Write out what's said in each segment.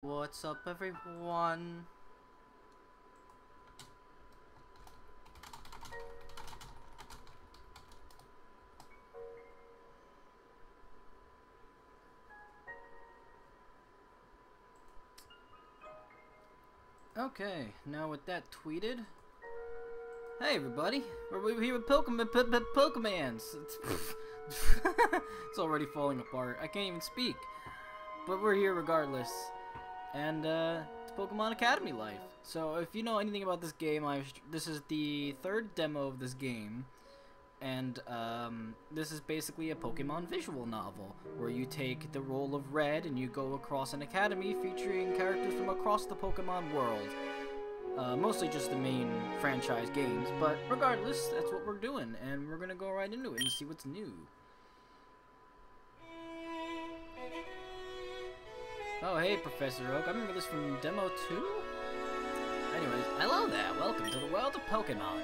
What's up, everyone? Okay, now with that tweeted, hey everybody, we're here with Pokemans. It's already falling apart. I can't even speak, but we're here regardless. And it's Pokemon Academy life. So if you know anything about this game, this is the third demo of this game, and this is basically a Pokemon visual novel where you take the role of Red and you go across an academy featuring characters from across the Pokemon world. Mostly just the main franchise games, but regardless, that's what we're doing, and we're gonna go right into it and see what's new. Oh, hey, Professor Oak. I remember this from Demo 2? Anyways, hello there. Welcome to the world of Pokemon.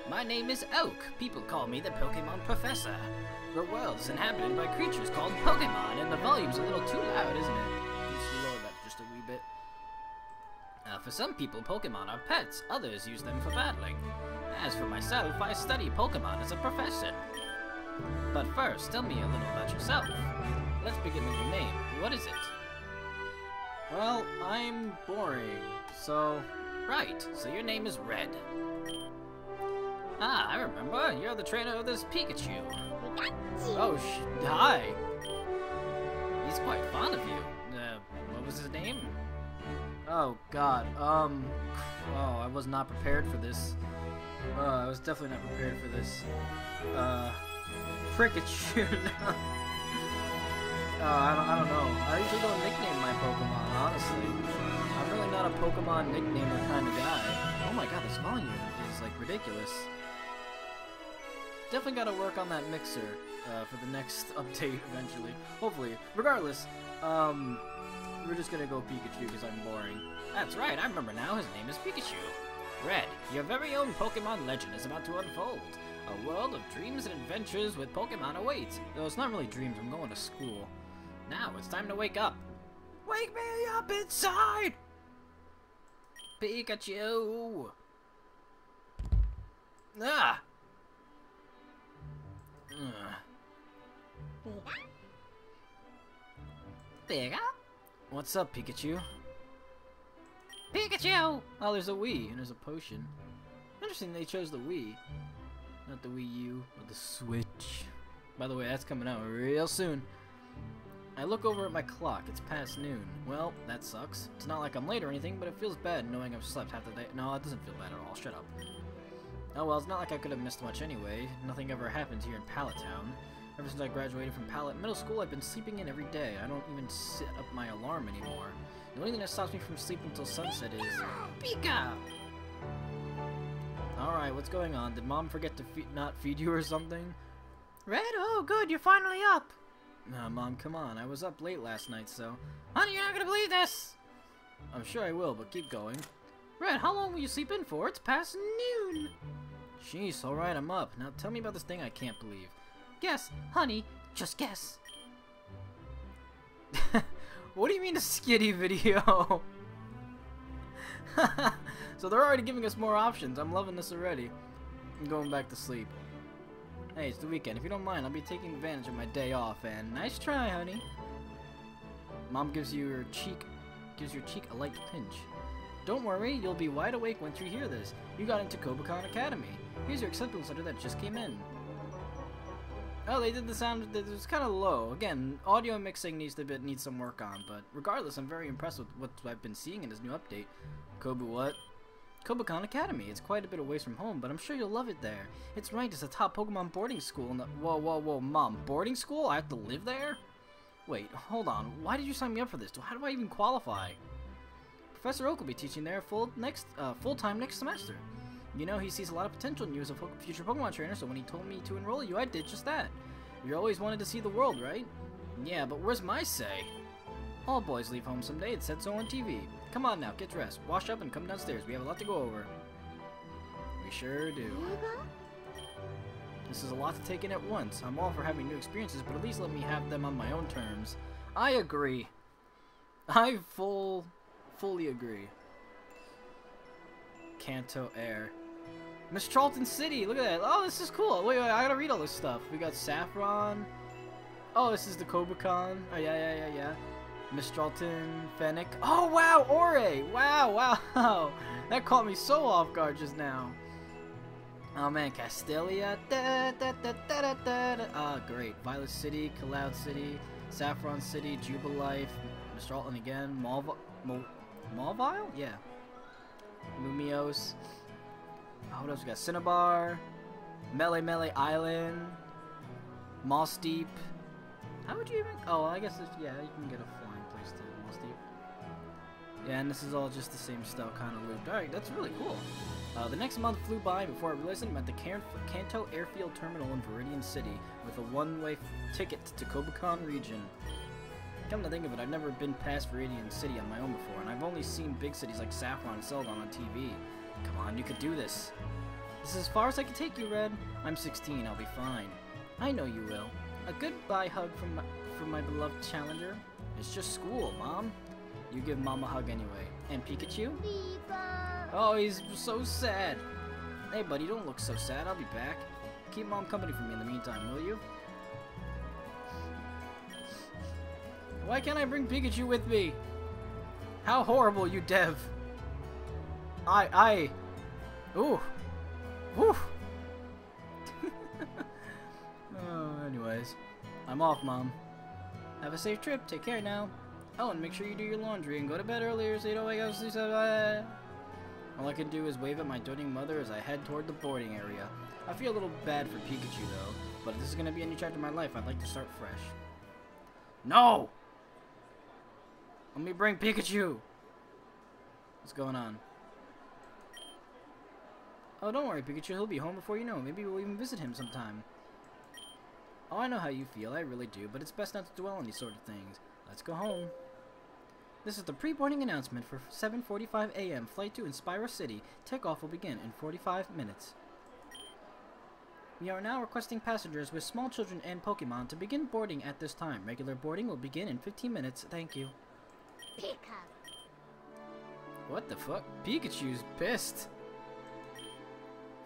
My name is Oak. People call me the Pokemon Professor. The world is inhabited by creatures called Pokemon, and the volume's a little too loud, isn't it? Let's lower that just a wee bit. For some people, Pokemon are pets. Others use them for battling. As for myself, I study Pokemon as a profession. But first, tell me a little about yourself. Let's begin with your name. What is it? Well, I'm boring, so... Right, so your name is Red. Ah, I remember. You're the trainer of this Pikachu. Oh, hi. He's quite fond of you. What was his name? Oh, God. Oh, I was not prepared for this. I was definitely not prepared for this. Pikachu. I don't know. I usually don't nickname my Pokemon, honestly. I'm really not a Pokemon nicknamer kind of guy. Oh my god, this volume is, like, ridiculous. Definitely gotta work on that mixer, for the next update, eventually. Hopefully. Regardless, we're just gonna go Pikachu because I'm boring. That's right, I remember now. His name is Pikachu. Red, your very own Pokemon legend is about to unfold. A world of dreams and adventures with Pokemon awaits. Though it's not really dreams, I'm going to school. Now it's time to wake up. Wake me up inside! Pikachu! Ah! Pika? What's up, Pikachu? Pikachu! Oh, there's a Wii, and there's a potion. Interesting they chose the Wii. Not the Wii U, or the Switch. By the way, that's coming out real soon. I look over at my clock. It's past noon. Well, that sucks. It's not like I'm late or anything, but it feels bad knowing I've slept half the day. No, it doesn't feel bad at all. Shut up. Oh well, it's not like I could have missed much anyway. Nothing ever happens here in Pallet Town. Ever since I graduated from Pallet Middle School, I've been sleeping in every day. I don't even set up my alarm anymore. The only thing that stops me from sleeping until sunset is... Pika! Alright, what's going on? Did Mom forget to not feed you or something? Red? Oh, good, you're finally up! Nah, Mom, come on. I was up late last night, so... Honey, you're not gonna believe this! I'm sure I will, but keep going. Red, how long will you sleep in for? It's past noon! Jeez, alright, I'm up. Now tell me about this thing I can't believe. Guess, honey, just guess. What do you mean a skitty video? So they're already giving us more options. I'm loving this already. I'm going back to sleep. Hey, it's the weekend. If you don't mind, I'll be taking advantage of my day off, and nice try, honey. Mom gives your cheek a light pinch. Don't worry, you'll be wide awake once you hear this. You got into Pokémon Academy. Here's your acceptance letter that just came in. Oh, they did the sound. It was kind of low. Again, audio mixing needs some work on, but regardless, I'm very impressed with what I've been seeing in this new update. What? Pokémon Academy. It's quite a bit away from home, but I'm sure you'll love it there. It's right, it's a top Pokemon boarding school in the... Whoa, Mom. Boarding school? I have to live there? Wait, hold on. Why did you sign me up for this? How do I even qualify? Professor Oak will be teaching there full-time next semester. You know, he sees a lot of potential in you as a future Pokemon trainer, so when he told me to enroll you, I did just that. You always wanted to see the world, right? Yeah, but where's my say? All boys leave home someday, it said so on TV. Come on now, get dressed, wash up, and come downstairs. We have a lot to go over. We sure do. This is a lot to take in at once. I'm all for having new experiences, but at least let me have them on my own terms. I agree. I full Fully agree. Kanto Air. Miss Charlton City, look at that. Oh, this is cool. Wait, I gotta read all this stuff. We got Saffron. Oh, this is the Kobukon. Oh, yeah. Miss Charlton, Fennec. Oh, wow, Ore. Wow. That caught me so off guard just now. Oh, man, Castelia. Ah, great. Violet City, Cloud City, Saffron City, Jubilife, Miss Charlton again, Malvile? Yeah. Mumios. Oh, what else we got? Cinnabar, Melee Island, Moss Deep. How would you even? Oh, I guess yeah, you can get a flying place to Moss Deep. Yeah, and this is all just the same stuff, kind of looped. All right, that's really cool. The next month flew by before I realized I'm at the Kanto Airfield Terminal in Viridian City with a one-way ticket to Kobukon region. Come to think of it, I've never been past Viridian City on my own before, and I've only seen big cities like Saffron and Celadon on TV. Come on, you could do this. This is as far as I can take you, Red. I'm 16, I'll be fine. I know you will. A goodbye hug from my beloved challenger. It's just school, Mom. You give Mom a hug anyway. And Pikachu? Oh, he's so sad. Hey, buddy, don't look so sad. I'll be back. Keep Mom company for me in the meantime, will you? Why can't I bring Pikachu with me? How horrible, you dev. Ooh. Woo. Oh, anyways. I'm off, Mom. Have a safe trip. Take care now. Oh, and make sure you do your laundry and go to bed earlier so you don't wake up. All I can do is wave at my doting mother as I head toward the boarding area. I feel a little bad for Pikachu, though. But if this is going to be a new chapter in my life, I'd like to start fresh. No! Let me bring Pikachu! What's going on? Oh, don't worry, Pikachu. He'll be home before you know. Maybe we'll even visit him sometime. Oh, I know how you feel. I really do. But it's best not to dwell on these sort of things. Let's go home. This is the pre-boarding announcement for 7:45 a.m. Flight to Inspira City. Takeoff will begin in 45 minutes. We are now requesting passengers with small children and Pokemon to begin boarding at this time. Regular boarding will begin in 15 minutes. Thank you. What the fuck? Pikachu's pissed.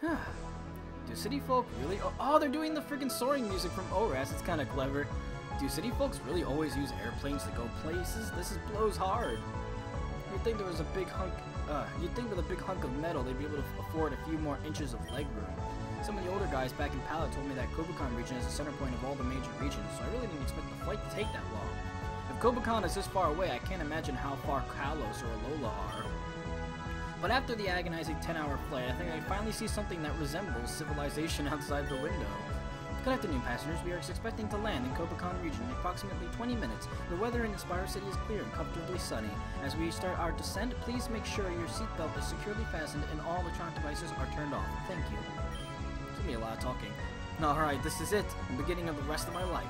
Do city folk really... Oh, they're doing the freaking soaring music from ORAS. It's kind of clever. Do city folks really always use airplanes to go places? This blows hard. You'd think there was a big hunk... you'd think with a big hunk of metal they'd be able to afford a few more inches of leg room. Some of the older guys back in Pallet told me that Kobukon region is the center point of all the major regions, so I really didn't expect the flight to take that long. If Kobukon is this far away, I can't imagine how far Kalos or Alola are. But after the agonizing 10-hour flight, I think I finally see something that resembles civilization outside the window. Good afternoon, passengers. We are expecting to land in Kobukon region in approximately 20 minutes. The weather in Inspire City is clear and comfortably sunny. As we start our descent, please make sure your seatbelt is securely fastened and all electronic devices are turned off. Thank you. It's gonna be a lot of talking. Alright, this is it. The beginning of the rest of my life.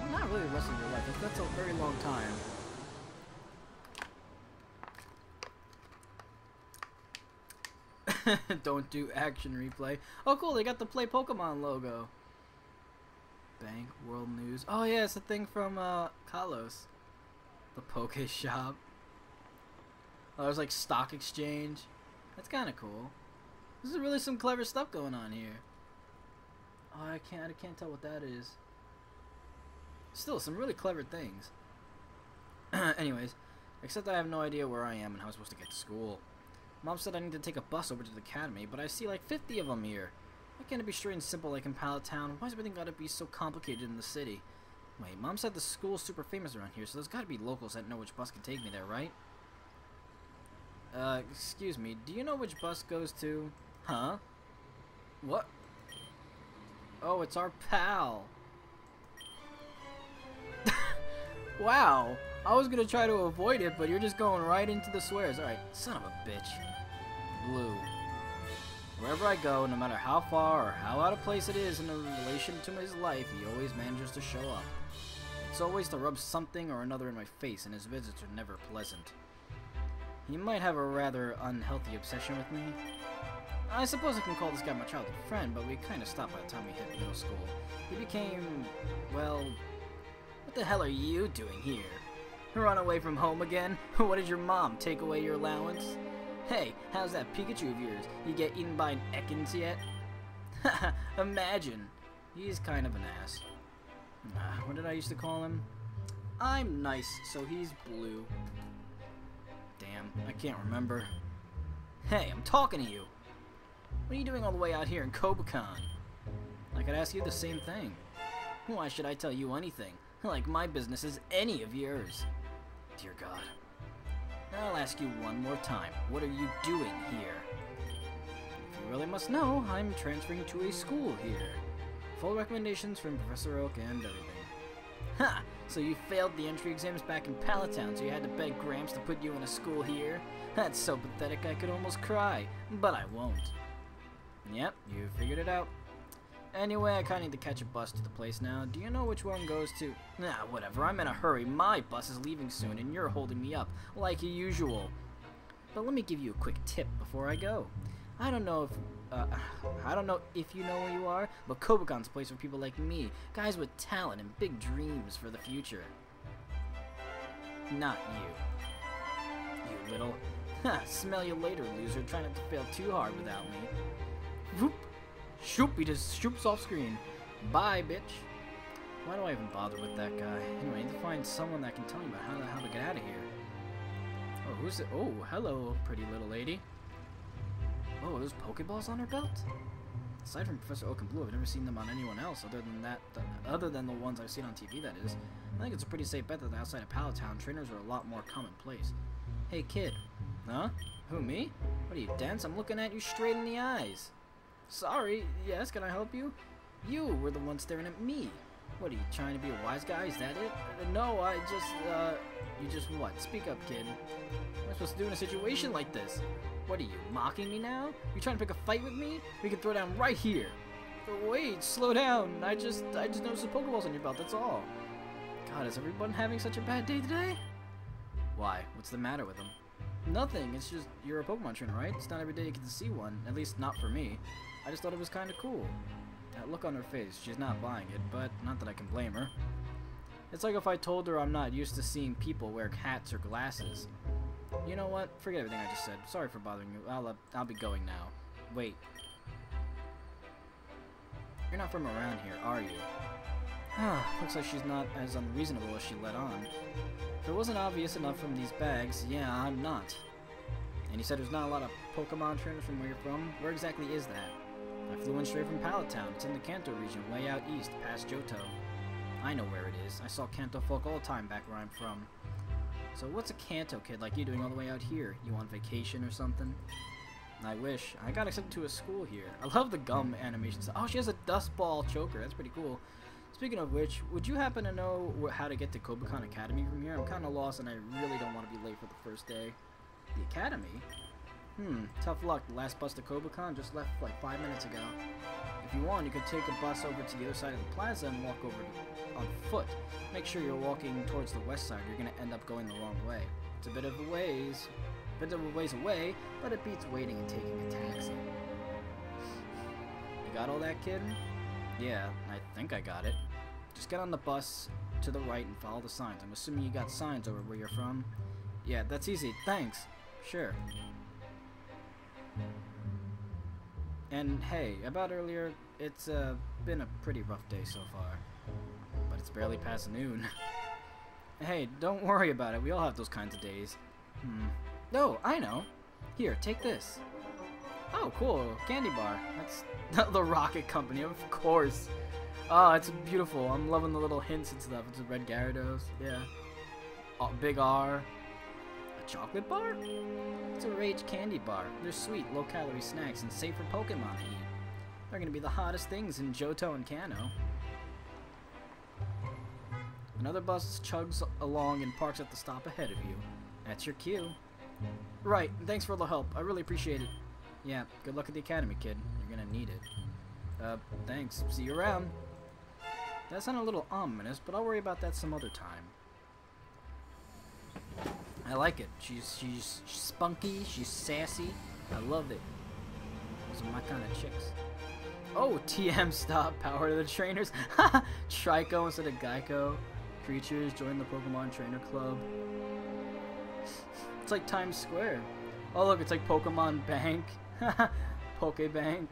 Well, not really the rest of your life. That's a very long time. Don't do action replay. Oh, cool. They got the Play Pokemon logo. Bank, World News. Oh, yeah, it's a thing from Kalos. The Poke Shop. Oh, there's like stock exchange. That's kind of cool. This is really some clever stuff going on here. Oh, I can't tell what that is. Still, some really clever things. Anyways, except I have no idea where I am and how I'm supposed to get to school. Mom said I need to take a bus over to the academy, but I see like 50 of them here. Why can't it be straight and simple like in Pallet Town? Why is everything gotta be so complicated in the city? Wait, Mom said the school's super famous around here, so there's gotta be locals that know which bus can take me there, right? Excuse me, do you know which bus goes to... Huh? What? Oh, it's our pal. Wow. I was gonna try to avoid it, but you're just going right into the swears. Alright, son of a bitch. Blue. Wherever I go, no matter how far or how out of place it is in relation to his life, he always manages to show up. It's always to rub something or another in my face, and his visits are never pleasant. He might have a rather unhealthy obsession with me. I suppose I can call this guy my childhood friend, but we kinda stopped by the time we hit middle school. He became, well... What the hell are you doing here? Run away from home again? What did your mom take away your allowance? Hey, how's that Pikachu of yours? You get eaten by an Ekans yet? Haha, imagine. He's kind of an ass. What did I used to call him? I'm nice, so he's blue. Damn, I can't remember. Hey, I'm talking to you. What are you doing all the way out here in Kobacon? I could ask you the same thing. Why should I tell you anything? Like my business is any of yours. Dear God. I'll ask you one more time. What are you doing here? If you really must know, I'm transferring to a school here. Full recommendations from Professor Oak and everything. Ha! So you failed the entry exams back in Palatown, so you had to beg Gramps to put you in a school here? That's so pathetic I could almost cry. But I won't. Yep, you figured it out. Anyway, I kinda need to catch a bus to the place now. Do you know which one goes to... Nah, whatever, I'm in a hurry. My bus is leaving soon, and you're holding me up, like usual. But let me give you a quick tip before I go. I don't know if you know where you are, but Kobakon's a place for people like me, guys with talent and big dreams for the future. Not you. You little... Ha, smell you later, loser, trying not to fail too hard without me. Whoop! Shoop, he just shoops off screen. Bye, bitch. Why do I even bother with that guy? Anyway, I need to find someone that can tell me about how to get out of here. Oh, who's it? Oh, hello, pretty little lady. Oh, those Pokeballs on her belt? Aside from Professor Oak and Blue, I've never seen them on anyone else other than the ones I've seen on TV, that is. I think it's a pretty safe bet that outside of Palatown, trainers are a lot more commonplace. Hey, kid. Huh? Who, me? What are you, dense? I'm looking at you straight in the eyes. Sorry, yes, can I help you? You were the one staring at me. What, are you trying to be a wise guy? Is that it? No, I just, you just what? Speak up, kid. What am I supposed to do in a situation like this? What are you, mocking me now? You trying to pick a fight with me? We can throw down right here. But wait, slow down. I just noticed the Pokeballs on your belt, that's all. God, is everyone having such a bad day today? Why? What's the matter with them? Nothing, it's just, you're a Pokemon trainer, right? It's not every day you get to see one, at least not for me. I just thought it was kind of cool. That look on her face, she's not buying it, but not that I can blame her. It's like if I told her I'm not used to seeing people wear hats or glasses. You know what? Forget everything I just said. Sorry for bothering you. I'll be going now. Wait. You're not from around here, are you? Looks like she's not as unreasonable as she let on. If it wasn't obvious enough from these bags, yeah, I'm not. And you said there's not a lot of Pokemon trainers from where you're from? Where exactly is that? I flew in straight from Palatown. It's in the Kanto region, way out east, past Johto. I know where it is. I saw Kanto folk all the time back where I'm from. So what's a Kanto kid like you doing all the way out here? You on vacation or something? I wish. I got accepted to a school here. I love the gum animations. Oh, she has a dust ball choker. That's pretty cool. Speaking of which, would you happen to know how to get to Kobacon Academy from here? I'm kind of lost and I really don't want to be late for the first day. The Academy? Tough luck. The last bus to Kobacon just left like 5 minutes ago. If you want, you could take a bus over to the other side of the plaza and walk over on foot. Make sure you're walking towards the west side. You're going to end up going the wrong way. It's a bit of a ways away, but it beats waiting and taking a taxi. You got all that, kid? Yeah, I think I got it. Just get on the bus to the right and follow the signs. I'm assuming you got signs over where you're from. Yeah, that's easy. Thanks. Sure. And hey, about earlier, it's been a pretty rough day so far. But it's barely past noon. Hey, don't worry about it. We all have those kinds of days. Oh, I know. Here, take this. Oh, cool. Candy bar. That's the Rocket Company, of course. Oh, it's beautiful. I'm loving the little hints and stuff. It's a red Gyarados. Yeah. Oh, big R. A chocolate bar? It's a Rage candy bar. They're sweet, low-calorie snacks and safe for Pokemon to eat. They're gonna be the hottest things in Johto and Kanto. Another bus chugs along and parks at the stop ahead of you. That's your cue. Right, thanks for all the help. I really appreciate it. Yeah, good luck at the academy, kid. You're gonna need it. Thanks. See you around. That sounded a little ominous, but I'll worry about that some other time. I like it. She's spunky, she's sassy. I love it. Those are my kind of chicks. Oh, TM stop. Power to the trainers. Trico instead of Geico. creatures. Join the Pokemon Trainer Club. It's like Times Square. Oh look, it's like Pokemon Bank. Pokebank.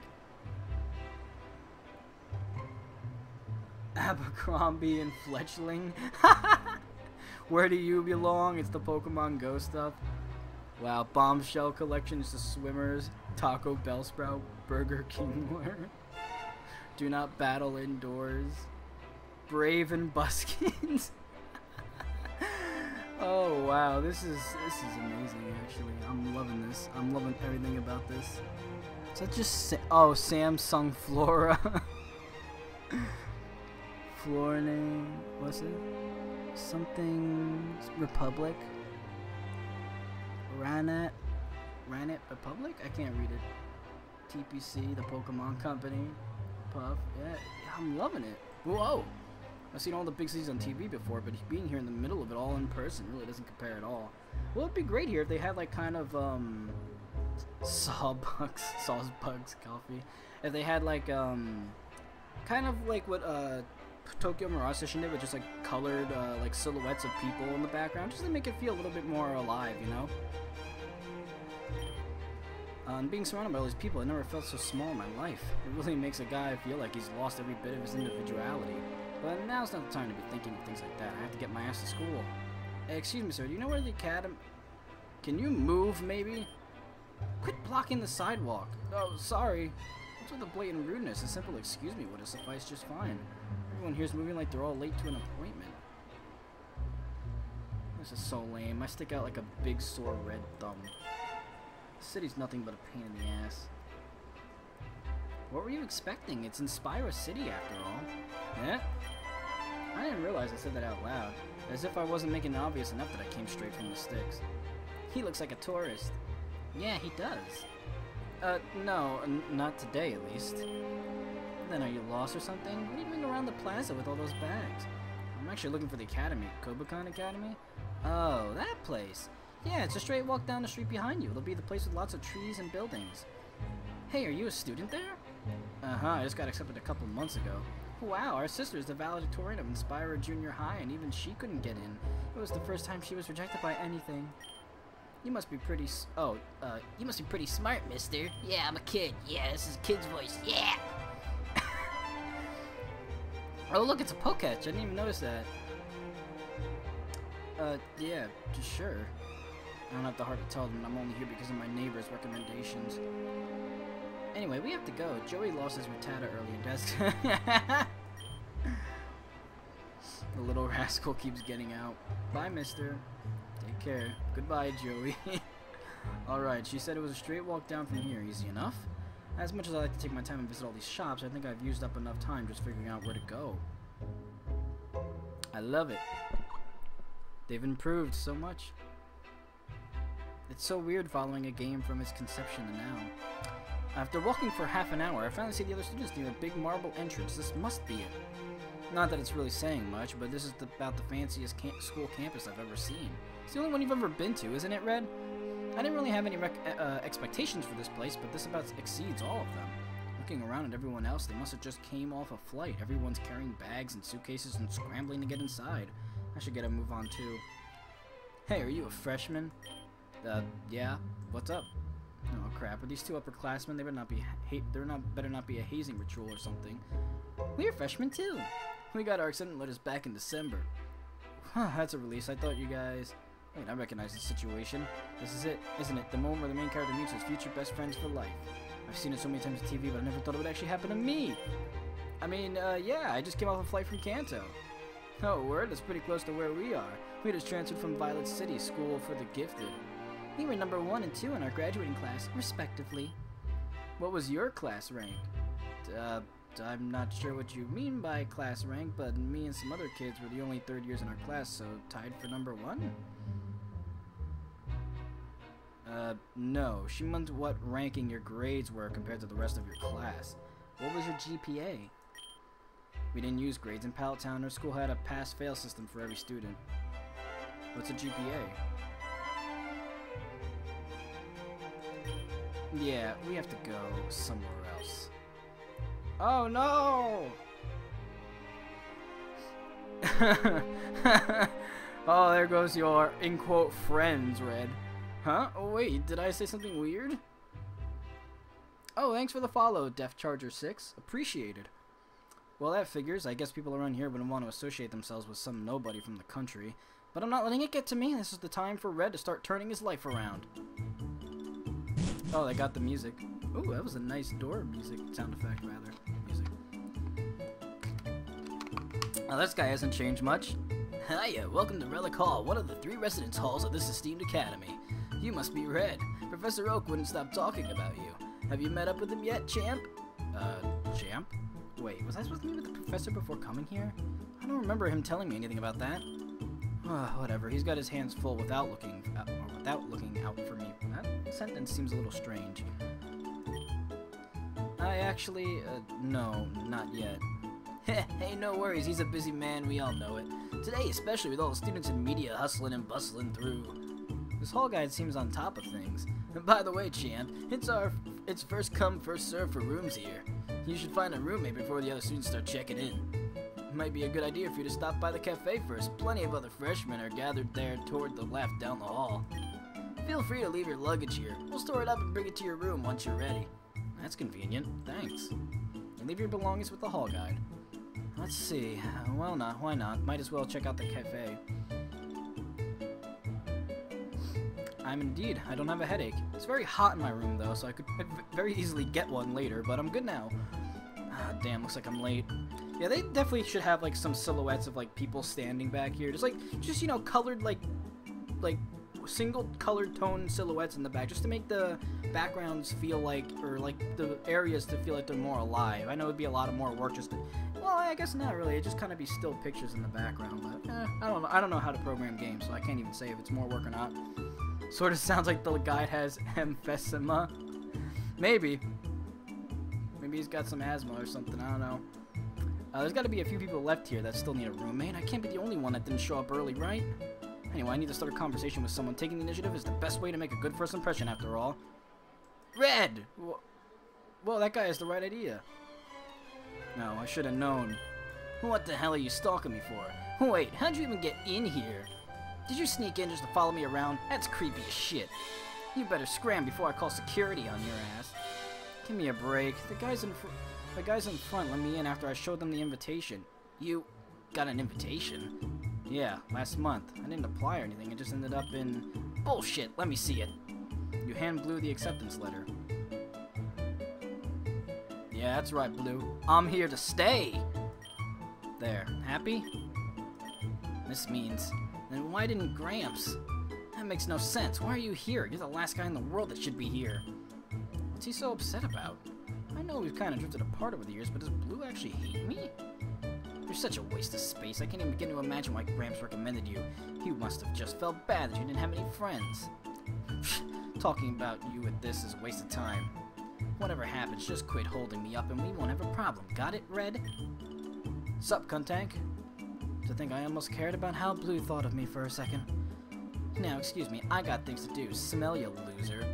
Abercrombie and Fletchling. Where do you belong? It's the Pokemon Go stuff. Wow, Bombshell collections, the swimmers, Taco Bell Sprout, Burger King wear. Do not battle indoors. Brave and Buskins. Oh wow, this is amazing actually. I'm loving this. I'm loving everything about this. Is that just oh, Samsung Flora. Floor name, what's it? Something Republic. Ranat Republic? I can't read it. TPC, the Pokemon Company. Puff, yeah, I'm loving it. Whoa! I've seen all the big cities on TV before, but being here in the middle of it all in person really doesn't compare at all. Well, it'd be great here if they had like kind of Sawbucks coffee. If they had like kind of like what Tokyo Mirage Session did with just like colored like silhouettes of people in the background, just to make it feel a little bit more alive, you know? And being surrounded by all these people, I never felt so small in my life. It really makes a guy feel like he's lost every bit of his individuality. But now's not the time to be thinking of things like that. I have to get my ass to school. Hey, excuse me, sir, do you know where the academy... Can you move, maybe? Quit blocking the sidewalk. Oh, sorry. What's with the blatant rudeness? A simple excuse me would have sufficed just fine. Everyone here's moving like they're all late to an appointment. This is so lame. I stick out like a big sore red thumb. The city's nothing but a pain in the ass. What were you expecting? It's Inspira City after all. Yeah? I didn't realize I said that out loud. As if I wasn't making it obvious enough that I came straight from the sticks. He looks like a tourist. Yeah, he does. No, not today at least. Then are you lost or something? What are you doing around the plaza with all those bags? I'm actually looking for the academy. Kobukan Academy? Oh, that place. Yeah, it's a straight walk down the street behind you. It'll be the place with lots of trees and buildings. Hey, are you a student there? Uh-huh, I just got accepted a couple months ago. Wow, our sister is the valedictorian of Inspira Junior High, and even she couldn't get in. It was the first time she was rejected by anything. You must be pretty you must be pretty smart, mister. Yeah, I'm a kid. Yeah, this is a kid's voice. Yeah! Oh, look, it's a Poketch. I didn't even notice that. Yeah, just sure. I don't have the heart to tell them I'm only here because of my neighbor's recommendations. Anyway, we have to go. Joey lost his Rattata earlier. The little rascal keeps getting out. Bye, mister. Take care. Goodbye, Joey. Alright, she said it was a straight walk down from here. Easy enough? As much as I like to take my time and visit all these shops, I think I've used up enough time just figuring out where to go. I love it. They've improved so much. It's so weird following a game from its conception to now. After walking for half an hour, I finally see the other students near a big marble entrance. This must be it. Not that it's really saying much, but this is about the fanciest school campus I've ever seen. It's the only one you've ever been to, isn't it, Red? I didn't really have any expectations for this place, but this about exceeds all of them. Looking around at everyone else, they must have just came off a flight. Everyone's carrying bags and suitcases and scrambling to get inside. I should get a move on too. Hey, are you a freshman? Yeah. What's up? Oh crap! Are these two upperclassmen? They better not be. Better not be a hazing ritual or something. We're freshmen too. We got our extended letters back in December. Huh, that's a release. I thought you guys. Wait, I recognize the situation. This is it, isn't it? The moment where the main character meets his future best friends for life. I've seen it so many times on TV, but I never thought it would actually happen to me. I mean, yeah, I just came off a flight from Kanto. Oh, word? That's pretty close to where we are. We just transferred from Violet City, School for the Gifted. We were number 1 and 2 in our graduating class, respectively. What was your class rank? I'm not sure what you mean by class rank, but me and some other kids were the only third years in our class, so tied for number 1? No. She meant what ranking your grades were compared to the rest of your class. What was your GPA? We didn't use grades in Pallet Town. Our school had a pass-fail system for every student. What's a GPA? Yeah, we have to go somewhere else. Oh no! Oh, there goes your, in quote, friends, Red. Huh? Oh, wait, did I say something weird? Oh, thanks for the follow, Def Charger 6. Appreciated. Well, that figures. I guess people around here wouldn't want to associate themselves with some nobody from the country. But I'm not letting it get to me. This is the time for Red to start turning his life around. Oh, they got the music. Ooh, that was a nice door music. Sound effect, rather. Music. Now, this guy hasn't changed much. Hiya, welcome to Relic Hall, one of the 3 residence halls of this esteemed academy. You must be Red. Professor Oak wouldn't stop talking about you. Have you met up with him yet, champ? Champ? Wait, was I supposed to meet with the professor before coming here? I don't remember him telling me anything about that. Whatever, he's got his hands full without looking out for me. That sentence seems a little strange. I actually, no, not yet. Hey, no worries, he's a busy man, we all know it. Today, especially with all the students in media hustling and bustling through. This hall guide seems on top of things. And by the way, champ, it's first come, first serve for rooms here. You should find a roommate before the other students start checking in. It might be a good idea for you to stop by the cafe first. Plenty of other freshmen are gathered there toward the left down the hall. Feel free to leave your luggage here. We'll store it up and bring it to your room once you're ready. That's convenient. Thanks. And leave your belongings with the hall guide. Let's see. Well, why not? Might as well check out the cafe. I'm indeed. I don't have a headache. It's very hot in my room, though, so I could very easily get one later, but I'm good now. Ah, damn, looks like I'm late. Yeah, they definitely should have, like, some silhouettes of, like, people standing back here. Just, you know, colored, like, single colored tone silhouettes in the back, just to make the backgrounds feel like, or, like, the areas to feel like they're more alive. I know it'd be a lot of more work just to, well, I guess not really. It'd just kind of be still pictures in the background, but, I don't know how to program games, so I can't even say if it's more work or not. Sort of sounds like the guide has emphysema. Maybe. Maybe he's got some asthma or something, I don't know. There's got to be a few people left here that still need a roommate. I can't be the only one that didn't show up early, right? Anyway, I need to start a conversation with someone. Taking the initiative is the best way to make a good first impression, after all. Red! Well, that guy has the right idea. No, I should have known. What the hell are you stalking me for? Wait, how'd you even get in here? Did you sneak in just to follow me around? That's creepy as shit. You better scram before I call security on your ass. Give me a break. The guys in front let me in after I showed them the invitation. You got an invitation? Yeah, last month. I didn't apply or anything. It just ended up in... Bullshit, let me see it. You hand Blue the acceptance letter. Yeah, that's right, Blue. I'm here to stay. There. Happy? This means... Then why didn't Gramps? That makes no sense. Why are you here? You're the last guy in the world that should be here. What's he so upset about? I know we've kind of drifted apart over the years, but does Blue actually hate me? You're such a waste of space. I can't even begin to imagine why Gramps recommended you. He must have just felt bad that you didn't have any friends. Talking about you with this is a waste of time. Whatever happens, just quit holding me up and we won't have a problem. Got it, Red? Sup, Cuntank? To think I almost cared about how Blue thought of me for a second. Now, excuse me, I got things to do. Smell, you loser.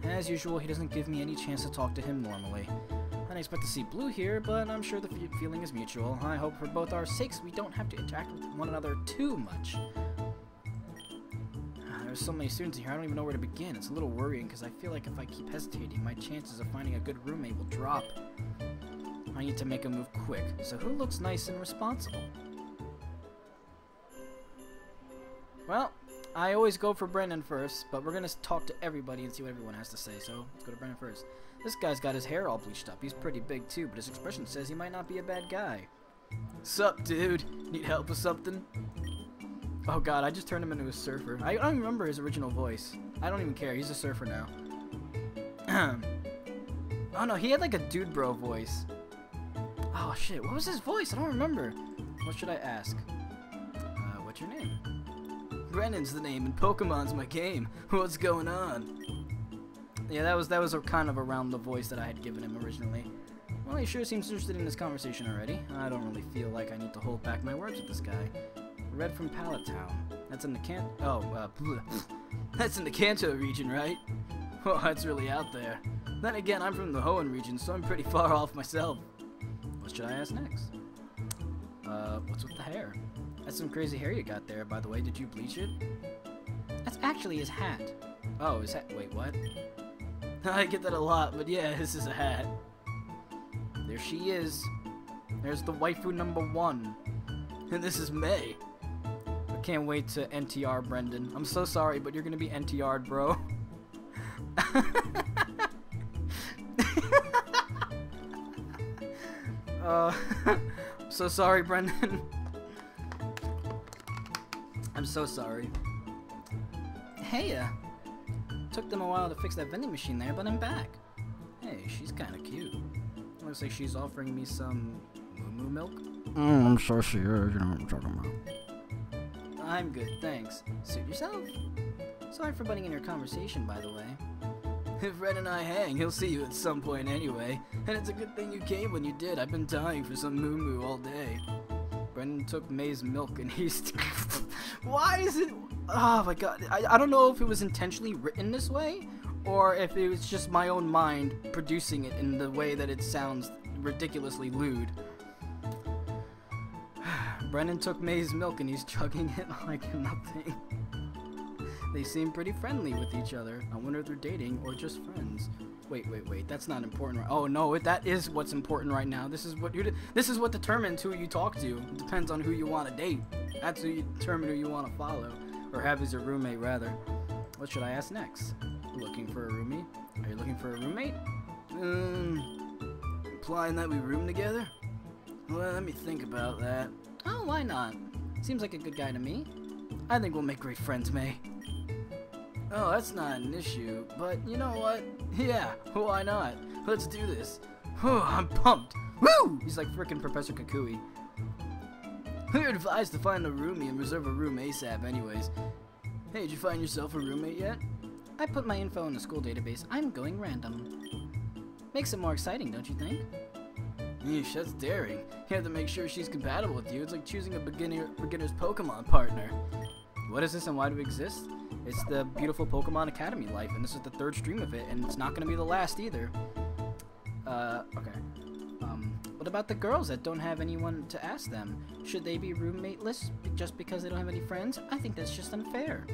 As usual, he doesn't give me any chance to talk to him normally. I didn't expect to see Blue here, but I'm sure the feeling is mutual. I hope for both our sakes we don't have to interact with one another too much. There's so many students here, I don't even know where to begin. It's a little worrying because I feel like if I keep hesitating, my chances of finding a good roommate will drop. I need to make a move quick. So who looks nice and responsible? Well, I always go for Brendan first, but we're going to talk to everybody and see what everyone has to say, so let's go to Brendan first. This guy's got his hair all bleached up. He's pretty big too, but his expression says he might not be a bad guy. Sup, dude? Need help with something? Oh god, I just turned him into a surfer. I don't remember his original voice. I don't even care, he's a surfer now. Oh no, he had like a dude bro voice. Oh shit, what was his voice? I don't remember. What should I ask? What's your name? Brennan's the name, and Pokemon's my game. What's going on? Yeah, that was a kind of around the voice that I had given him originally. Well, he sure seems interested in this conversation already. I don't really feel like I need to hold back my words with this guy. Red from Pallet Town. That's in the that's in the Kanto region, right? Oh, that's really out there. Then again, I'm from the Hoenn region, so I'm pretty far off myself. What should I ask next? What's with the hair? That's some crazy hair you got there, by the way. Did you bleach it? That's actually his hat. Oh, his hat. Wait, what? I get that a lot, but yeah, this is a hat. There she is. There's the waifu #1. And this is May. I can't wait to NTR Brendan. I'm so sorry, but you're gonna be NTR'd, bro. I'm so sorry, Brendan. I'm so sorry. Hey, took them a while to fix that vending machine there, but I'm back. Hey, she's kind of cute. Looks like she's offering me some moo-moo milk. I'm sure she is, you know what I'm talking about. I'm good, thanks. Suit yourself. Sorry for butting in your conversation, by the way. If Red and I hang, he'll see you at some point anyway. And it's a good thing you came when you did. I've been dying for some moo-moo all day. Brendan took May's milk and he's... Why is it... Oh my god. I don't know if it was intentionally written this way, or if it was just my own mind producing it in the way that it sounds ridiculously lewd. Brendan took May's milk and he's chugging it like nothing. They seem pretty friendly with each other. I wonder if they're dating or just friends. Wait. That's not important. Oh no, that is what's important right now. This is what determines who you talk to. It depends on who you want to date. That's who you determine who you want to follow, or have as a roommate rather. What should I ask next? Looking for a roomie? Are you looking for a roommate? Implying that we room together? Well, let me think about that. Oh, why not? Seems like a good guy to me. I think we'll make great friends, May. Oh, that's not an issue, but you know what? Yeah, why not? Let's do this. Whew, I'm pumped. Woo! He's like frickin' Professor Kukui. We're advised to find a roomie and reserve a room ASAP anyways. Hey, did you find yourself a roommate yet? I put my info in the school database. I'm going random. Makes it more exciting, don't you think? Yeesh, that's daring. You have to make sure she's compatible with you. It's like choosing a beginner's Pokemon partner. What is this and why do we exist? It's the beautiful Pokemon Academy life, and this is the 3rd stream of it, and it's not going to be the last either. Okay. What about the girls that don't have anyone to ask them? Should they be roommateless just because they don't have any friends? I think that's just unfair.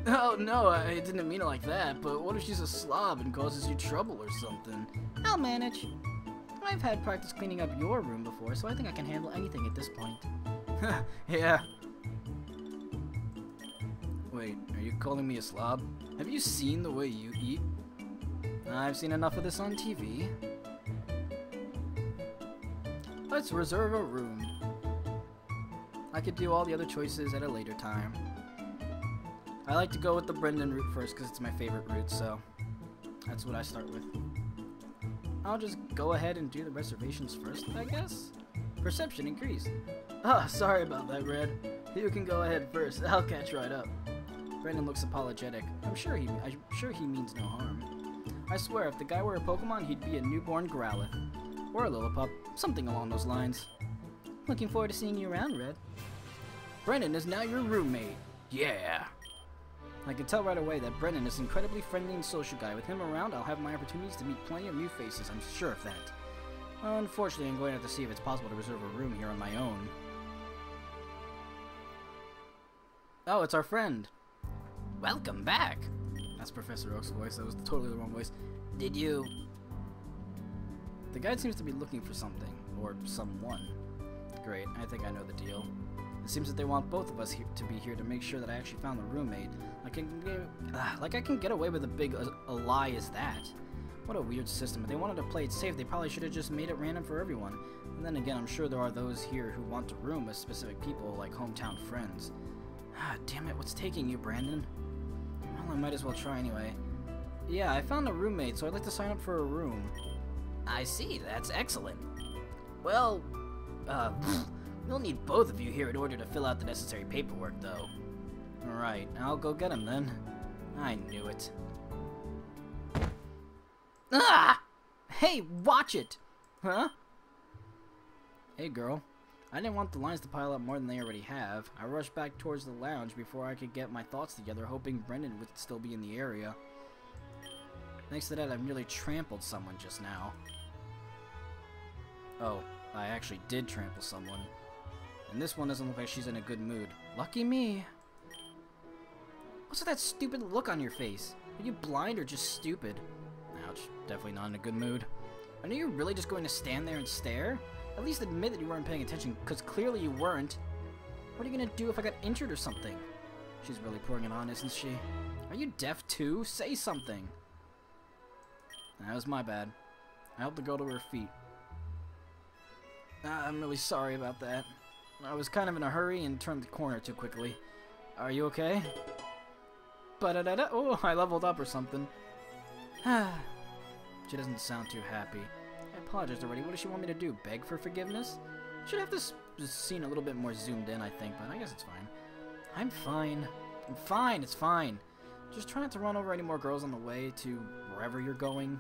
Oh, no, I didn't mean it like that, but what if she's a slob and causes you trouble or something? I'll manage. I've had practice cleaning up your room before, so I think I can handle anything at this point. Yeah. Wait, are you calling me a slob? Have you seen the way you eat? I've seen enough of this on TV. Let's reserve a room. I could do all the other choices at a later time. I like to go with the Brendan route first because it's my favorite route, so that's what I start with. I'll just go ahead and do the reservations first, I guess? Perception increased. Ah, sorry about that, Red. You can go ahead first. I'll catch right up. Brendan looks apologetic. I'm sure he means no harm. I swear, if the guy were a Pokemon, he'd be a newborn Growlithe. Or a Lillipup. Something along those lines. Looking forward to seeing you around, Red. Brendan is now your roommate. Yeah! I can tell right away that Brendan is an incredibly friendly and social guy. With him around, I'll have my opportunities to meet plenty of new faces, I'm sure of that. Unfortunately, I'm going to have to see if it's possible to reserve a room here on my own. Oh, it's our friend. Welcome back! That's Professor Oak's voice. That was totally the wrong voice. Did you... The guide seems to be looking for something. Or someone. Great, I think I know the deal. It seems that they want both of us to be here to make sure that I actually found the roommate. Like I can get away with a big a lie as that. What a weird system. If they wanted to play it safe, they probably should have just made it random for everyone. And then again, I'm sure there are those here who want to room with specific people, like hometown friends. Ah, damn it, what's taking you, Brandon? Well, I might as well try anyway. Yeah, I found a roommate, so I'd like to sign up for a room. I see, that's excellent. Well, we'll need both of you here in order to fill out the necessary paperwork, though. Alright, I'll go get him then. I knew it. Ah! Hey, watch it! Huh? Hey, girl. I didn't want the lines to pile up more than they already have. I rushed back towards the lounge before I could get my thoughts together, hoping Brendan would still be in the area. Thanks to that, I've nearly trampled someone just now. Oh, I actually did trample someone. And this one doesn't look like she's in a good mood. Lucky me. What's with that stupid look on your face? Are you blind or just stupid? Ouch, definitely not in a good mood. Are you really just going to stand there and stare? At least admit that you weren't paying attention, because clearly you weren't. What are you going to do if I got injured or something? She's really pouring it on, isn't she? Are you deaf too? Say something. That was my bad. I helped the girl to her feet. I'm really sorry about that. I was kind of in a hurry and turned the corner too quickly. Are you okay? Ba-da-da-da. Oh, I leveled up or something. She doesn't sound too happy. I apologized already. What does she want me to do? Beg for forgiveness? Should have this scene a little bit more zoomed in, I think, but I guess it's fine. I'm fine. I'm fine. It's fine. Just try not to run over any more girls on the way to wherever you're going.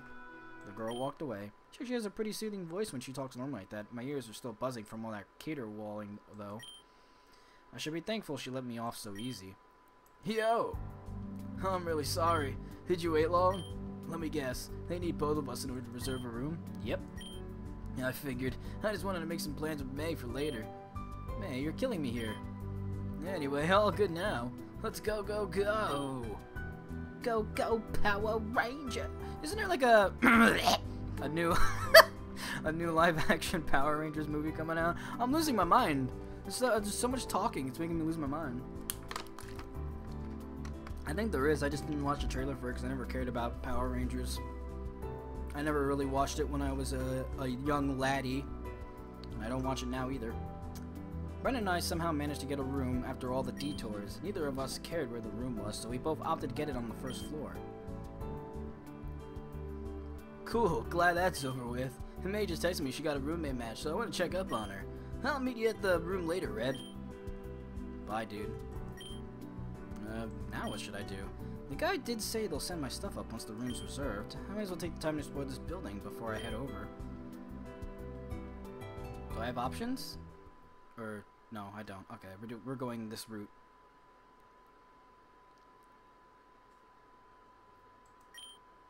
The girl walked away. Sure, she has a pretty soothing voice when she talks normally like that. My ears are still buzzing from all that caterwauling, though. I should be thankful she let me off so easy. Yo! I'm really sorry. Did you wait long? Let me guess. They need both of us in order to reserve a room? Yep. Yeah, I figured. I just wanted to make some plans with May for later. May, you're killing me here. Anyway, all good now. Let's go, go, go! Go, go, Power Ranger! Isn't there like a a new a new live-action Power Rangers movie coming out? I'm losing my mind. There's so much talking. It's making me lose my mind. I think there is. I just didn't watch the trailer for it because I never cared about Power Rangers. I never really watched it when I was a young laddie. I don't watch it now either. Brendan and I somehow managed to get a room after all the detours. Neither of us cared where the room was, so we both opted to get it on the first floor. Cool, glad that's over with. And May just texted me she got a roommate match, so I want to check up on her. I'll meet you at the room later, Red. Bye, dude. Now what should I do? The guy did say they'll send my stuff up once the room's reserved. I might as well take the time to explore this building before I head over. Do I have options? Or, no, I don't. Okay, we're going this route.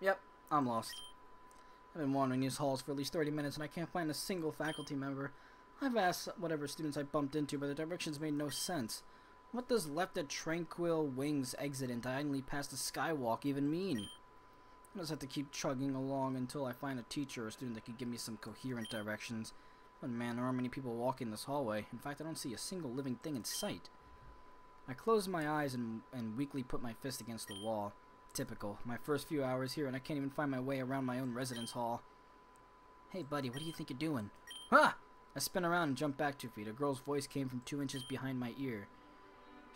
Yep, I'm lost. I've been wandering these halls for at least 30 minutes and I can't find a single faculty member. I've asked whatever students I bumped into, but the directions made no sense. What does left at Tranquil Wings exit and diagonally past the Skywalk even mean? I just have to keep chugging along until I find a teacher or a student that can give me some coherent directions. But man, there aren't many people walking this hallway. In fact, I don't see a single living thing in sight. I close my eyes and weakly put my fist against the wall. Typical. My first few hours here and I can't even find my way around my own residence hall. Hey buddy, what do you think you're doing? Ah! I spin around and jump back 2 feet. A girl's voice came from 2 inches behind my ear.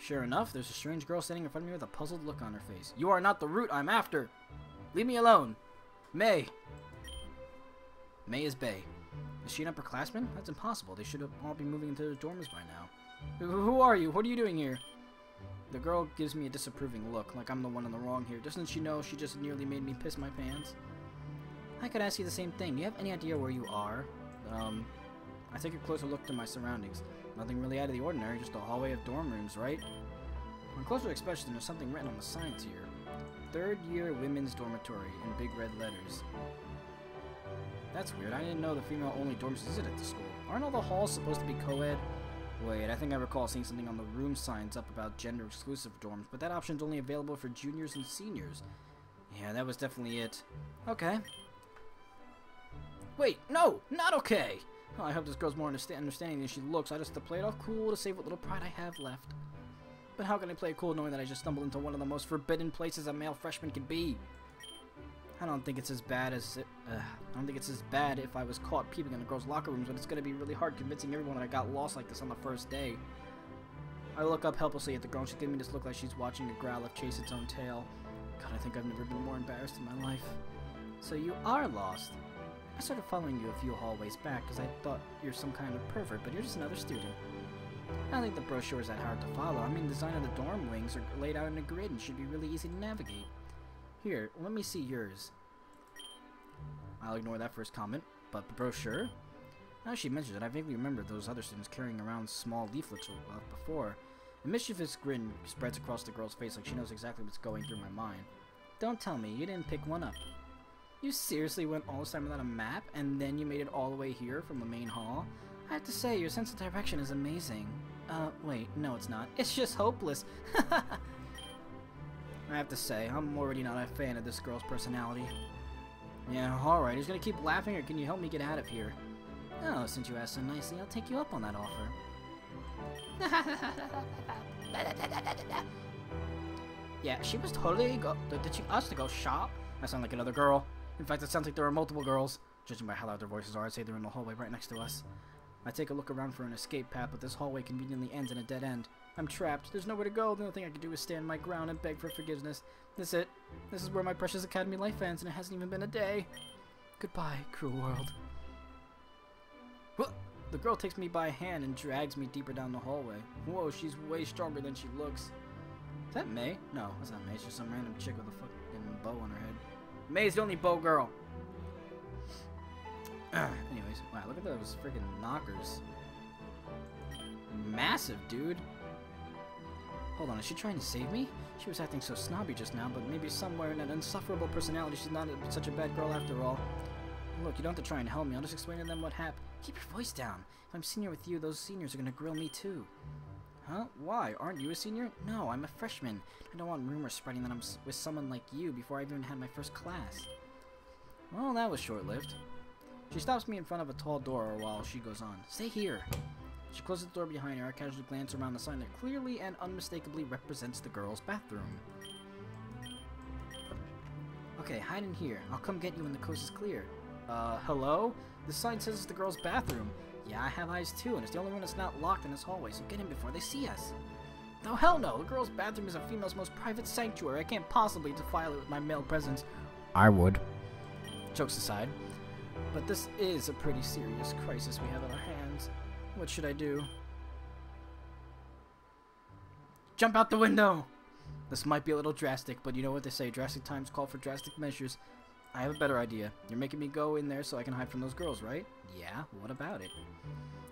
Sure enough, there's a strange girl standing in front of me with a puzzled look on her face. You are not the route I'm after! Leave me alone! May! May is Bae. Is she an upperclassman? That's impossible. They should all be moving into their dorms by now. Who are you? What are you doing here? The girl gives me a disapproving look, like I'm the one in the wrong here. Doesn't she know she just nearly made me piss my pants? I could ask you the same thing. Do you have any idea where you are? I take a closer look to my surroundings. Nothing really out of the ordinary, just a hallway of dorm rooms, right? On closer inspection, there's something written on the signs here. 3rd year women's dormitory in big red letters. That's weird. I didn't know the female-only dorms existed at the school. Aren't all the halls supposed to be co-ed? Wait, I think I recall seeing something on the room signs up about gender-exclusive dorms, but that option's only available for juniors and seniors. Yeah, that was definitely it. Okay. Wait, no! Not okay! Oh, I hope this girl's more understanding than she looks. I just have to play it off cool to save what little pride I have left. But how can I play it cool knowing that I just stumbled into one of the most forbidden places a male freshman can be? I don't think it's as bad as if I was caught peeping in the girls' locker rooms, but it's gonna be really hard convincing everyone that I got lost like this on the first day. I look up helplessly at the girl. She's giving me this look like she's watching a growlithe chase its own tail. God, I think I've never been more embarrassed in my life. So you are lost. I started following you a few hallways back because I thought you're some kind of pervert, but you're just another student. I don't think the brochure is that hard to follow. I mean, the design of the dorm wings are laid out in a grid and should be really easy to navigate. Here, let me see yours. I'll ignore that first comment, but the brochure? Now she mentions it, I vaguely remember those other students carrying around small leaflets before. A mischievous grin spreads across the girl's face like she knows exactly what's going through my mind. Don't tell me, you didn't pick one up. You seriously went all this time without a map, and then you made it all the way here from the main hall? I have to say, your sense of direction is amazing. Wait, no it's not. It's just hopeless. I have to say, I'm already not a fan of this girl's personality. Yeah, alright, he's gonna keep laughing, or can you help me get out of here? Oh, since you asked so nicely, I'll take you up on that offer. Yeah, she was totally did she ask to go shop? I sound like another girl. In fact, it sounds like there are multiple girls. Judging by how loud their voices are, I'd say they're in the hallway right next to us. I take a look around for an escape path, but this hallway conveniently ends in a dead end. I'm trapped. There's nowhere to go. The only thing I can do is stand my ground and beg for forgiveness. This is it. This is where my precious academy life ends, and it hasn't even been a day. Goodbye, cruel world. Whoa! The girl takes me by hand and drags me deeper down the hallway. Whoa, she's way stronger than she looks. Is that May? No, that's not May. It's just some random chick with a fucking bow on her head. May's the only bow girl. Anyways, wow, look at those freaking knockers. Massive, dude. Hold on, is she trying to save me? She was acting so snobby just now, but maybe somewhere in an insufferable personality she's not such a bad girl after all. Look, you don't have to try and help me. I'll just explain to them what happened. Keep your voice down. If I'm senior with you, those seniors are gonna grill me too. Huh? Why? Aren't you a senior? No, I'm a freshman. I don't want rumors spreading that I'm with someone like you before I even had my first class. Well, that was short-lived. She stops me in front of a tall door while she goes on. Stay here. She closes the door behind her. I casually glance around the sign that clearly and unmistakably represents the girls' bathroom. Okay, hide in here. I'll come get you when the coast is clear. Hello? The sign says it's the girls' bathroom. Yeah, I have eyes too, and it's the only one that's not locked in this hallway, so get in before they see us. No, hell no! The girls' bathroom is a female's most private sanctuary. I can't possibly defile it with my male presence. I would. Jokes aside. But this is a pretty serious crisis we have on our hands. What should I do? Jump out the window! This might be a little drastic, but you know what they say, drastic times call for drastic measures. I have a better idea. You're making me go in there so I can hide from those girls, right? Yeah, what about it?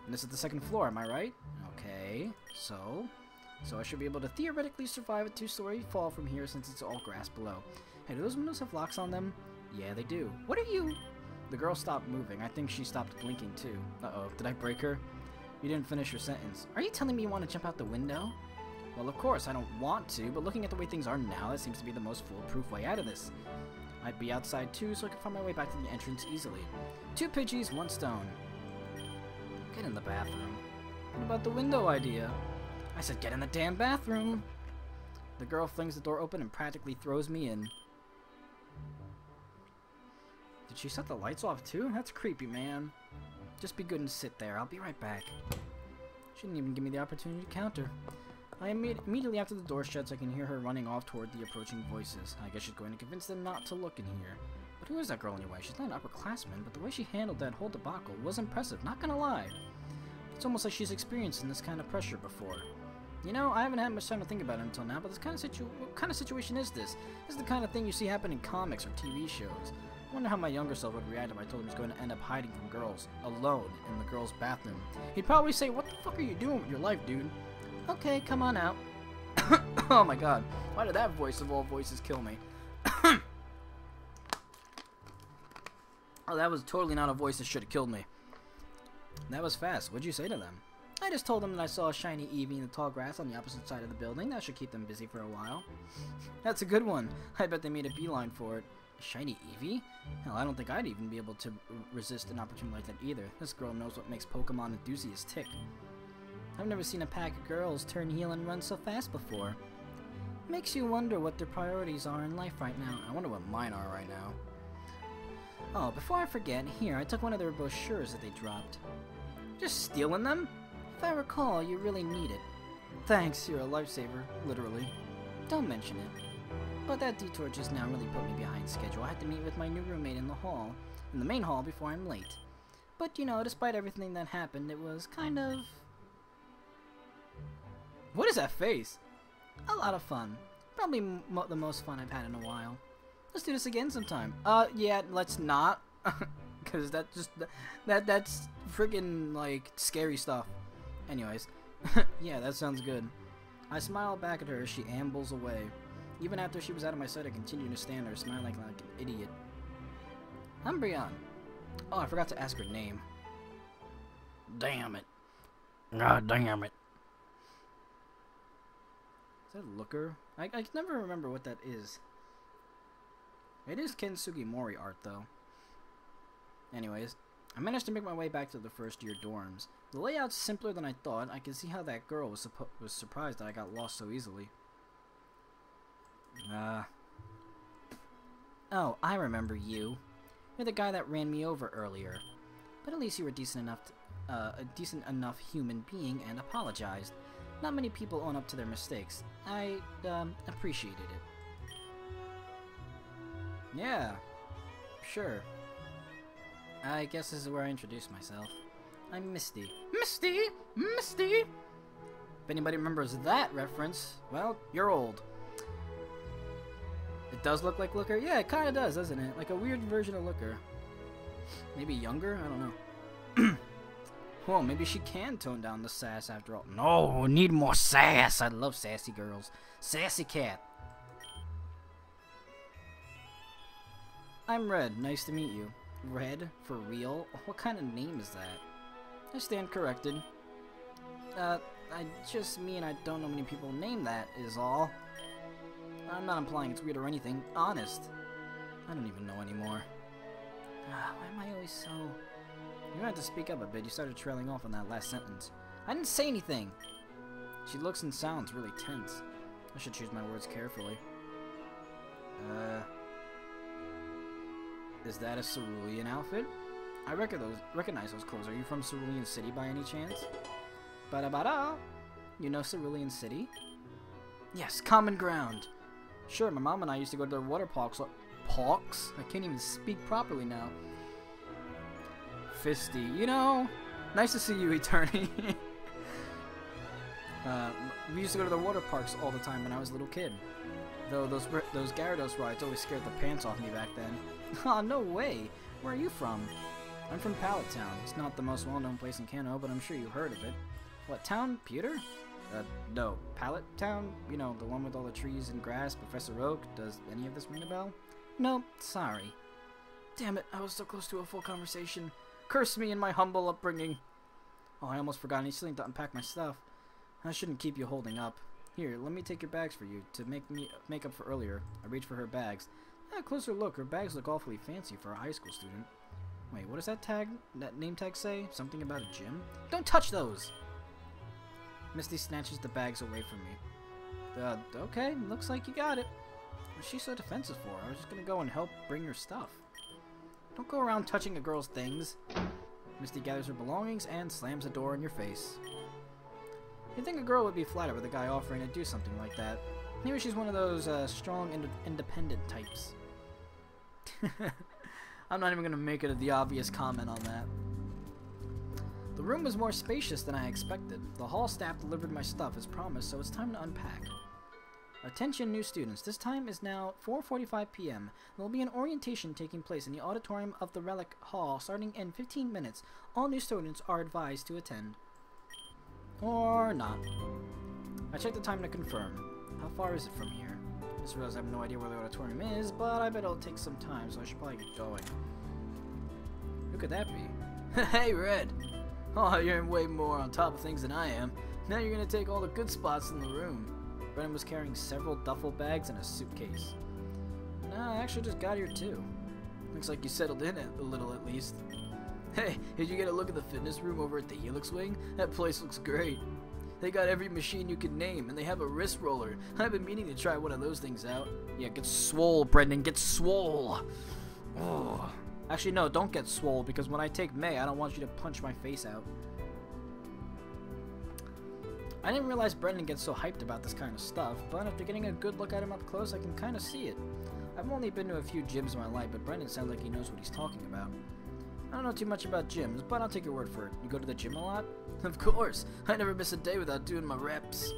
And this is the second floor, am I right? Okay, so I should be able to theoretically survive a 2-story fall from here since it's all grass below. Hey, do those windows have locks on them? Yeah, they do. What are you? The girl stopped moving. I think she stopped blinking too. Uh-oh, did I break her? You didn't finish your sentence. Are you telling me you want to jump out the window? Well, of course, I don't want to, but looking at the way things are now, that seems to be the most foolproof way out of this. I'd be outside too, so I can find my way back to the entrance easily. 2 Pidgeys, 1 stone. Get in the bathroom. What about the window idea? I said get in the damn bathroom! The girl flings the door open and practically throws me in. Did she set the lights off too? That's creepy, man. Just be good and sit there. I'll be right back. She didn't even give me the opportunity to counter. Immediately after the door shuts, I can hear her running off toward the approaching voices. I guess she's going to convince them not to look in here. But who is that girl anyway? She's not an upperclassman, but the way she handled that whole debacle was impressive, not gonna lie. It's almost like she's experienced this kind of pressure before. You know, I haven't had much time to think about it until now, but what kind of situation is this? This is the kind of thing you see happen in comics or TV shows. I wonder how my younger self would react if I told him he was going to end up hiding from girls, alone, in the girls' bathroom. He'd probably say, "What the fuck are you doing with your life, dude?" Okay, come on out. Oh my god, why did that voice of all voices kill me? Oh, that was totally not a voice that should have killed me. That was fast. What'd you say to them? I just told them that I saw a shiny Eevee in the tall grass on the opposite side of the building. That should keep them busy for a while. That's a good one. I bet they made a beeline for it. A shiny Eevee? Hell, I don't think I'd even be able to resist an opportunity like that either. This girl knows what makes Pokemon enthusiasts tick. I've never seen a pack of girls turn heel and run so fast before. Makes you wonder what their priorities are in life right now. I wonder what mine are right now. Oh, before I forget, here, I took one of their brochures that they dropped. Just stealing them? If I recall, you really need it. Thanks, you're a lifesaver, literally. Don't mention it. But that detour just now really put me behind schedule. I had to meet with my new roommate in the main hall before I'm late. But, you know, despite everything that happened, it was kind of... What is that face? A lot of fun. Probably the most fun I've had in a while. Let's do this again sometime. Yeah, let's not. Because that's freaking, like, scary stuff. Anyways. Yeah, that sounds good. I smile back at her as she ambles away. Even after she was out of my sight, I continued to stand there, smiling like an idiot. I'm Brianne. Oh, I forgot to ask her name. Damn it. God damn it. Is that a looker? I can never remember what that is. It is Ken Sugimori art, though. Anyways, I managed to make my way back to the first year dorms. The layout's simpler than I thought. I can see how that girl was surprised that I got lost so easily. Oh, I remember you. You're the guy that ran me over earlier. But at least you were a decent enough human being and apologized. Not many people own up to their mistakes. I, appreciated it. Yeah, sure. I guess this is where I introduce myself. I'm Misty. Misty! Misty! If anybody remembers that reference, well, you're old. It does look like Looker? Yeah, it kinda does, doesn't it? Like a weird version of Looker. Maybe younger? I don't know. Well, maybe she can tone down the sass after all. No, need more sass. I love sassy girls. Sassy cat. I'm Red. Nice to meet you. Red? For real? What kind of name is that? I stand corrected. I just mean I don't know many people named that, is all. I'm not implying it's weird or anything. Honest. I don't even know anymore. Why am I always so... You had to speak up a bit. You started trailing off on that last sentence. I didn't say anything! She looks and sounds really tense. I should choose my words carefully. Is that a Cerulean outfit? I recognize those clothes. Are you from Cerulean City by any chance? Ba-da-ba-da! You know Cerulean City? Yes, common ground! Sure, my mom and I used to go to their water parks. Parks? I can't even speak properly now. Fisty. You know, nice to see you, Eternity. We used to go to the water parks all the time when I was a little kid. Though those Gyarados rides always scared the pants off me back then. Aw, no way! Where are you from? I'm from Pallet Town. It's not the most well-known place in Kanto, but I'm sure you heard of it. What town? Pewter? No. Pallet Town? You know, the one with all the trees and grass, Professor Oak? Does any of this ring a bell? No, sorry. Damn it, I was so close to a full conversation. Curse me and my humble upbringing. Oh, I almost forgot. I still need to unpack my stuff. I shouldn't keep you holding up. Here, let me take your bags for you to make up for earlier. I reach for her bags. A closer look, her bags look awfully fancy for a high school student. Wait, what does that name tag say? Something about a gym? Don't touch those! Misty snatches the bags away from me. Okay, looks like you got it. What's she so defensive for? I was just gonna go and help bring her stuff. Don't go around touching a girl's things. Misty gathers her belongings and slams the door in your face. You'd think a girl would be flattered with a guy offering to do something like that. Maybe she's one of those strong, independent types. I'm not even going to make it the obvious comment on that. The room was more spacious than I expected. The hall staff delivered my stuff as promised, so it's time to unpack. Attention new students, this time is now 4:45 p.m. There will be an orientation taking place in the auditorium of the Relic Hall starting in 15 minutes. All new students are advised to attend. Or not. I checked the time to confirm. How far is it from here? Just realized I have no idea where the auditorium is, but I bet it'll take some time, so I should probably get going. Who could that be? Hey, Red! Oh, you're way more on top of things than I am. Now you're gonna take all the good spots in the room. Brennan was carrying several duffel bags and a suitcase. No, I actually just got here too. Looks like you settled in a little at least. Hey, did you get a look at the fitness room over at the Helix Wing? That place looks great. They got every machine you can name, and they have a wrist roller. I've been meaning to try one of those things out. Yeah, get swole, Brendan, get swole! Oh. Actually, no, don't get swole, because when I take May, I don't want you to punch my face out. I didn't realize Brendan gets so hyped about this kind of stuff, but after getting a good look at him up close, I can kind of see it. I've only been to a few gyms in my life, but Brendan sounds like he knows what he's talking about. I don't know too much about gyms, but I'll take your word for it. You go to the gym a lot? Of course! I never miss a day without doing my reps.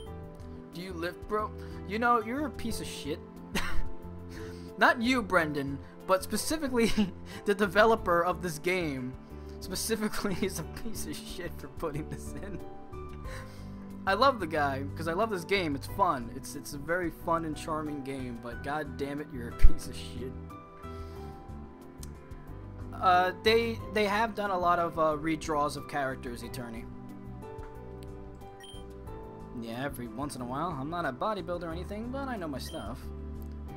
Do you lift, bro? You know, you're a piece of shit. Not you, Brendan, but specifically the developer of this game. Specifically is a piece of shit for putting this in. I love the guy, because I love this game. It's fun. It's a very fun and charming game, but god damn it, you're a piece of shit. They have done a lot of redraws of characters, Eternity. Yeah, every once in a while. I'm not a bodybuilder or anything, but I know my stuff.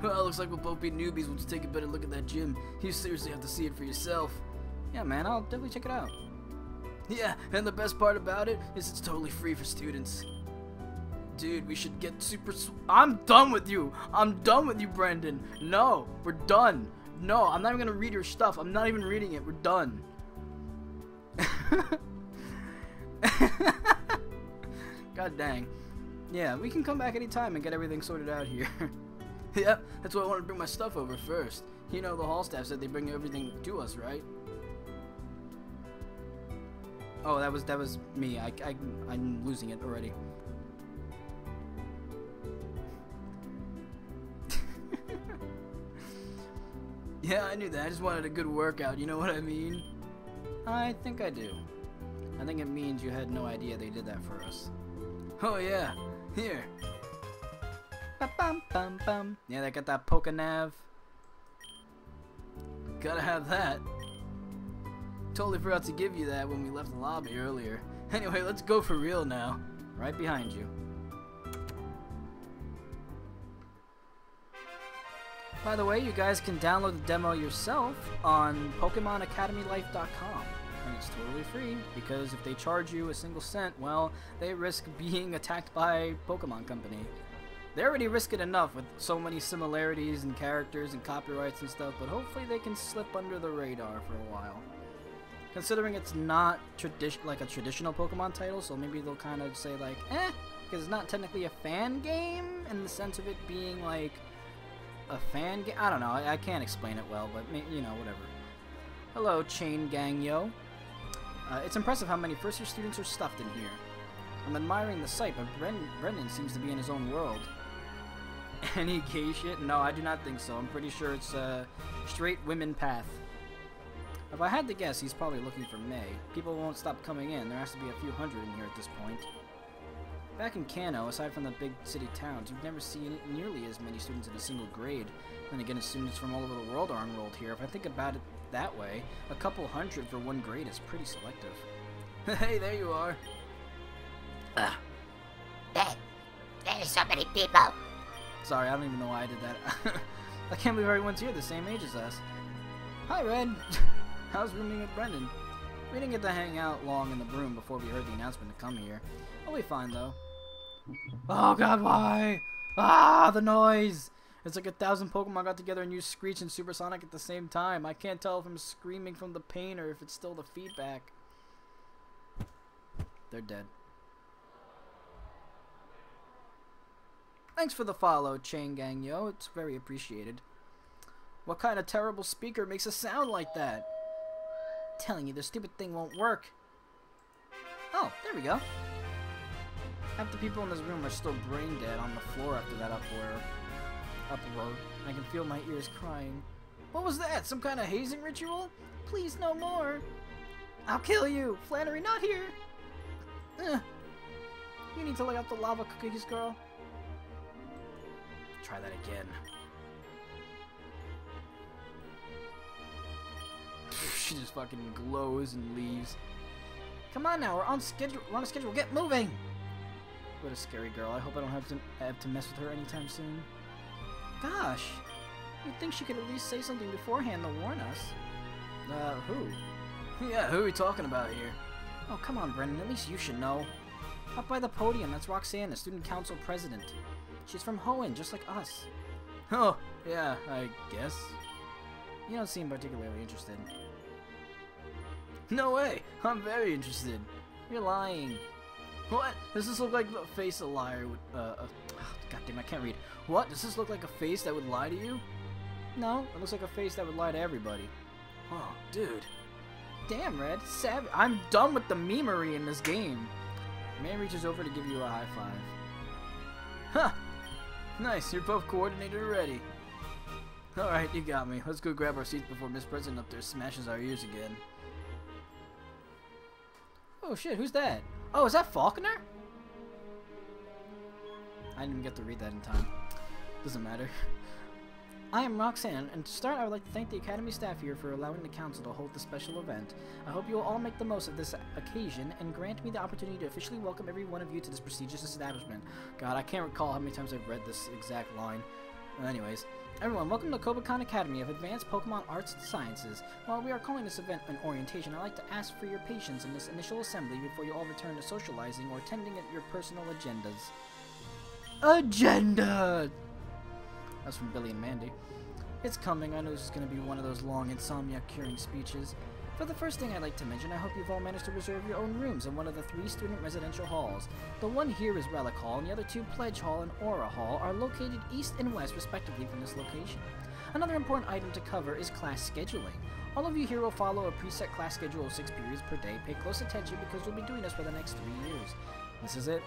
Well, looks like we'll both be newbies. We'll just take a better look at that gym. You seriously have to see it for yourself. Yeah, man, I'll definitely check it out. Yeah, and the best part about it is it's totally free for students. Dude, we should get super... I'm done with you. I'm done with you, Brendan. No, we're done. No, I'm not even gonna read your stuff. I'm not even reading it. We're done. God dang. Yeah, we can come back anytime and get everything sorted out here. Yep, that's why I wanted to bring my stuff over first. You know, the hall staff said they bring everything to us, right? Oh, that was me. I'm losing it already. Yeah, I knew that. I just wanted a good workout, you know what I mean? I think I do. I think it means you had no idea they did that for us. Oh yeah, here. Ba-bum-bum-bum. Yeah, they got that Pokenav. Gotta have that. Totally forgot to give you that when we left the lobby earlier. Anyway, let's go for real now. Right behind you. By the way, you guys can download the demo yourself on PokemonAcademyLife.com. And it's totally free, because if they charge you a single cent, well, they risk being attacked by Pokemon Company. They already risk it enough with so many similarities and characters and copyrights and stuff, but hopefully they can slip under the radar for a while. Considering it's not like a traditional Pokemon title, so maybe they'll kind of say like, because it's not technically a fan game in the sense of it being like a fan game. I don't know, I can't explain it well, but you know, whatever. Hello, Chain Gang Yo. It's impressive how many first-year students are stuffed in here. I'm admiring the sight, but Brendan seems to be in his own world. Any gay shit? No, I do not think so. I'm pretty sure it's a straight women path. If I had to guess, he's probably looking for May. People won't stop coming in. There has to be a few hundred in here at this point. Back in Kanto, aside from the big city towns, you've never seen nearly as many students in a single grade. Then again, students from all over the world are enrolled here. If I think about it that way, a couple hundred for one grade is pretty selective. Hey, there you are. There's so many people. Sorry, I don't even know why I did that. I can't believe everyone's here the same age as us. Hi, Red. How's rooming with Brendan? We didn't get to hang out long in the room before we heard the announcement to come here. I'll be fine, though. Oh, God, why? Ah, the noise! It's like 1,000 Pokemon got together and used Screech and Supersonic at the same time. I can't tell if I'm screaming from the pain or if it's still the feedback. They're dead. Thanks for the follow, Chain Gang Yo. It's very appreciated. What kind of terrible speaker makes a sound like that? Telling you, this stupid thing won't work. Oh, there we go. Half the people in this room are still brain dead on the floor after that uproar. I can feel my ears crying. What was that? Some kind of hazing ritual? Please, no more. I'll kill you. Flannery, not here. You need to lay off the lava cookies, girl. Try that again. She just fucking glows and leaves. Come on now, we're on schedule. We're on a schedule. Get moving. What a scary girl. I hope I don't have to mess with her anytime soon. Gosh, you'd think she could at least say something beforehand to warn us. Who? Yeah, who are we talking about here? Oh, come on, Brendan. At least you should know. Up by the podium, that's Roxanne, the student council president. She's from Hoenn, just like us. Oh, yeah, I guess. You don't seem particularly interested. No way! I'm very interested. You're lying. What? Does this look like the face a liar would, goddamn, I can't read. What? Does this look like a face that would lie to you? No, it looks like a face that would lie to everybody. Oh, dude. Damn, Red. Savage. I'm done with the memery in this game. Man reaches over to give you a high five. Huh! Nice, you're both coordinated already. Alright, you got me. Let's go grab our seats before Miss President up there smashes our ears again. Oh shit, who's that? Oh, is that Faulkner? I didn't even get to read that in time. Doesn't matter. I am Roxanne, and to start, I would like to thank the Academy staff here for allowing the Council to hold this special event. I hope you will all make the most of this occasion, and grant me the opportunity to officially welcome every one of you to this prestigious establishment. God, I can't recall how many times I've read this exact line. Anyways, everyone, welcome to Kobukan Academy of Advanced Pokemon Arts and Sciences. While we are calling this event an orientation, I'd like to ask for your patience in this initial assembly before you all return to socializing or tending at your personal agendas. Agenda! That's from Billy and Mandy. It's coming. I know this is going to be one of those long insomnia-curing speeches. For the first thing I'd like to mention, I hope you've all managed to reserve your own rooms in one of the 3 student residential halls. The one here is Relic Hall, and the other 2, Pledge Hall and Aura Hall, are located east and west respectively from this location. Another important item to cover is class scheduling. All of you here will follow a preset class schedule of 6 periods per day. Pay close attention because we'll be doing this for the next 3 years. This is it.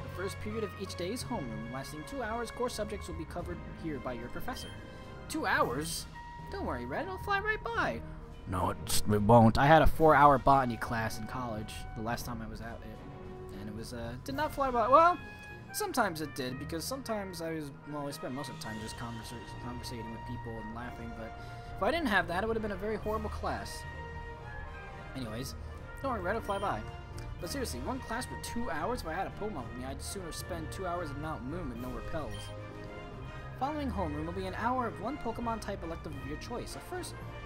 The first period of each day is homeroom, lasting 2 hours. Core subjects will be covered here by your professor. 2 hours? Don't worry, Red, it'll fly right by. No, it won't. I had a 4-hour botany class in college the last time I was at it, and it was, did not fly by. Well, sometimes it did, because sometimes I spent most of the time just conversating with people and laughing, but if I didn't have that, it would have been a very horrible class. Anyways, don't worry, Red, it'll fly by. But seriously, one class for 2 hours? If I had a Pokemon with me, I'd sooner spend 2 hours at Mount Moon with no repels. Following homeroom will be an hour of one Pokemon type elective of your choice.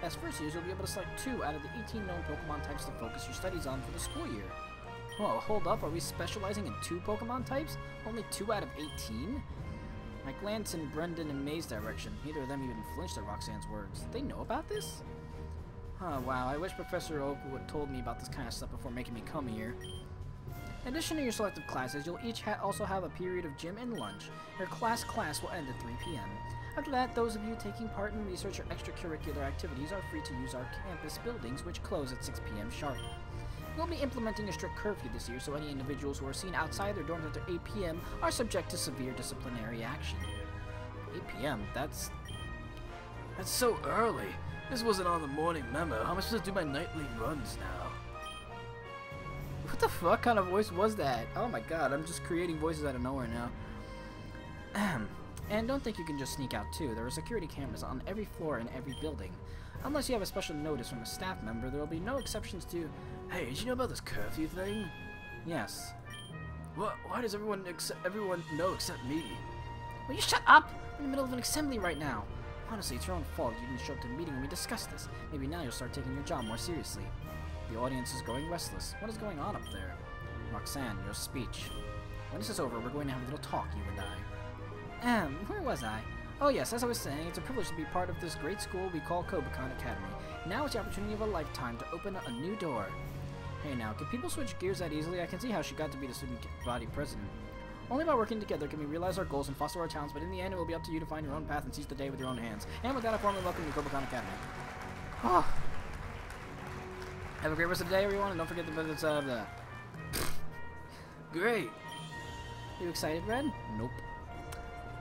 As first years, you'll be able to select 2 out of the 18 known Pokemon types to focus your studies on for the school year. Whoa, hold up, are we specializing in 2 Pokemon types? Only 2 out of 18? I glanced in Brendan and May's direction. Neither of them even flinched at Roxanne's words. They know about this? Oh, wow, I wish Professor Oak would have told me about this kind of stuff before making me come here. In addition to your selective classes, you'll each also have a period of gym and lunch. Your class will end at 3 p.m. After that, those of you taking part in research or extracurricular activities are free to use our campus buildings, which close at 6 p.m. sharp. We'll be implementing a strict curfew this year, so any individuals who are seen outside their dorms after 8 p.m. are subject to severe disciplinary action. 8 p.m.? That's so early. This wasn't on the morning memo. How am I supposed to do my nightly runs now? What the fuck kind of voice was that? Oh my god, I'm just creating voices out of nowhere now. And don't think you can just sneak out too. There are security cameras on every floor in every building. Unless you have a special notice from a staff member, there will be no exceptions to... Hey, did you know about this curfew thing? Yes. What? Why does everyone know except me? Will you shut up? We're in the middle of an assembly right now. Honestly, it's your own fault. You didn't show up to the meeting when we discussed this. Maybe now you'll start taking your job more seriously. The audience is growing restless. What is going on up there? Roxanne, your speech. When this is over, we're going to have a little talk, you and I. Where was I? Oh yes, as I was saying, it's a privilege to be part of this great school we call Kobukan Academy. Now it's the opportunity of a lifetime to open a new door. Hey now, can people switch gears that easily? I can see how she got to be the student body president. Only by working together can we realize our goals and foster our talents, but in the end it will be up to you to find your own path and seize the day with your own hands. And with that, I formally welcome you to Kobukan Academy. Oh. Have a great rest of the day, everyone, and don't forget the visits of the... Great! You excited, Red? Nope.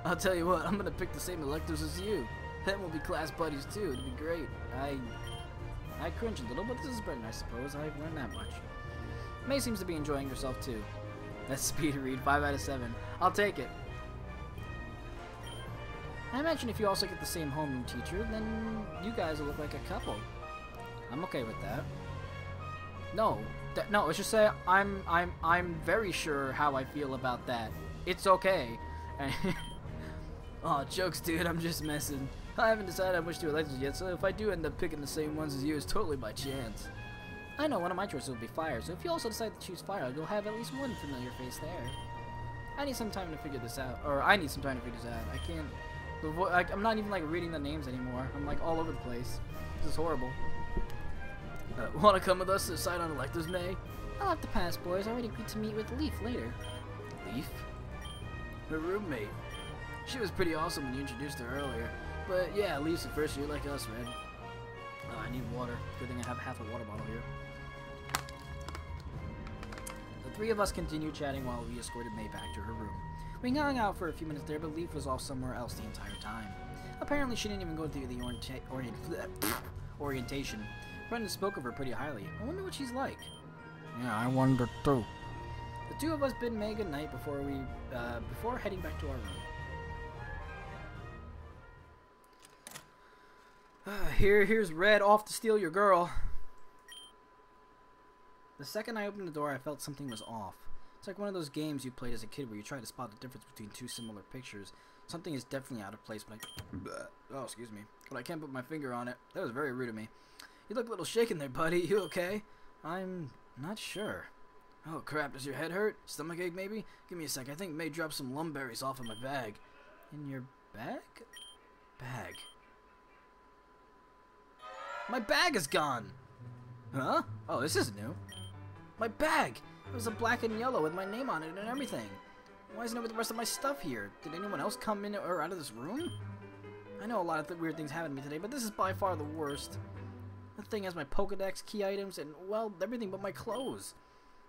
I'll tell you what, I'm gonna pick the same electives as you. Then we'll be class buddies too, it'll be great. I cringe a little, but this is Brendan, I suppose. I've learned that much. May seems to be enjoying herself too. That's speed read, 5 out of 7. I'll take it. I imagine if you also get the same homeroom teacher, then you guys will look like a couple. I'm okay with that. No, let's just say I'm very sure how I feel about that. It's okay. Aw, jokes, dude. I'm just messing. I haven't decided which 2 electives yet, so if I do end up picking the same ones as you, it's totally by chance. I know one of my choices will be fire, so if you also decide to choose fire, you'll have at least one familiar face there. I need some time to figure this out, or I need some time to figure this out. I can't. I'm not even like reading the names anymore. I'm like all over the place. This is horrible. Want to come with us to decide on electives, May? I'll have to pass, boys. I already agreed to meet with Leaf later. Leaf? Her roommate. She was pretty awesome when you introduced her earlier. But yeah, Leaf's the first year like us, Red. I need water. Good thing I have half a water bottle here. The 3 of us continued chatting while we escorted May back to her room. We hung out for a few minutes there, but Leaf was off somewhere else the entire time. Apparently, she didn't even go through the orientation. Brendan spoke of her pretty highly. I wonder what she's like. Yeah, I wonder too. The 2 of us bid May good night before heading back to our room. Here's Red off to steal your girl. The second I opened the door, I felt something was off. It's like one of those games you played as a kid where you try to spot the difference between two similar pictures. Something is definitely out of place, but oh, excuse me. But I can't put my finger on it. That was very rude of me. You look a little shaken there, buddy. You okay? I'm not sure. Oh, crap. Does your head hurt? Stomachache, maybe? Give me a sec. I think May dropped some lumberries off in my bag. In your bag? Bag. My bag is gone! Huh? Oh, this is new. My bag! It was a black and yellow with my name on it and everything. Why isn't it with the rest of my stuff here? Did anyone else come in or out of this room? I know a lot of weird things happened to me today, but this is by far the worst. The thing has my Pokedex, key items, and, well, everything but my clothes.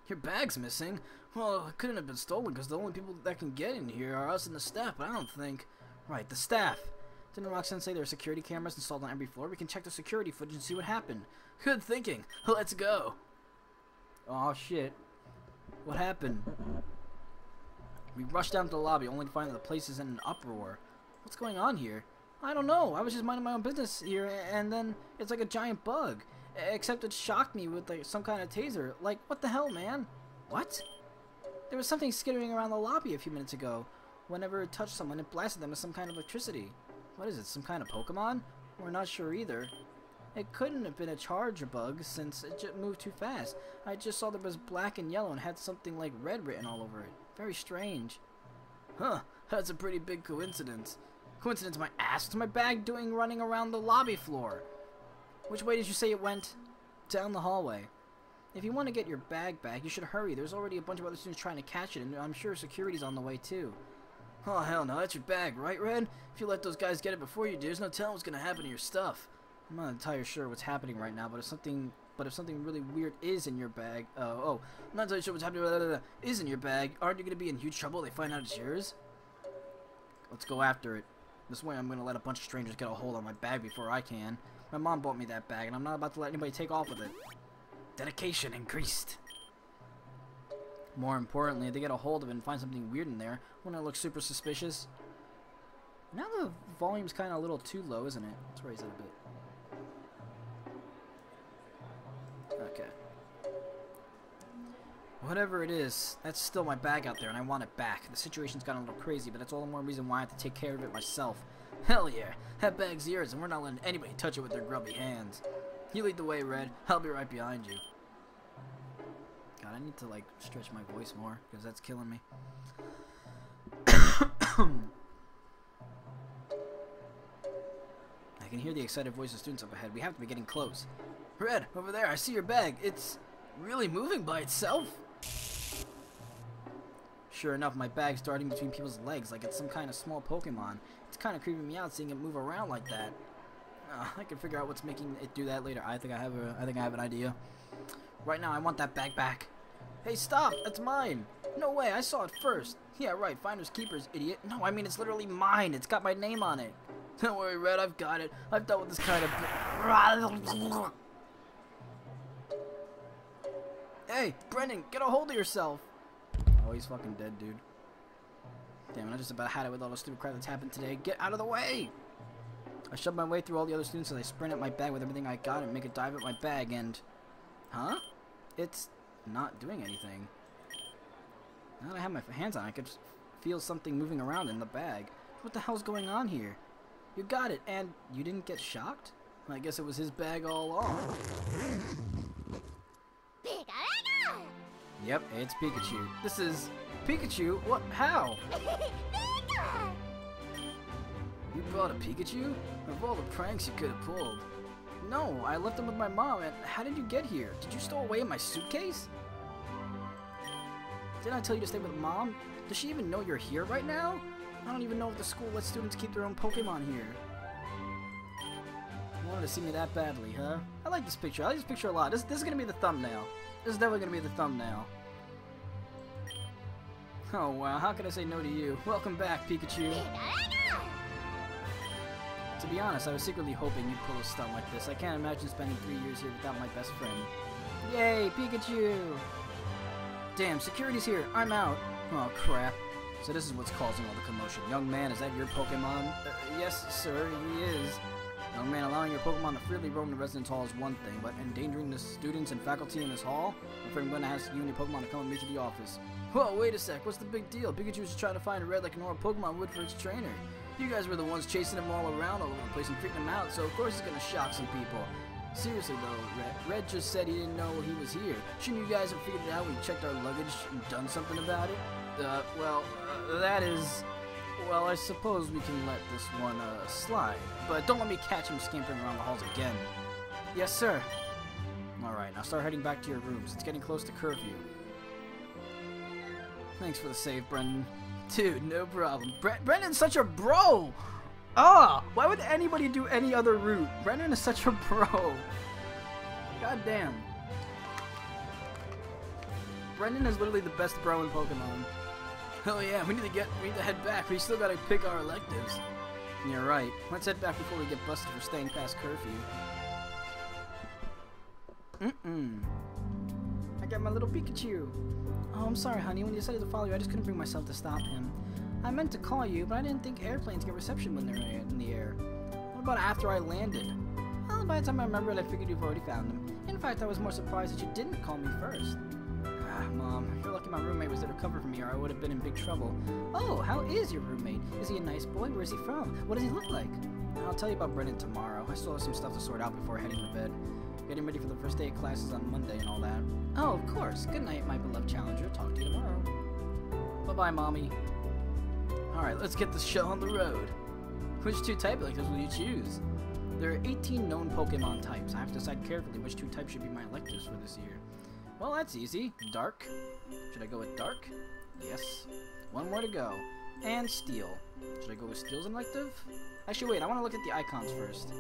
Your bag's missing? Well, it couldn't have been stolen because the only people that can get in here are us and the staff, but I don't think... Right, the staff. Didn't Roxanne say there are security cameras installed on every floor? We can check the security footage and see what happened. Good thinking. Let's go. Aw, shit. What happened? We rushed down to the lobby only to find that the place is in an uproar. What's going on here? I don't know. I was just minding my own business here, and then it's like a giant bug. Except it shocked me with like some kind of taser. Like, what the hell, man? What? There was something skittering around the lobby a few minutes ago. Whenever it touched someone, it blasted them with some kind of electricity. What is it, some kind of Pokemon? We're not sure either. It couldn't have been a charger bug since it just moved too fast. I just saw there was black and yellow and had something like red written all over it. Very strange. Huh, that's a pretty big coincidence. Coincidence my ass. What's my bag doing running around the lobby floor? Which way did you say it went? Down the hallway. If you want to get your bag back, you should hurry. There's already a bunch of other students trying to catch it, and I'm sure security's on the way too. Oh, hell no, that's your bag, right, Red? If you let those guys get it before you do, there's no telling what's going to happen to your stuff. I'm not entirely sure what's happening right now, but if something really weird is in your bag, I'm not entirely sure what's happening, is in your bag, aren't you going to be in huge trouble if they find out it's yours? Let's go after it. This way I'm going to let a bunch of strangers get a hold on my bag before I can. My mom bought me that bag, and I'm not about to let anybody take off with it. Dedication increased. More importantly, if they get a hold of it and find something weird in there, wouldn't it look super suspicious? Now the volume's kind of a little too low, isn't it? Let's raise it a bit. Okay. Whatever it is, that's still my bag out there, and I want it back. The situation's gotten a little crazy, but that's all the more reason why I have to take care of it myself. Hell yeah, that bag's yours, and we're not letting anybody touch it with their grubby hands. You lead the way, Red. I'll be right behind you. God, I need to, like, stretch my voice more, because that's killing me. I can hear the excited voice of students up ahead. We have to be getting close. Red, over there, I see your bag. It's really moving by itself. Sure enough, my bag's darting between people's legs like it's some kind of small Pokemon. It's kind of creeping me out seeing it move around like that. I can figure out what's making it do that later. I think I have an idea. Right now, I want that bag back. Hey, stop! That's mine! No way, I saw it first. Yeah, right, finders keepers, idiot. No, I mean, it's literally mine. It's got my name on it. Don't worry, Red, I've got it. I've dealt with this kind of... Hey, Brendan, get a hold of yourself. Oh, he's fucking dead, dude. Damn, I just about had it with all the stupid crap that's happened today. Get out of the way! I shoved my way through all the other students as I sprint at my bag with everything I got and make a dive at my bag and... Huh? It's not doing anything. Now that I have my hands on it, I could feel something moving around in the bag. What the hell's going on here? You got it, and you didn't get shocked? I guess it was his bag all along. Yep, it's Pikachu. This is... Pikachu? What? How? You brought a Pikachu? Of all the pranks you could have pulled. No, I left him with my mom, and how did you get here? Did you stow away in my suitcase? Didn't I tell you to stay with Mom? Does she even know you're here right now? I don't even know if the school lets students keep their own Pokemon here. You wanted to see me that badly, huh? I like this picture. I like this picture a lot. This is gonna be the thumbnail. This is definitely gonna be the thumbnail. Oh wow, how can I say no to you? Welcome back, Pikachu. To be honest, I was secretly hoping you'd pull a stunt like this. I can't imagine spending 3 years here without my best friend. Yay, Pikachu! Damn, security's here. I'm out. Oh, crap. So this is what's causing all the commotion. Young man, is that your Pokemon? Yes, sir, he is. Young man, allowing your Pokemon to freely roam the residence hall is one thing, but endangering the students and faculty in this hall? I'm afraid I'm going to ask you and your Pokemon to come with me to the office. Whoa, wait a sec, what's the big deal? Pikachu was just trying to find a red like a normal Pokemon would for its trainer. You guys were the ones chasing him all around all over the place and freaking him out, so of course it's going to shock some people. Seriously though, Red just said he didn't know he was here. Shouldn't you guys have figured it out when you checked our luggage and done something about it? That is... Well, I suppose we can let this one, slide. But don't let me catch him scampering around the halls again. Yes, sir. Alright, now start heading back to your rooms. It's getting close to curfew. Thanks for the save, Brendan. Dude, no problem. Brendan's such a bro! Ah! Why would anybody do any other route? Brendan is such a bro. God damn. Brendan is literally the best bro in Pokemon. Hell yeah, we need to head back. We still gotta pick our electives. You're right. Let's head back before we get busted for staying past curfew. I got my little Pikachu. Oh, I'm sorry, honey. When you decided to follow you, I just couldn't bring myself to stop him. I meant to call you, but I didn't think airplanes get reception when they're in the air. What about after I landed? Well, by the time I remembered, I figured you've already found him. In fact, I was more surprised that you didn't call me first. Mom, you're lucky my roommate was there to cover for me or I would have been in big trouble. Oh, how is your roommate? Is he a nice boy? Where's he from? What does he look like? I'll tell you about Brendan tomorrow. I still have some stuff to sort out before heading to bed. Getting ready for the first day of classes on Monday and all that. Oh, of course. Good night, my beloved challenger. Talk to you tomorrow. Bye-bye, Mommy. Alright, let's get this show on the road. Which two type electives will you choose? There are 18 known Pokemon types. I have to decide carefully which two types should be my electives for this year. Well, that's easy. Dark. Should I go with Dark? Yes. One more to go. And Steel. Should I go with Steel's elective? Actually, wait. I want to look at the icons first.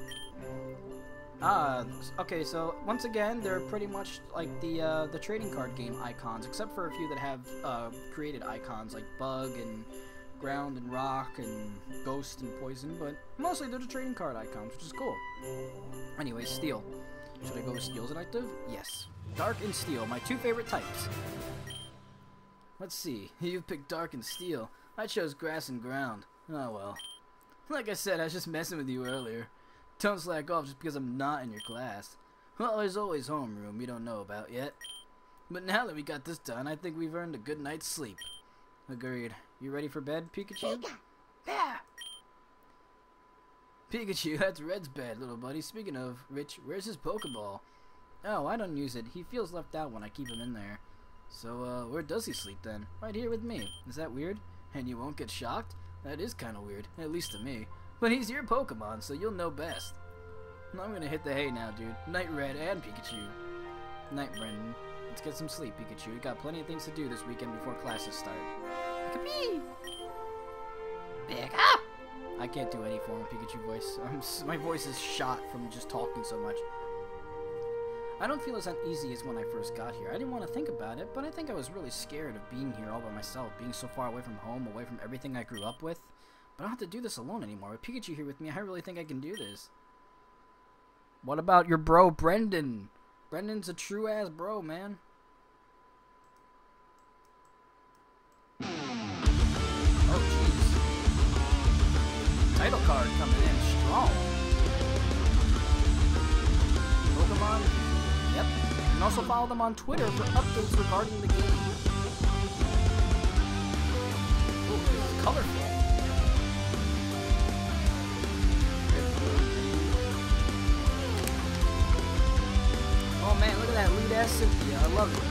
Okay, so once again, they're pretty much like the trading card game icons, except for a few that have created icons like Bug and Ground and Rock and Ghost and Poison, but mostly they're the trading card icons, which is cool. Anyway, Steel. Should I go with Steel's elective? Yes. Dark and Steel, my two favorite types. Let's see. You picked Dark and Steel. I chose Grass and Ground. Oh well. Like I said, I was just messing with you earlier. Don't slack off just because I'm not in your class. Well, there's always homeroom you don't know about yet. But now that we got this done, I think we've earned a good night's sleep. Agreed. You ready for bed, Pikachu? Yeah. Pikachu, that's Red's bed, little buddy. Speaking of Rich, where's his Pokeball? Oh, I don't use it. He feels left out when I keep him in there. So, where does he sleep then? Right here with me. Is that weird? And you won't get shocked? That is kind of weird, at least to me. But he's your Pokemon, so you'll know best. I'm gonna hit the hay now, dude. Night, Red and Pikachu. Night, Brendan. Let's get some sleep, Pikachu. We got plenty of things to do this weekend before classes start. Pikachu. Pick up. I can't do any form of Pikachu voice. My voice is shot from just talking so much. I don't feel as uneasy as when I first got here. I didn't want to think about it, but I think I was really scared of being here all by myself, being so far away from home, away from everything I grew up with. But I don't have to do this alone anymore. With Pikachu here with me, I really think I can do this. What about your bro, Brendan? Brendan's a true-ass bro, man. Oh, jeez. Title card coming in strong. Pokemon? Yep. You can also follow them on Twitter for updates regarding the game. Ooh, this is colorful. Oh man, look at that lead ass Cynthia. I love it.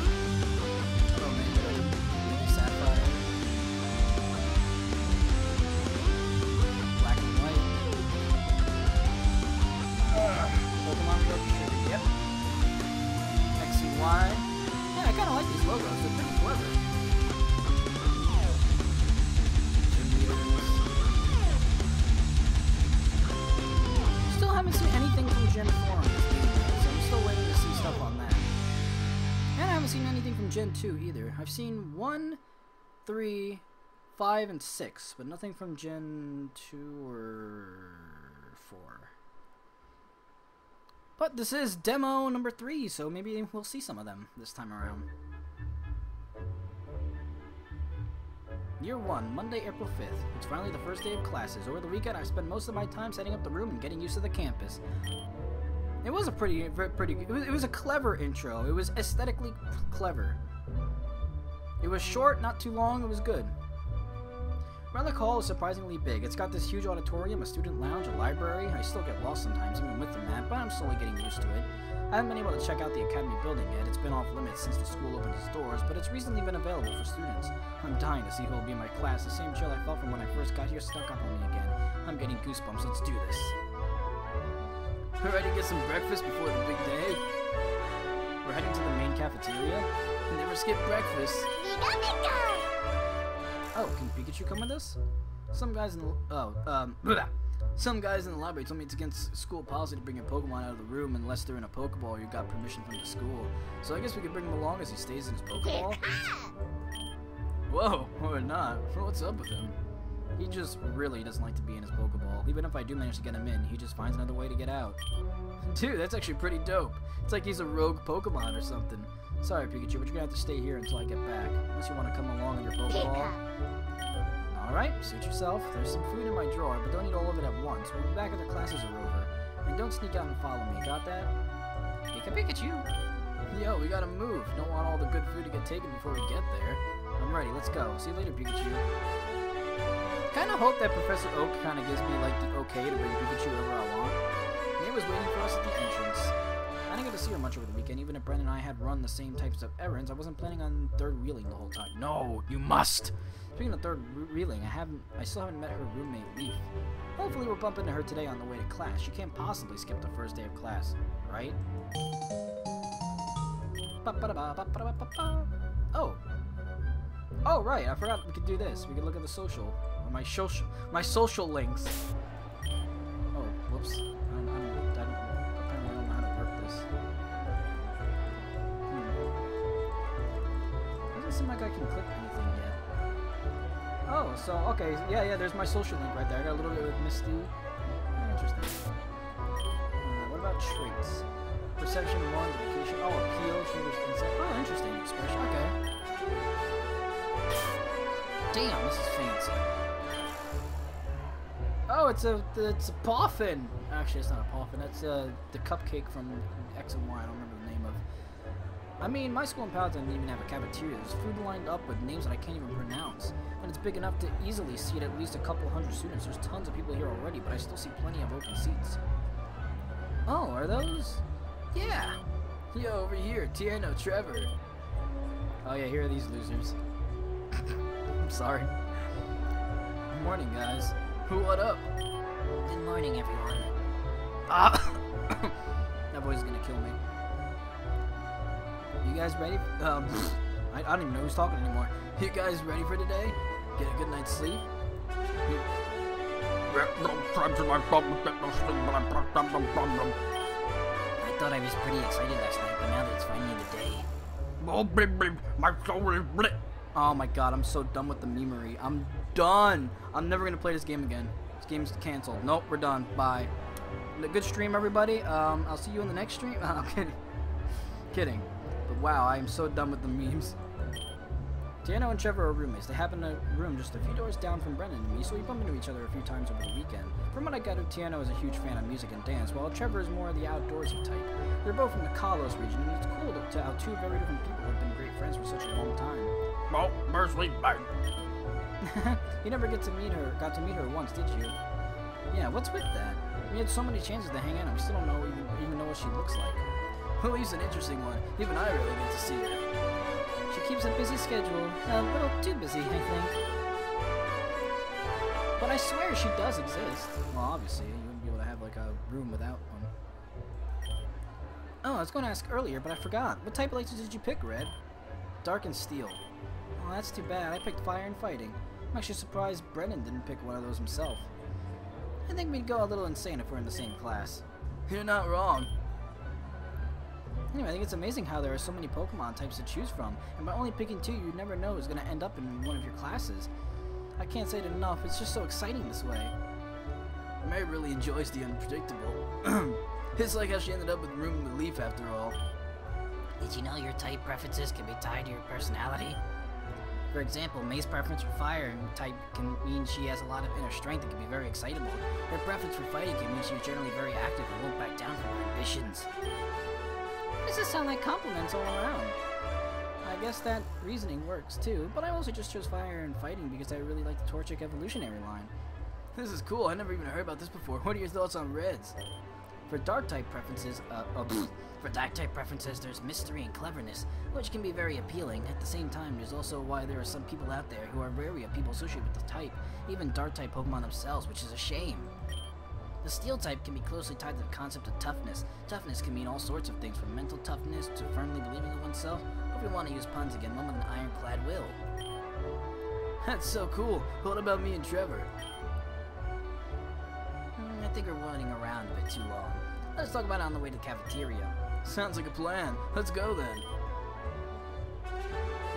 Oh man, Sapphire. Black and white. Pokemon Go Sugar, yep. X and Y. Yeah, I kinda like these logos, they're pretty clever. Still haven't seen anything from Gen 4 on this game yet, so I'm still waiting to see stuff on that. And I haven't seen anything from Gen 2 either. I've seen 1, 3, 5, and 6, but nothing from Gen 2 or 4. But this is demo number 3, so maybe we'll see some of them this time around. Year 1, Monday, April 5th. It's finally the first day of classes. Over the weekend, I spent most of my time setting up the room and getting used to the campus. It was a it was a clever intro. It was aesthetically clever. It was short, not too long, it was good. Relic Hall is surprisingly big. It's got this huge auditorium, a student lounge, a library. I still get lost sometimes, even with the map, but I'm slowly getting used to it. I haven't been able to check out the Academy building yet. It's been off limits since the school opened its doors, but it's recently been available for students. I'm dying to see who will be in my class. The same chill I felt from when I first got here snuck up on me again. I'm getting goosebumps. Let's do this. Ready to get some breakfast before the big day? We're heading to the main cafeteria. Never skip breakfast. Oh, can Pikachu come with us? Some guys in the some guys in the library told me it's against school policy to bring your Pokemon out of the room unless they're in a Pokeball or you got permission from the school. So I guess we could bring him along as he stays in his Pokeball. Whoa, or not. What's up with him? He just really doesn't like to be in his Pokeball. Even if I do manage to get him in, he just finds another way to get out. Dude, that's actually pretty dope. It's like he's a rogue Pokemon or something. Sorry, Pikachu, but you're gonna have to stay here until I get back. Unless you want to come along in your Pokeball. Alright, suit yourself. There's some food in my drawer, but don't eat all of it at once. We'll be back after classes are over. And don't sneak out and follow me, got that? Pikachu. Yo, we gotta move. Don't want all the good food to get taken before we get there. I'm ready, let's go. See you later, Pikachu. Kinda hope that Professor Oak kinda gives me, like, the okay to bring Pikachu wherever I want. May was waiting for us at the entrance. I didn't get to see her much over the weekend. Even if Brendan and I had run the same types of errands, I wasn't planning on third wheeling the whole time. No, you must! Speaking of third wheeling, I still haven't met her roommate, Leaf. Hopefully we'll bump into her today on the way to class. She can't possibly skip the first day of class, right? Oh! Oh, right, I forgot we could do this. We could look at the social. Or my social links. Oh, whoops. Apparently I don't know how to work this. Doesn't seem like I can click anything yet. Oh, so, okay, yeah, there's my social link right there. I got a little bit with Misty. Oh, interesting. What about traits? Perception 1, dedication, oh, appeal, shoulders, insight. Oh, interesting. Expression, okay. Damn, this is fancy. Oh, it's a Poffin. Actually, it's not a Poffin. That's the cupcake from X and Y. I don't remember the name of. I mean, my school in Paladin didn't even have a cafeteria. There's food lined up with names that I can't even pronounce. And it's big enough to easily seat at least a couple hundred students. There's tons of people here already, but I still see plenty of open seats. Oh, are those? Yeah. Yo, over here, Tierno, Trevor. Oh yeah, here are these losers. I'm sorry. Good morning, guys. What up? Good morning, everyone. Ah! That boy's gonna kill me. You guys ready? I don't even know who's talking anymore. You guys ready for today? Get a good night's sleep? I thought I was pretty excited last night, but now that it's finally the day. My soul is lit. Oh my god, I'm so done with the memery. I'm done. I'm never gonna play this game again. This game's canceled. Nope, we're done. Bye. Good stream, everybody. I'll see you in the next stream. I'm kidding. Kidding. But wow, I am so done with the memes. Tiano and Trevor are roommates. They happen in a room just a few doors down from Brendan and me, so we bump into each other a few times over the weekend. From what I gather, Tiano is a huge fan of music and dance, while Trevor is more the outdoorsy type. They're both from the Kalos region, and it's cool to how two very different people have been great friends for such a long time. Oh, mercy, bang. You never got to meet her once, did you? Yeah, what's with that? We had so many chances to hang out, and we still don't even know what she looks like. Well, he's an interesting one. Even I really get to see her. She keeps a busy schedule. A little too busy, I think. But I swear she does exist. Well, obviously, you wouldn't be able to have, like, a room without one. Oh, I was going to ask earlier, but I forgot. What type of lasers did you pick, Red? Dark and Steel. Oh, that's too bad. I picked Fire and Fighting. I'm actually surprised Brennan didn't pick one of those himself. I think we'd go a little insane if we're in the same class. You're not wrong. Anyway, I think it's amazing how there are so many Pokemon types to choose from, and by only picking two, you'd never know who's going to end up in one of your classes. I can't say it enough, it's just so exciting this way. Mary really enjoys the unpredictable. It's like how she ended up with Room with Leaf after all. Did you know your type preferences can be tied to your personality? For example, May's preference for fire type can mean she has a lot of inner strength and can be very excitable. Her preference for fighting can mean she's generally very active and won't back down from her ambitions. This just sound like compliments all around. I guess that reasoning works too, but I also just chose fire and fighting because I really like the Torchic evolutionary line. This is cool, I never even heard about this before. What are your thoughts on reds? For dark type preferences, there's mystery and cleverness, which can be very appealing. At the same time, there's also why there are some people out there who are wary of people associated with the type, even dark type Pokemon themselves, which is a shame. The steel type can be closely tied to the concept of toughness. Toughness can mean all sorts of things, from mental toughness to firmly believing in oneself, or if we want to use puns again, one with an ironclad will. That's so cool. What about me and Trevor? I think we're running around a bit too long. Let's talk about it on the way to the cafeteria. Sounds like a plan. Let's go then.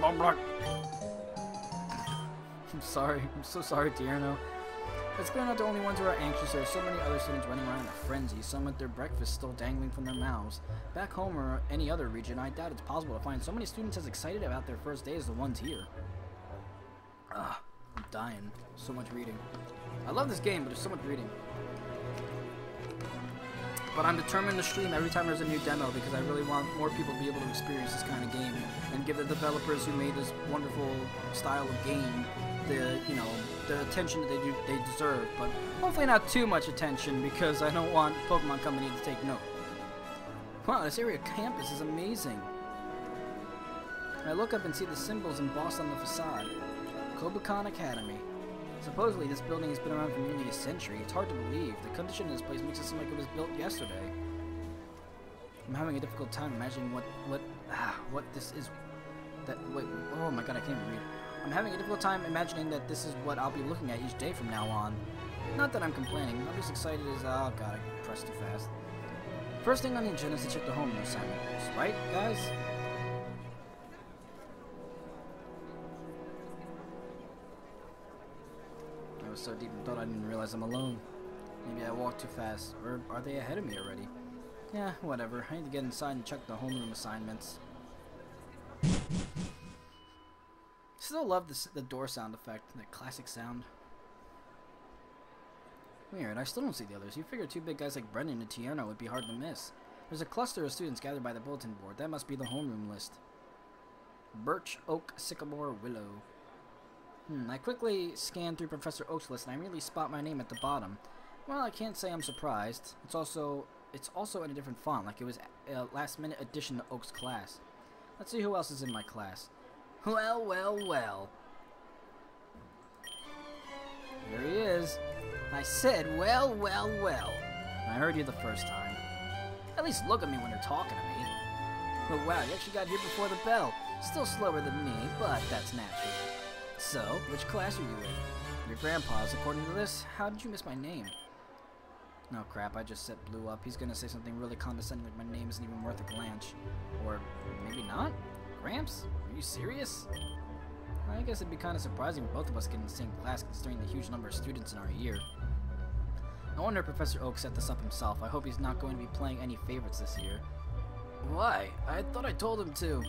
I'm sorry. I'm so sorry, Tierno. It's clear not the only ones who are anxious. There are so many other students running around in a frenzy, some with their breakfast still dangling from their mouths. Back home or any other region, I doubt it's possible to find so many students as excited about their first day as the ones here. I'm dying. So much reading. I love this game, but there's so much reading. But I'm determined to stream every time there's a new demo because I really want more people to be able to experience this kind of game and give the developers who made this wonderful style of game the, you know, the attention that they deserve. But hopefully not too much attention because I don't want Pokemon Company to take note. Wow, this area campus is amazing. I look up and see the symbols embossed on the facade. Kobukan Academy. Supposedly, this building has been around for nearly a century. It's hard to believe. The condition of this place makes it seem like it was built yesterday. I'm having a difficult time imagining what this is. Wait, oh my god, I can't even read. I'm having a difficult time imagining that this is what I'll be looking at each day from now on. Not that I'm complaining. I'm just excited as, oh god, I pressed too fast. First thing on the agenda is to check the homeroom assignments, right, guys? I was so deep in thought I didn't realize I'm alone. Maybe I walked too fast, or are they ahead of me already? Yeah, whatever. I need to get inside and check the homeroom assignments. Still love the door sound effect, that classic sound. Weird, I still don't see the others. You figure two big guys like Brendan and Tierno would be hard to miss. There's a cluster of students gathered by the bulletin board. That must be the homeroom list. Birch, Oak, Sycamore, Willow. I quickly scan through Professor Oak's list and I really spot my name at the bottom. Well, I can't say I'm surprised. It's also in a different font, like it was a last-minute addition to Oak's class. Let's see who else is in my class. Well, well, well. Here he is. I said, well, well, well. I heard you the first time. At least look at me when you're talking to me. But wow, you actually got here before the bell. Still slower than me, but that's natural. So, which class are you in? Your grandpa's, according to this. How did you miss my name? No crap, I just set Blue up. He's gonna say something really condescending like my name isn't even worth a glance. Or maybe not? Gramps? Are you serious? I guess it'd be kind of surprising if both of us get in the same class considering the huge number of students in our year. I wonder if Professor Oak set this up himself. I hope he's not going to be playing any favorites this year. Why? I thought I told him to.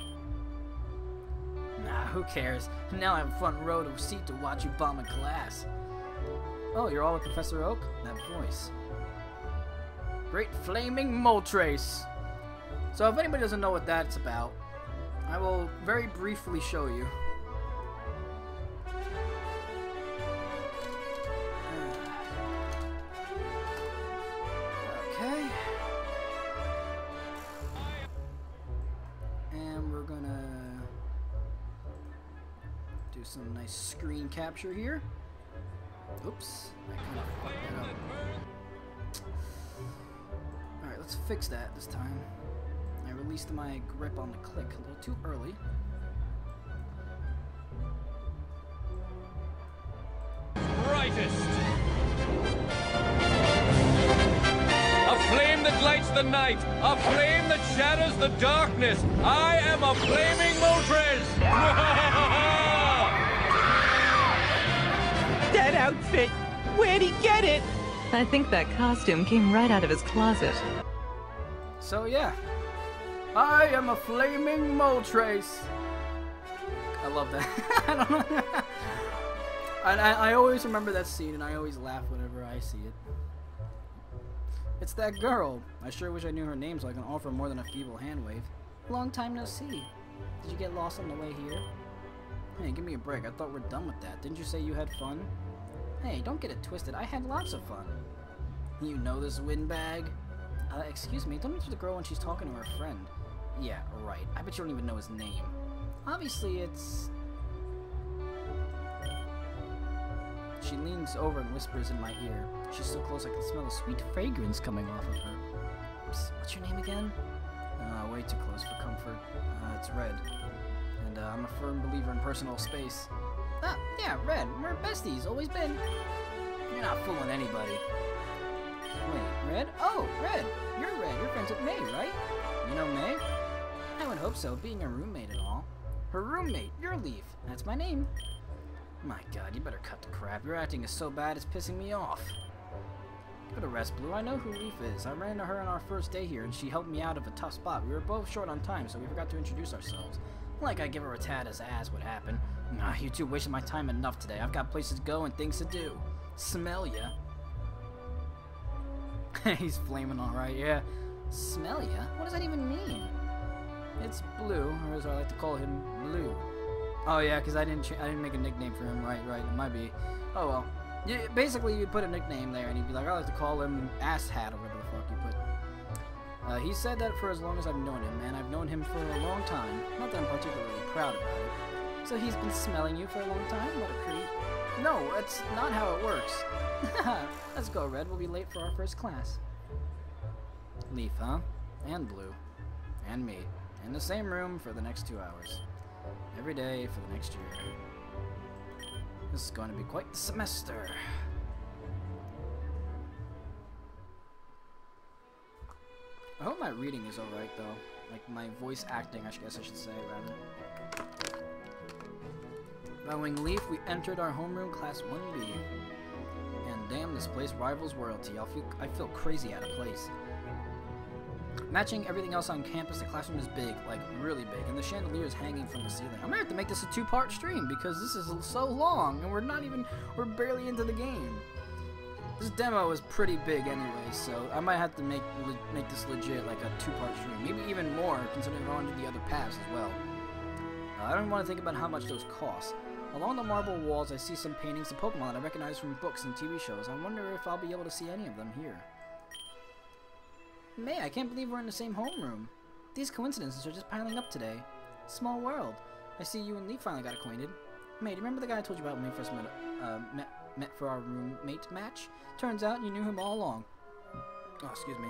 Nah, who cares? Now I have a front row to seat to watch you bomb a class. Oh, you're all with Professor Oak? That voice. Great Flaming Moltres! So if anybody doesn't know what that's about, I will very briefly show you. Okay. And we're gonna do some nice screen capture here. Oops, I kind of fucked that up. Alright, let's fix that this time. I released my grip on the click a little too early. Brightest! A flame that lights the night! A flame that shatters the darkness! I am a flaming Moltres! That outfit! Where'd he get it? I think that costume came right out of his closet. So yeah, I am a flaming Moltres. I love that. I don't know. I always remember that scene, and I always laugh whenever I see it. It's that girl. I sure wish I knew her name so I can offer more than a feeble hand wave. Long time no see. Did you get lost on the way here? Hey, give me a break. I thought we're done with that. Didn't you say you had fun? Hey, don't get it twisted. I had lots of fun. You know this windbag? Excuse me. Don't mention the girl when she's talking to her friend. Yeah, right. I bet you don't even know his name. Obviously, it's... She leans over and whispers in my ear. She's so close I can smell a sweet fragrance coming off of her. Psst, what's your name again? Way too close for comfort. It's Red. And I'm a firm believer in personal space. Ah, yeah, Red. We're besties. Always been. You're not fooling anybody. Wait, Red? Oh, Red. You're Red. You're friends with May, right? You know May? I would hope so, being a roommate and all. Her roommate. You're Leaf. That's my name. My god, you better cut the crap. Your acting is so bad it's pissing me off. Give it a rest, Blue. I know who Leaf is. I ran into her on our first day here, and she helped me out of a tough spot. We were both short on time, so we forgot to introduce ourselves. Like I give her a tad as ass would happen. Nah, you two wasted my time enough today. I've got places to go and things to do. Smell ya? He's flaming alright, yeah. Smell ya? What does that even mean? It's Blue, or as I like to call him, Blue. Oh yeah, because I didn't make a nickname for him. Right. It might be. Oh well. Basically, you'd put a nickname there, and he'd be like, I like to call him Ass Hat, or whatever the fuck you put. He said that for as long as I've known him, and I've known him for a long time. Not that I'm particularly proud about it. So he's been smelling you for a long time? What a creep. No, that's not how it works. Let's go, Red. We'll be late for our first class. Leaf, huh? And Blue. And me. In the same room for the next 2 hours. Every day for the next year. This is going to be quite the semester. I hope my reading is alright though. Like my voice acting, I guess I should say, rather. Following Leaf, we entered our homeroom class 1B. And damn, this place rivals royalty. I feel crazy out of place. Matching everything else on campus, the classroom is big, like really big, and the chandelier is hanging from the ceiling. I'm gonna have to make this a 2-part stream because this is so long, and we're barely into the game. This demo is pretty big anyway, so I might have to make this legit like a 2-part stream, maybe even more considering I want to do the other paths as well. I don't want to think about how much those cost. Along the marble walls, I see some paintings of Pokemon that I recognize from books and TV shows. I wonder if I'll be able to see any of them here. May, I can't believe we're in the same homeroom. These coincidences are just piling up today. Small world. I see you and Leaf finally got acquainted. May, do you remember the guy I told you about when we first met for our roommate match? Turns out you knew him all along. Oh, excuse me.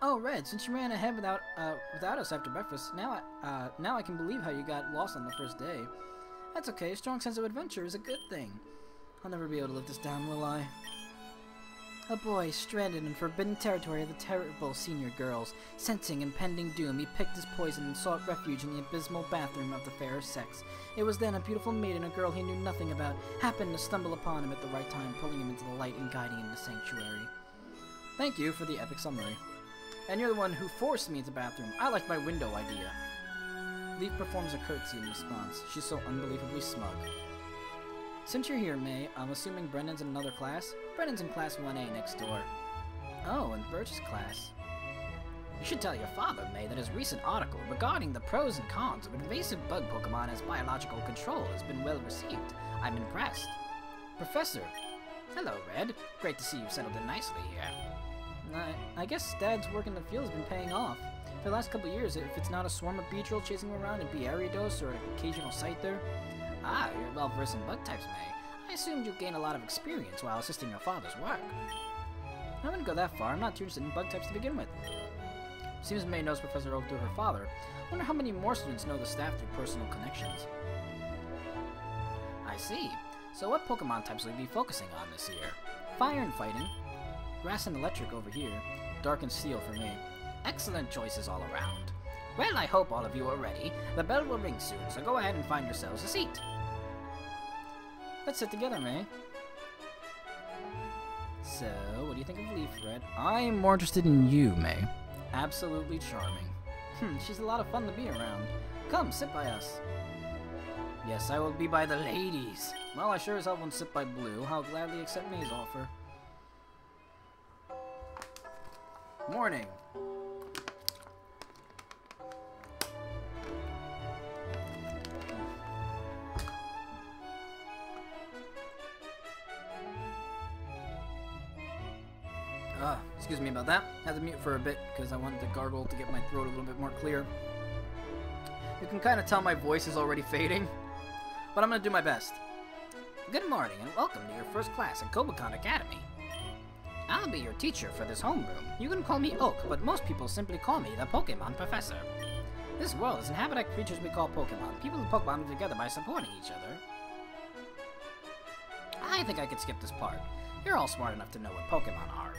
Oh, Red, since you ran ahead without us after breakfast, now I can believe how you got lost on the first day. That's okay. A strong sense of adventure is a good thing. I'll never be able to live this down, will I? A boy stranded in forbidden territory of the terrible senior girls. Sensing impending doom, he picked his poison and sought refuge in the abysmal bathroom of the fairer sex. It was then a beautiful maiden, a girl he knew nothing about, happened to stumble upon him at the right time, pulling him into the light and guiding him to sanctuary. Thank you for the epic summary. And you're the one who forced me into the bathroom. I liked my window idea. Leaf performs a curtsy in response. She's so unbelievably smug. Since you're here, May, I'm assuming Brendan's in another class? Brendan's in class 1A next door. Oh, in Birch's class. You should tell your father, May, that his recent article regarding the pros and cons of invasive bug Pokemon as biological control has been well received. I'm impressed. Professor. Hello, Red. Great to see you settled in nicely here. I guess Dad's work in the field has been paying off. For the last couple of years, if it's not a swarm of Beedrill chasing him around, it'd be Ariados or an occasional Scyther. Ah, you're well-versed in bug types, May. I assumed you'd gain a lot of experience while assisting your father's work. I wouldn't go that far. I'm not too interested in bug types to begin with. Seems May knows Professor Oak through her father. Wonder how many more students know the staff through personal connections. I see. So what Pokemon types will you be focusing on this year? Fire and fighting. Grass and electric over here. Dark and steel for me. Excellent choices all around. Well, I hope all of you are ready. The bell will ring soon, so go ahead and find yourselves a seat. Let's sit together, May. So, what do you think of Leaf, Red? I am more interested in you, May. Absolutely charming. She's a lot of fun to be around. Come, sit by us. Yes, I will be by the ladies. Well, I sure as hell won't sit by Blue. I'll gladly accept May's offer. Morning. Excuse me about that. Had to mute for a bit because I wanted to gargle to get my throat a little bit more clear. You can kind of tell my voice is already fading, but I'm going to do my best. Good morning and welcome to your first class at Kobakon Academy. I'll be your teacher for this homeroom. You can call me Oak, but most people simply call me the Pokemon Professor. This world is inhabited by creatures we call Pokemon. People and Pokemon live together by supporting each other. I think I could skip this part. You're all smart enough to know what Pokemon are.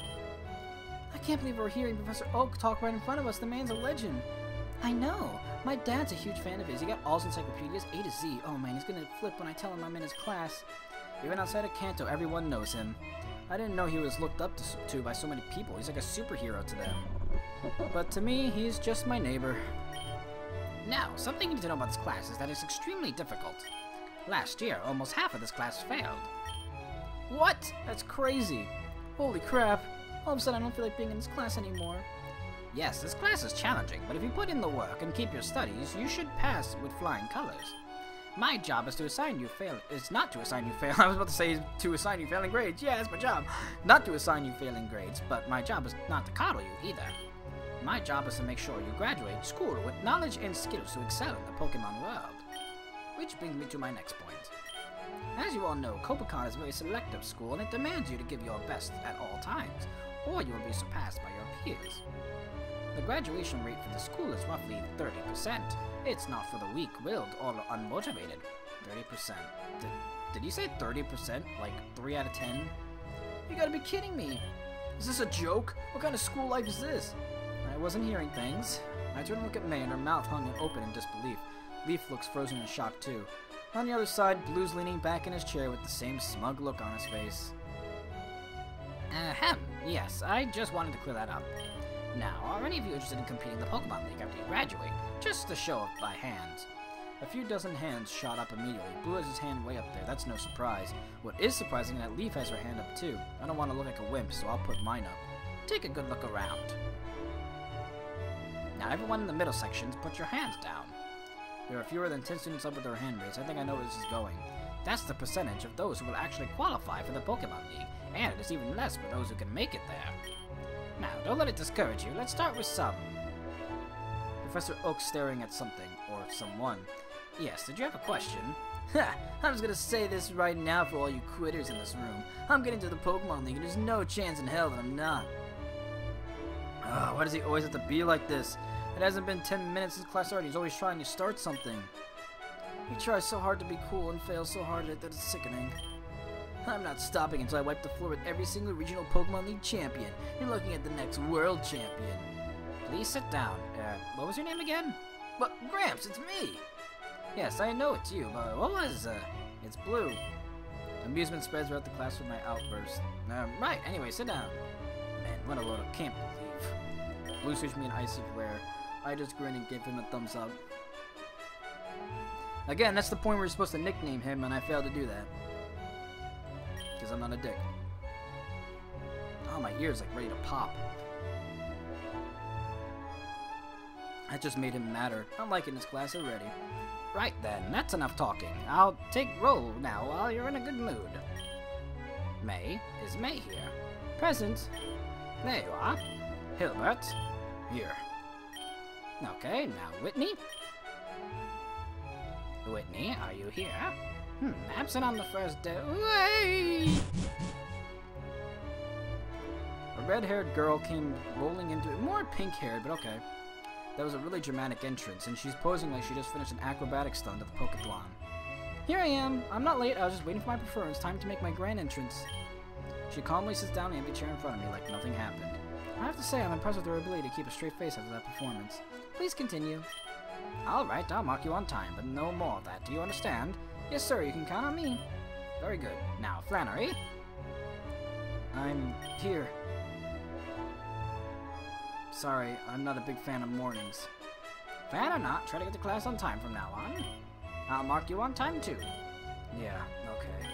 I can't believe we're hearing Professor Oak talk right in front of us. The man's a legend. I know. My dad's a huge fan of his. He got all his encyclopedias, A to Z. Oh man, he's gonna flip when I tell him I'm in his class. Even outside of Kanto, everyone knows him. I didn't know he was looked up to by so many people. He's like a superhero to them. But to me, he's just my neighbor. Now, something you need to know about this class is that it's extremely difficult. Last year, almost half of this class failed. What? That's crazy. Holy crap. All of a sudden, I don't feel like being in this class anymore. Yes, this class is challenging, but if you put in the work and keep your studies, you should pass with flying colors. My job is to assign you not to assign you I was about to say to assign you failing grades. Yeah, that's my job. Not to assign you failing grades, but my job is not to coddle you either. My job is to make sure you graduate school with knowledge and skills to excel in the Pokemon world. Which brings me to my next point. As you all know, Kobakon is a very selective school and it demands you to give your best at all times, or you will be surpassed by your peers. The graduation rate for the school is roughly 30%. It's not for the weak-willed or unmotivated. 30%. Did you say 30%? Like 3 out of 10? You gotta be kidding me! Is this a joke? What kind of school life is this? I wasn't hearing things. I turned to look at May and her mouth hung open in disbelief. Leaf looks frozen in shock too. On the other side, Blue's leaning back in his chair with the same smug look on his face. Ahem, yes, I just wanted to clear that up. Now, are any of you interested in competing in the Pokemon League after you graduate? Just a show of by hands. A few dozen hands shot up immediately. Blue has his hand way up there, that's no surprise. What is surprising is that Leaf has her hand up too. I don't want to look like a wimp, so I'll put mine up. Take a good look around. Now everyone in the middle sections, put your hands down. There are fewer than 10 students up with their hand raised. I think I know where this is going. That's the percentage of those who will actually qualify for the Pokemon League, and it is even less for those who can make it there. Now, don't let it discourage you. Let's start with some. Professor Oak staring at something, or someone. Yes, did you have a question? Ha! I was gonna say this right now for all you quitters in this room. I'm getting to the Pokemon League and there's no chance in hell that I'm not. Why does he always have to be like this? It hasn't been 10 minutes since class started. He's always trying to start something. He tries so hard to be cool and fails so hard at it that it's sickening. I'm not stopping until I wipe the floor with every single regional Pokemon League champion. You're looking at the next world champion. Please sit down. What was your name again? What, Gramps, it's me! Yes, I know it's you, but what was, it's Blue. Amusement spreads throughout the class with my outburst. Right, anyway, sit down. Man, what a load of can't believe. Blue switched me an icy glare. I just grinned and gave him a thumbs up. Again, that's the point where you're supposed to nickname him, and I failed to do that. Because I'm not a dick. Oh, my ear's like ready to pop. That just made him madder. I'm liking this class already. Right then, that's enough talking. I'll take roll now while you're in a good mood. May? Is May here? Present. There you are. Hilbert. Here. Okay, now Whitney. Whitney, are you here? Absent on the first day. Wait! A red-haired girl came rolling into it. More pink-haired, but okay. That was a really dramatic entrance, and she's posing like she just finished an acrobatic stunt at the Pokethlon. Here I am. I'm not late. I was just waiting for my preference. Time to make my grand entrance. She calmly sits down in the empty chair in front of me like nothing happened. I have to say, I'm impressed with her ability to keep a straight face after that performance. Please continue. Alright, I'll mark you on time, but no more of that. Do you understand? Yes, sir. You can count on me. Very good. Now, Flannery. I'm here. Sorry, I'm not a big fan of mornings. Fan or not, try to get to class on time from now on. I'll mark you on time too. Yeah, okay.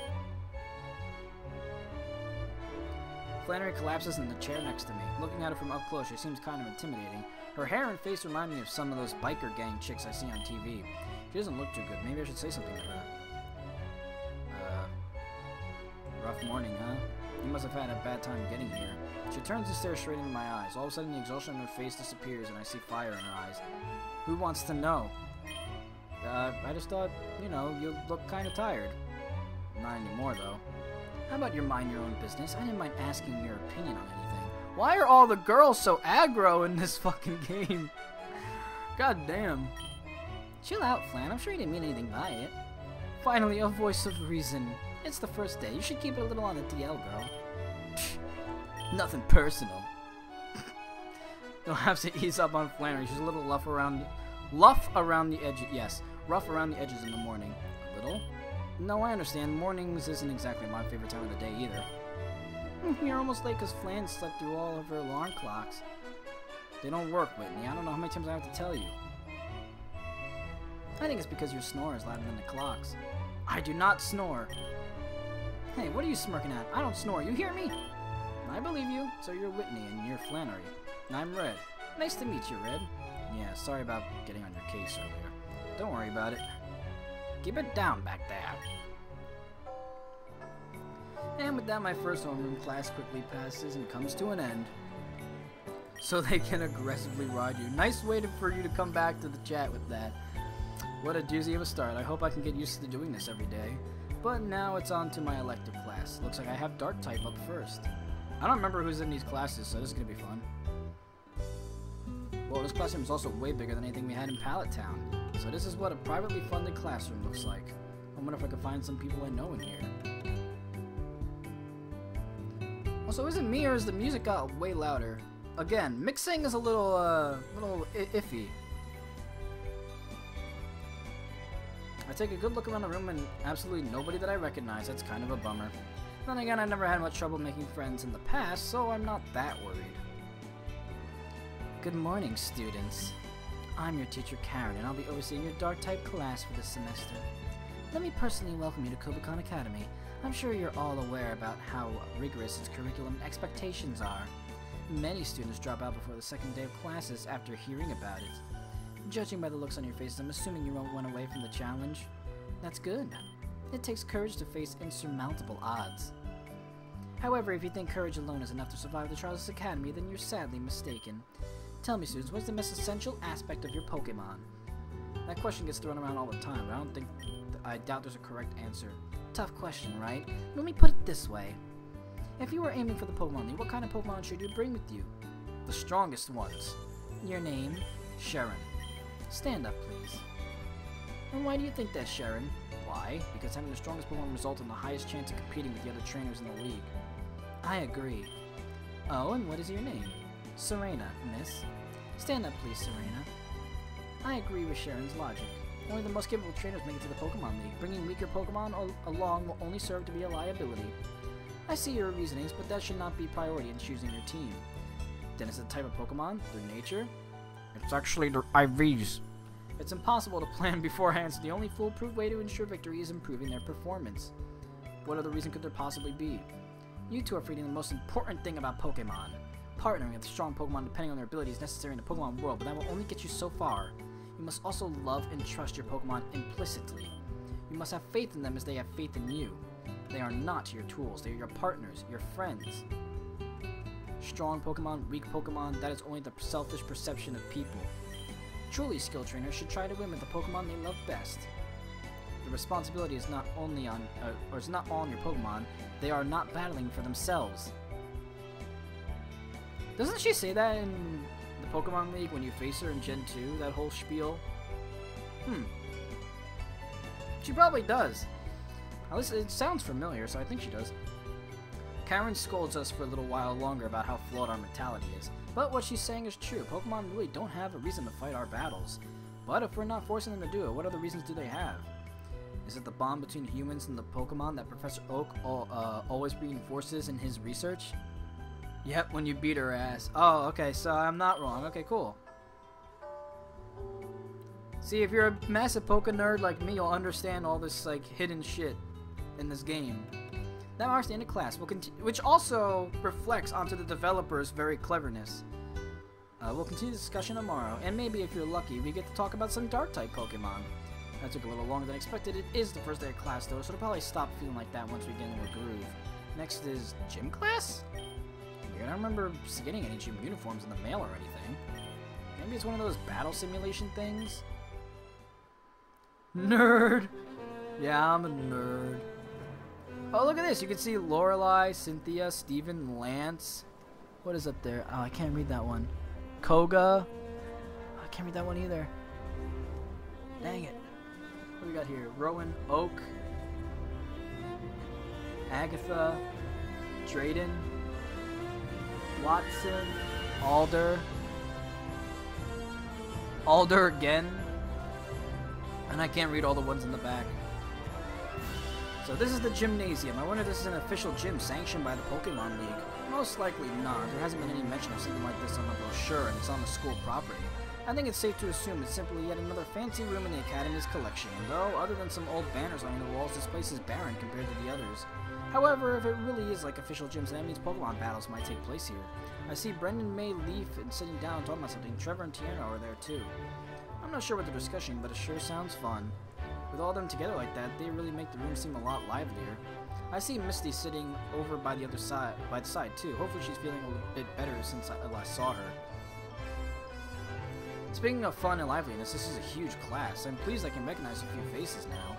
Flannery collapses in the chair next to me. Looking at her from up close, she seems kind of intimidating. Her hair and face remind me of some of those biker gang chicks I see on TV. She doesn't look too good. Maybe I should say something to her. Rough morning, huh? You must have had a bad time getting here. She turns and stares straight into my eyes. All of a sudden, the exhaustion on her face disappears, and I see fire in her eyes. Who wants to know? I just thought, you know, you look kind of tired. Not anymore, though. How about you mind your own business? I didn't mind asking your opinion on anything. Why are all the girls so aggro in this fucking game? God damn. Chill out, Flan. I'm sure you didn't mean anything by it. Finally, a voice of reason. It's the first day. You should keep it a little on the DL, girl. Nothing personal. You'll have to ease up on Flannery. She's a little rough around the edges. Yes, rough around the edges in the morning. A little? No, I understand. Mornings isn't exactly my favorite time of the day either. You're almost late because Flan slept through all of her alarm clocks. They don't work, Whitney. I don't know how many times I have to tell you. I think it's because your snore is louder than the clocks. I do not snore. Hey, what are you smirking at? I don't snore. You hear me? I believe you. So you're Whitney and you're Flannery. And I'm Red. Nice to meet you, Red. Yeah, sorry about getting on your case earlier. Don't worry about it. Keep it down back there. And with that, my first homeroom class quickly passes and comes to an end. So they can aggressively ride you. Nice way for you to come back to the chat with that. What a doozy of a start. I hope I can get used to doing this every day. But now it's on to my elective class. Looks like I have Dark type up first. I don't remember who's in these classes, so this is going to be fun. Well, this classroom is also way bigger than anything we had in Pallet Town. So this is what a privately funded classroom looks like. I wonder if I can find some people I know in here. Also, is it me or is the music got way louder? Again, mixing is a little iffy. I take a good look around the room and absolutely nobody that I recognize. That's kind of a bummer. Then again, I never had much trouble making friends in the past, so I'm not that worried. Good morning, students. I'm your teacher, Karen, and I'll be overseeing your Dark type class for this semester. Let me personally welcome you to Pokémon Academy. I'm sure you're all aware about how rigorous its curriculum and expectations are. Many students drop out before the second day of classes after hearing about it. Judging by the looks on your faces, I'm assuming you won't run away from the challenge. That's good. It takes courage to face insurmountable odds. However, if you think courage alone is enough to survive the trials of this academy, then you're sadly mistaken. Tell me, students, what's the most essential aspect of your Pokemon? That question gets thrown around all the time, but I doubt there's a correct answer. Tough question, right? Let me put it this way. If you were aiming for the Pokemon League, what kind of Pokemon should you bring with you? The strongest ones. Your name? Sharon. Stand up, please. And why do you think that, Sharon? Why? Because having the strongest Pokemon results in the highest chance of competing with the other trainers in the league. I agree. Oh, and what is your name? Serena, miss. Stand up, please, Serena. I agree with Sharon's logic. Only the most capable trainers make it to the Pokemon League. Bringing weaker Pokemon along will only serve to be a liability. I see your reasonings, but that should not be priority in choosing your team. Then is it the type of Pokemon? Their nature? It's actually the IVs. It's impossible to plan beforehand, so the only foolproof way to ensure victory is improving their performance. What other reason could there possibly be? You two are forgetting the most important thing about Pokemon. Partnering with strong Pokemon depending on their abilities is necessary in the Pokemon world, but that will only get you so far. You must also love and trust your Pokemon implicitly. You must have faith in them as they have faith in you. They are not your tools, they are your partners, your friends. Strong Pokemon, weak Pokemon, that is only the selfish perception of people. Truly skilled trainers should try to win with the Pokemon they love best. The responsibility is not only on, is not all on your Pokemon. They are not battling for themselves. Doesn't she say that in the Pokemon League when you face her in Gen 2? That whole spiel? She probably does. At least it sounds familiar, so I think she does. Karen scolds us for a little while longer about how flawed our mentality is. But what she's saying is true. Pokemon really don't have a reason to fight our battles. But if we're not forcing them to do it, what other reasons do they have? Is it the bond between humans and the Pokemon that Professor Oak always reinforces in his research? Yep, when you beat her ass. Oh, okay, so I'm not wrong. Okay, cool. See, if you're a massive Poke nerd like me, you'll understand all this, like, hidden shit in this game. That marks the end of class, which also reflects onto the developer's very cleverness. We'll continue the discussion tomorrow, and maybe if you're lucky, we get to talk about some Dark-type Pokemon. That took a little longer than expected. It is the first day of class, though, so it'll probably stop feeling like that once we get into a groove. Next is gym class? I don't remember getting any gym uniforms in the mail or anything. Maybe it's one of those battle simulation things? Nerd! Yeah, I'm a nerd. Oh, look at this. You can see Lorelei, Cynthia, Steven, Lance. What is up there? Oh, I can't read that one. Koga. Oh, I can't read that one either. Dang it. What do we got here? Rowan, Oak, Agatha, Drayden, Watson, Alder again. And I can't read all the ones in the back. So this is the gymnasium. I wonder if this is an official gym sanctioned by the Pokemon League. Most likely not. There hasn't been any mention of something like this on the brochure, and it's on the school property. I think it's safe to assume it's simply yet another fancy room in the Academy's collection, though other than some old banners on the walls, this place is barren compared to the others. However, if it really is like official gyms, that means Pokemon battles might take place here. I see Brendan, May, Leaf, and sitting down talking about something. Trevor and Tiana are there too. I'm not sure what they're discussing, but it sure sounds fun. With all of them together like that, they really make the room seem a lot livelier. I see Misty sitting over by the other side, too. Hopefully she's feeling a little bit better since I last saw her. Speaking of fun and liveliness, this is a huge class. I'm pleased I can recognize a few faces now.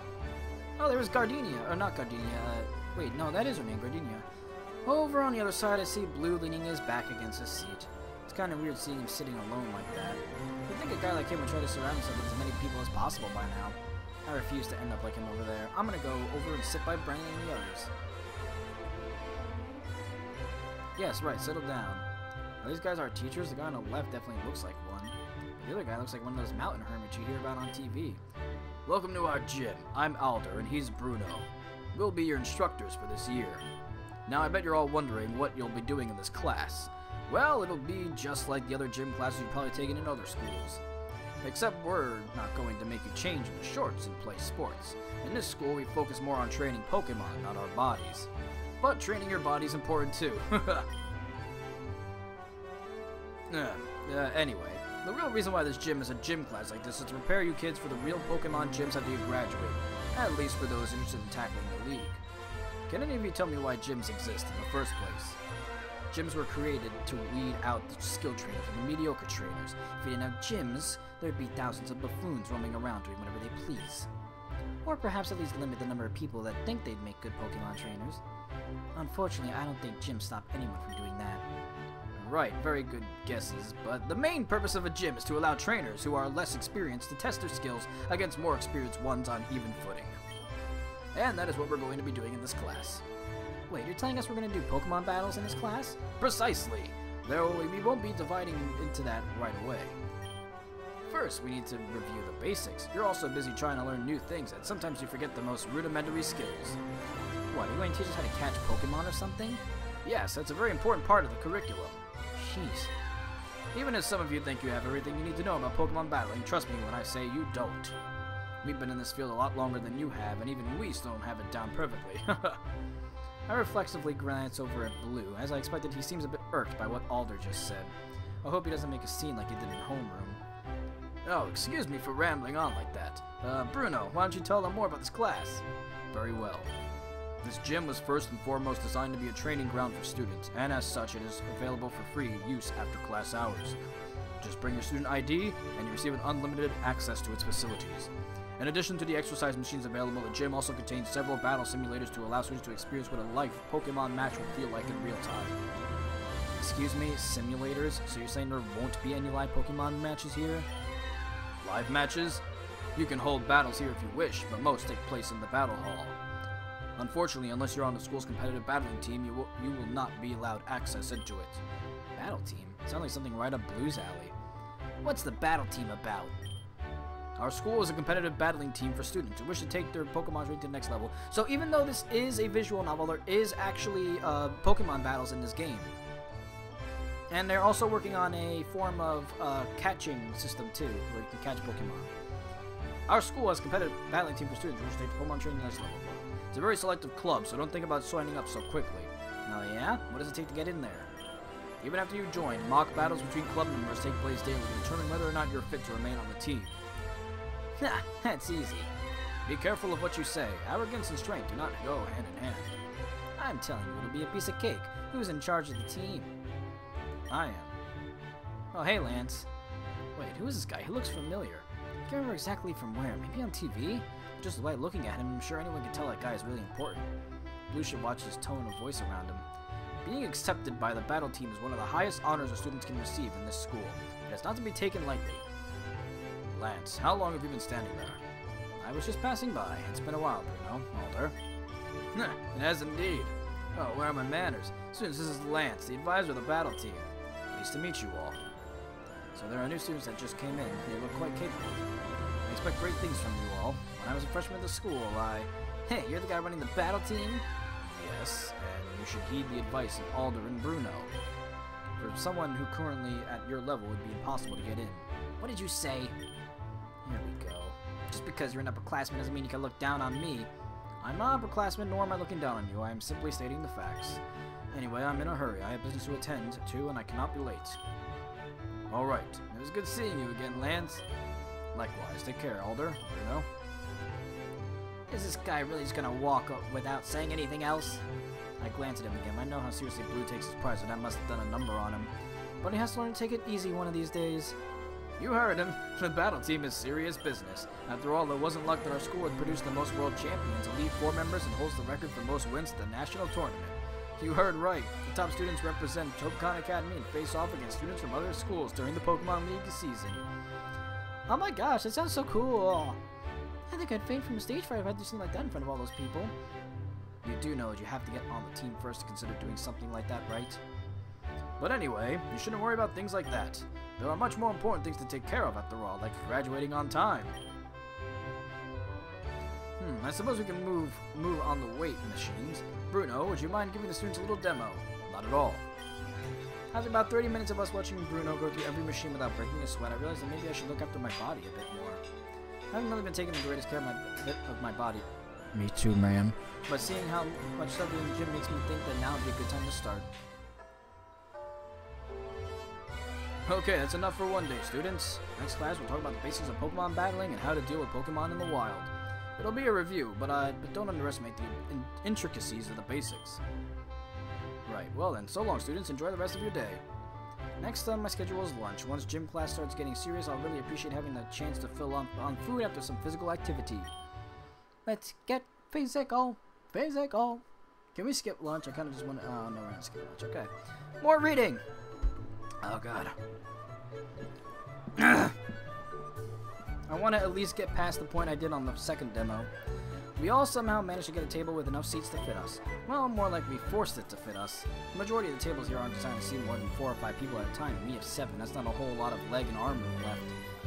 Oh, there was Gardenia. Or not Gardenia. Wait, no, that is her name, Gardenia. Over on the other side, I see Blue leaning his back against his seat. It's kind of weird seeing him sitting alone like that. You'd think a guy like him would try to surround himself with as many people as possible by now. I refuse to end up like him over there. I'm gonna go over and sit by Brennan and the others. Yes, right, settle down. Are these guys our teachers? The guy on the left definitely looks like one. The other guy looks like one of those mountain hermits you hear about on TV. Welcome to our gym. I'm Alder, and he's Bruno. We'll be your instructors for this year. Now, I bet you're all wondering what you'll be doing in this class. Well, it'll be just like the other gym classes you've probably taken in other schools. Except we're not going to make you change into shorts and play sports. In this school, we focus more on training Pokemon, not our bodies. But training your body's important too. Anyway, the real reason why this gym is a gym class like this is to prepare you kids for the real Pokemon gyms after you graduate. At least for those interested in tackling the league. Can any of you tell me why gyms exist in the first place? Gyms were created to weed out the skill trainers and the mediocre trainers. If we didn't have gyms, there'd be thousands of buffoons roaming around doing whatever they please. Or perhaps at least limit the number of people that think they'd make good Pokemon trainers. Unfortunately, I don't think gyms stop anyone from doing that. Right, very good guesses, but the main purpose of a gym is to allow trainers who are less experienced to test their skills against more experienced ones on even footing. And that is what we're going to be doing in this class. Wait, you're telling us we're going to do Pokemon battles in this class? Precisely! Though we won't be dividing into that right away. First, we need to review the basics. You're also busy trying to learn new things, and sometimes you forget the most rudimentary skills. What, are you going to teach us how to catch Pokemon or something? Yes, that's a very important part of the curriculum. Jeez. Even as some of you think you have everything you need to know about Pokemon battling, trust me when I say you don't. We've been in this field a lot longer than you have, and even we still don't have it down perfectly. I reflexively glance over at Blue. As I expected, he seems a bit irked by what Alder just said. I hope he doesn't make a scene like he did in homeroom. Oh, excuse me for rambling on like that. Bruno, why don't you tell them more about this class? Very well. This gym was first and foremost designed to be a training ground for students, and as such, it is available for free use after class hours. Just bring your student ID, and you receive an unlimited access to its facilities. In addition to the exercise machines available, the gym also contains several battle simulators to allow students to experience what a live Pokemon match will feel like in real time. Excuse me, simulators? So you're saying there won't be any live Pokemon matches here? Live matches? You can hold battles here if you wish, but most take place in the battle hall. Unfortunately, unless you're on the school's competitive battling team, you will not be allowed access into it. Battle team? Sounds like something right up Blue's alley. What's the battle team about? Our school is a competitive battling team for students who wish to take their Pokemon training to the next level. So even though this is a visual novel, there is actually Pokemon battles in this game. And they're also working on a form of catching system too, where you can catch Pokemon. Our school has competitive battling team for students who wish to take the Pokemon training next level. It's a very selective club, so don't think about signing up so quickly. Oh yeah? What does it take to get in there? Even after you join, mock battles between club members take place daily to determine whether or not you're fit to remain on the team. Ha! That's easy. Be careful of what you say. Arrogance and strength do not go hand in hand. I'm telling you, it'll be a piece of cake. Who's in charge of the team? I am. Oh, hey, Lance. Wait, who is this guy? He looks familiar. I can't remember exactly from where. Maybe on TV? Just by looking at him, I'm sure anyone can tell that guy is really important. Blue should watch his tone of voice around him. Being accepted by the battle team is one of the highest honors a students can receive in this school. It is not to be taken lightly. Lance, how long have you been standing there? I was just passing by. It's been a while, Bruno. Older. It has indeed. Oh, where are my manners? Students, this is Lance, the advisor of the battle team. Pleased to meet you all. So there are new students that just came in. They look quite capable. I expect great things from you all. When I was a freshman at the school, Hey, you're the guy running the battle team? Yes, and you should heed the advice of Alder and Bruno. For someone who currently at your level would be impossible to get in. What did you say? Here we go. Just because you're an upperclassman doesn't mean you can look down on me. I'm not upperclassman, nor am I looking down on you. I am simply stating the facts. Anyway, I'm in a hurry. I have business to attend to, and I cannot be late. Alright. It was good seeing you again, Lance. Likewise. Take care, Alder. Bruno. Is this guy really just gonna walk up without saying anything else? I glanced at him again. I know how seriously Blue takes his prize, and that must have done a number on him. But he has to learn to take it easy one of these days. You heard him. The battle team is serious business. After all, it wasn't luck that our school had produced the most world champions, Elite 4 members, and holds the record for most wins at the national tournament. You heard right. The top students represent Pokemon Academy and face off against students from other schools during the Pokemon League season. Oh my gosh, that sounds so cool. I think I'd faint from a stage fright if I had to do something like that in front of all those people. You do know you have to get on the team first to consider doing something like that, right? But anyway, you shouldn't worry about things like that. There are much more important things to take care of after all, like graduating on time. I suppose we can move on the weight machines. Bruno, would you mind giving the students a little demo? Not at all. After about 30 minutes of us watching Bruno go through every machine without breaking a sweat, I realized that maybe I should look after my body a bit more. I haven't really been taking the greatest care of my body. Me too, man. But seeing how much stuff in the gym makes me think that now would be a good time to start. Okay, that's enough for one day, students. Next class, we'll talk about the basics of Pokemon battling and how to deal with Pokemon in the wild. It'll be a review, but don't underestimate the intricacies of the basics. Right, well then, so long, students. Enjoy the rest of your day. Next on my schedule is lunch. Once gym class starts getting serious, I'll really appreciate having the chance to fill up on food after some physical activity. Let's get physical. Physical. Can we skip lunch? I kind of just want to... Oh, no, we're not skipping lunch. Okay. More reading. Oh, God. I want to at least get past the point I did on the second demo. We all somehow managed to get a table with enough seats to fit us. Well, more like we forced it to fit us. The majority of the tables here aren't designed to seat more than 4 or 5 people at a time, and we have 7. That's not a whole lot of leg and arm room left.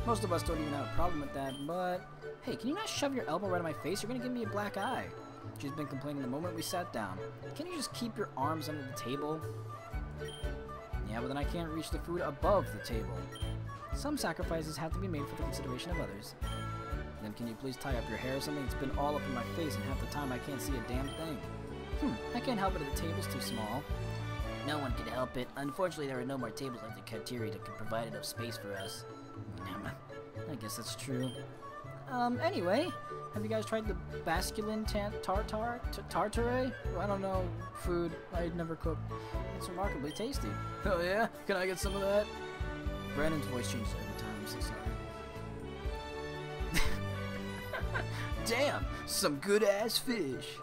Most of us don't even have a problem with that, but... Hey, can you not shove your elbow right in my face? You're gonna give me a black eye. She's been complaining the moment we sat down. Can you just keep your arms under the table? Yeah, but then I can't reach the food above the table. Some sacrifices have to be made for the consideration of others. Then can you please tie up your hair or something? It's been all up in my face and half the time I can't see a damn thing. I can't help it if the table's too small. No one can help it. Unfortunately, there are no more tables like the cafeteria that can provide enough space for us. I guess that's true. Anyway, have you guys tried the basculin tartare? I don't know, food I'd never cooked. It's remarkably tasty. Oh yeah? Can I get some of that? Brandon's voice changes every time, I'm so sorry. Damn, some good-ass fish.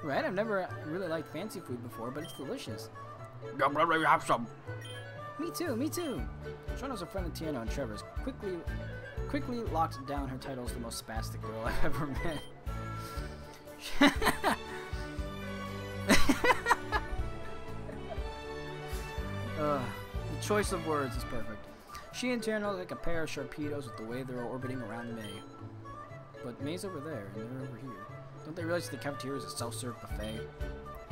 Right, I've never really liked fancy food before, but it's delicious. Have some. Me too, me too. Shono's a friend of Tiano and Trevor's. Quickly locked down her title as the most spastic girl I've ever met. The choice of words is perfect. She and Tiano look like a pair of Sharpedos with the way they're orbiting around May. But May's over there, and they're over here. Don't they realize the cafeteria is a self-serve buffet?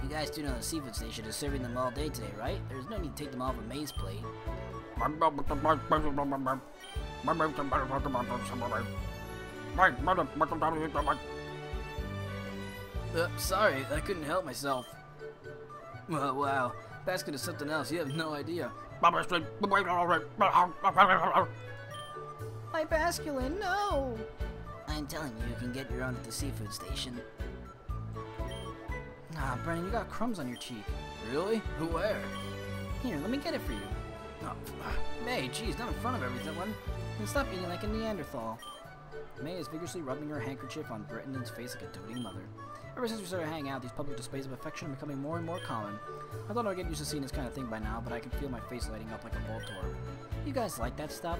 You guys do know the seafood station is serving them all day today, right? There's no need to take them off of May's plate. Sorry, I couldn't help myself. Wow, basket is something else. You have no idea. My basculin, no! I'm telling you, you can get your own at the seafood station. Ah, Brennan, you got crumbs on your cheek. Really? Where? Here, let me get it for you. Oh, May, geez, not in front of everyone. Then stop eating like a Neanderthal. May is vigorously rubbing her handkerchief on Brennan's face like a doting mother. Ever since we started hanging out, these public displays of affection are becoming more and more common. I thought I'd get used to seeing this kind of thing by now, but I can feel my face lighting up like a Voltorb. You guys like that stuff?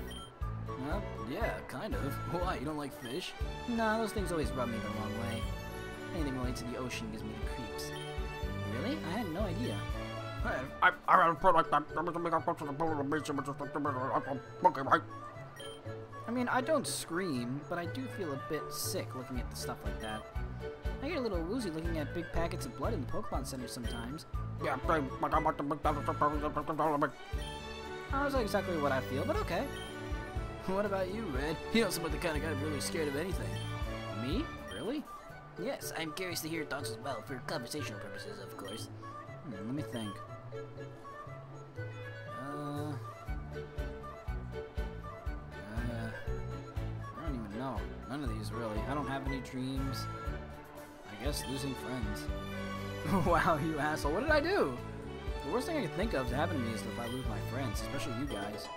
Yeah, kind of. Why, you don't like fish? Nah, those things always rub me the wrong way. Anything related to the ocean gives me the creeps. Really? I had no idea. I mean, I don't scream, but I do feel a bit sick looking at the stuff like that. I get a little woozy looking at big packets of blood in the Pokemon Center sometimes. Yeah, that's not exactly what I feel, but okay. What about you, Red? You don't seem like the kind of guy really scared of anything. Me? Really? Yes, I'm curious to hear your thoughts as well, for conversational purposes, of course. Let me think. I don't even know. None of these, really. I don't have any dreams. I guess losing friends. Wow, you asshole. What did I do? The worst thing I can think of is happening to me is if I lose my friends, especially you guys.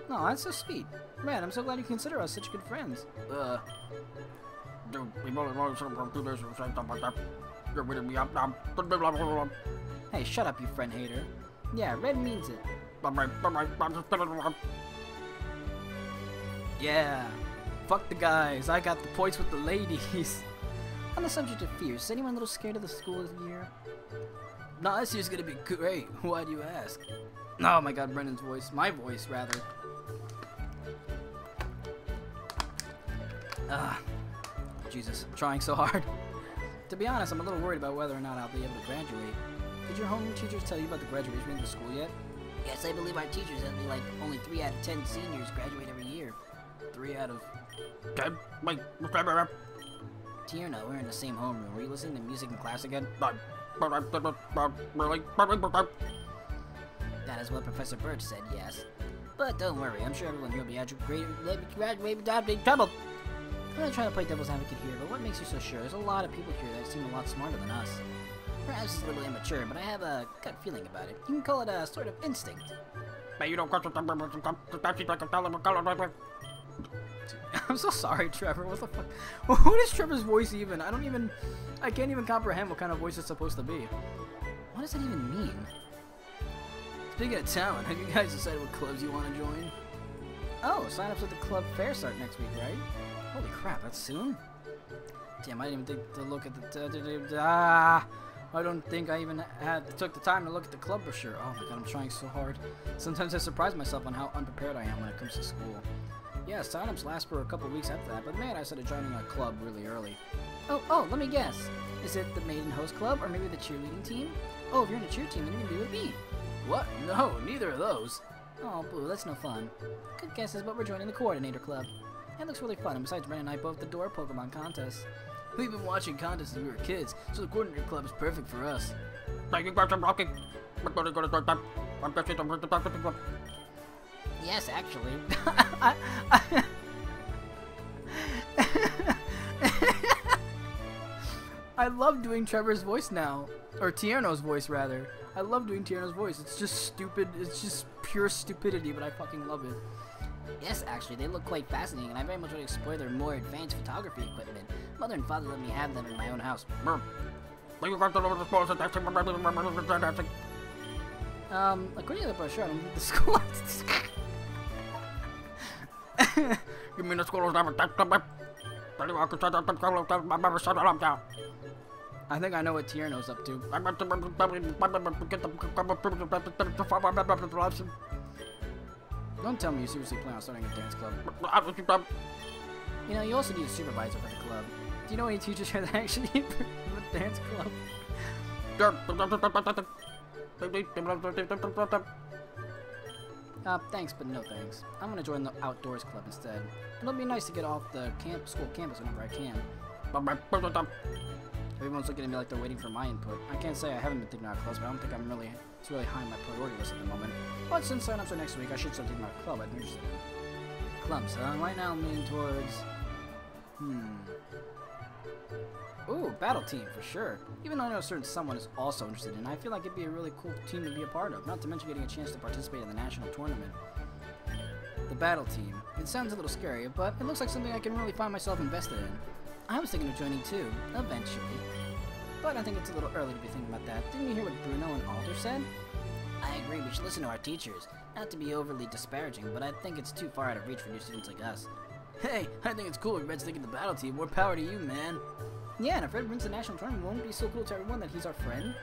No, that's so sweet. Man, I'm so glad you consider us such good friends. Hey, shut up, you friend hater. Yeah, Red means it. Yeah. Fuck the guys. I got the points with the ladies. On the subject of fears, is anyone a little scared of the school year? No, this year's gonna be great. Why do you ask? Oh my god, Brendan's voice. My voice, rather. Jesus, I'm trying so hard. To be honest, I'm a little worried about whether or not I'll be able to graduate. Did your homeroom teachers tell you about the graduation rate of the school yet? Yes, I believe our teachers tell me like only 3 out of 10 seniors graduate every year. 3 out of 10? Wait, Tierno, we're in the same homeroom. Were you listening to music in class again? Really? That is what Professor Birch said, yes. But don't worry, I'm sure everyone here will be graduate without big trouble. I'm not trying to play devil's advocate here, but what makes you so sure? There's a lot of people here that seem a lot smarter than us. Perhaps it's a little immature, but I have a gut feeling about it. You can call it a sort of instinct. I'm so sorry, Trevor. What the fuck? What is Trevor's voice even? I can't even comprehend what kind of voice it's supposed to be. What does it even mean? Speaking of talent, have you guys decided what clubs you want to join? Oh, sign-ups at the club fair start next week, right? Holy crap, that's soon? Damn, I didn't even think to look at the... I don't think I even took the time to look at the club brochure. Oh my god, I'm trying so hard. Sometimes I surprise myself on how unprepared I am when it comes to school. Yeah, sign-ups last for a couple weeks after that, but man, I started joining a club really early. Oh, let me guess. Is it the maiden host club, or maybe the cheerleading team? Oh, if you're in a cheer team, then you can be with me. What? No, neither of those. Oh, boo, that's no fun. Good guess is but we're joining the coordinator club. It looks really fun, and besides, Brandon and I both adore Pokemon contests. We've been watching contests since we were kids, so the coordinator club is perfect for us. Yes, actually. I love doing Trevor's voice now. Or Tierno's voice, rather. I love doing Tierno's voice. It's just stupid. It's just pure stupidity, but I fucking love it. Yes, actually, they look quite fascinating, and I very much want to explore their more advanced photography equipment. Mother and father let me have them in my own house. According to the brochure, I don't think the school... You mean the school is never... I think I know what Tierno's up to. Don't tell me you seriously plan on starting a dance club. You know, you also need a supervisor for the club. Do you know any teachers here that actually need a dance club? Thanks, but no thanks. I'm gonna join the outdoors club instead. It'll be nice to get off the school campus whenever I can. Everyone's looking at me like they're waiting for my input. I can't say I haven't been thinking out clubs, but I don't think it's really high on my priority list at the moment. But since sign-ups are next week, I should start thinking about a club I'm interested in. Clubs, right now I'm leaning towards... Ooh, battle team, for sure. Even though I know a certain someone is also interested in, I feel like it'd be a really cool team to be a part of, not to mention getting a chance to participate in the national tournament. The battle team. It sounds a little scary, but it looks like something I can really find myself invested in. I was thinking of joining too, eventually. But I think it's a little early to be thinking about that. Didn't you hear what Bruno and Alder said? I agree, we should listen to our teachers. Not to be overly disparaging, but I think it's too far out of reach for new students like us. Hey, I think it's cool if Red's thinking the battle team. More power to you, man. Yeah, and if Red wins the national tournament, won't it be so cool to everyone that he's our friend?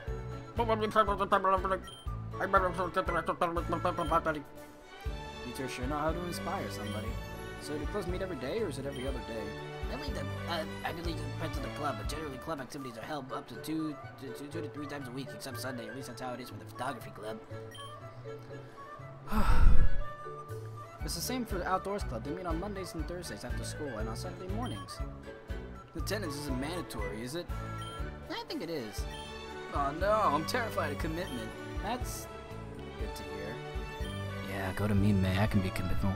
You two sure know how to inspire somebody. So do clubs meet every day, or is it every other day? I believe it depends on the club, but generally club activities are held up to two to three times a week, except Sunday. At least that's how it is for the photography club. It's the same for the outdoors club. They meet on Mondays and Thursdays after school, and on Saturday mornings. Attendance isn't mandatory, is it? I think it is. Oh no, I'm terrified of commitment. That's good to hear. Yeah, go to me, May. I can be committal.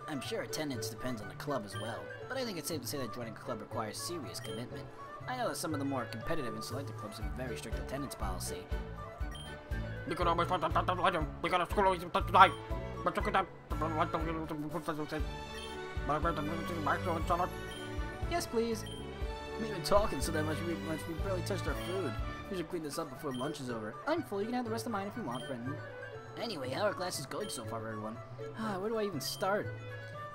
I'm sure attendance depends on the club as well, but I think it's safe to say that joining a club requires serious commitment. I know that some of the more competitive and selected clubs have a very strict attendance policy. Yes, please. We've been talking so that much we barely touched our food. We should clean this up before lunch is over. I'm full. You can have the rest of mine if you want, Brendan. Anyway, how are classes going so far, everyone? Where do I even start?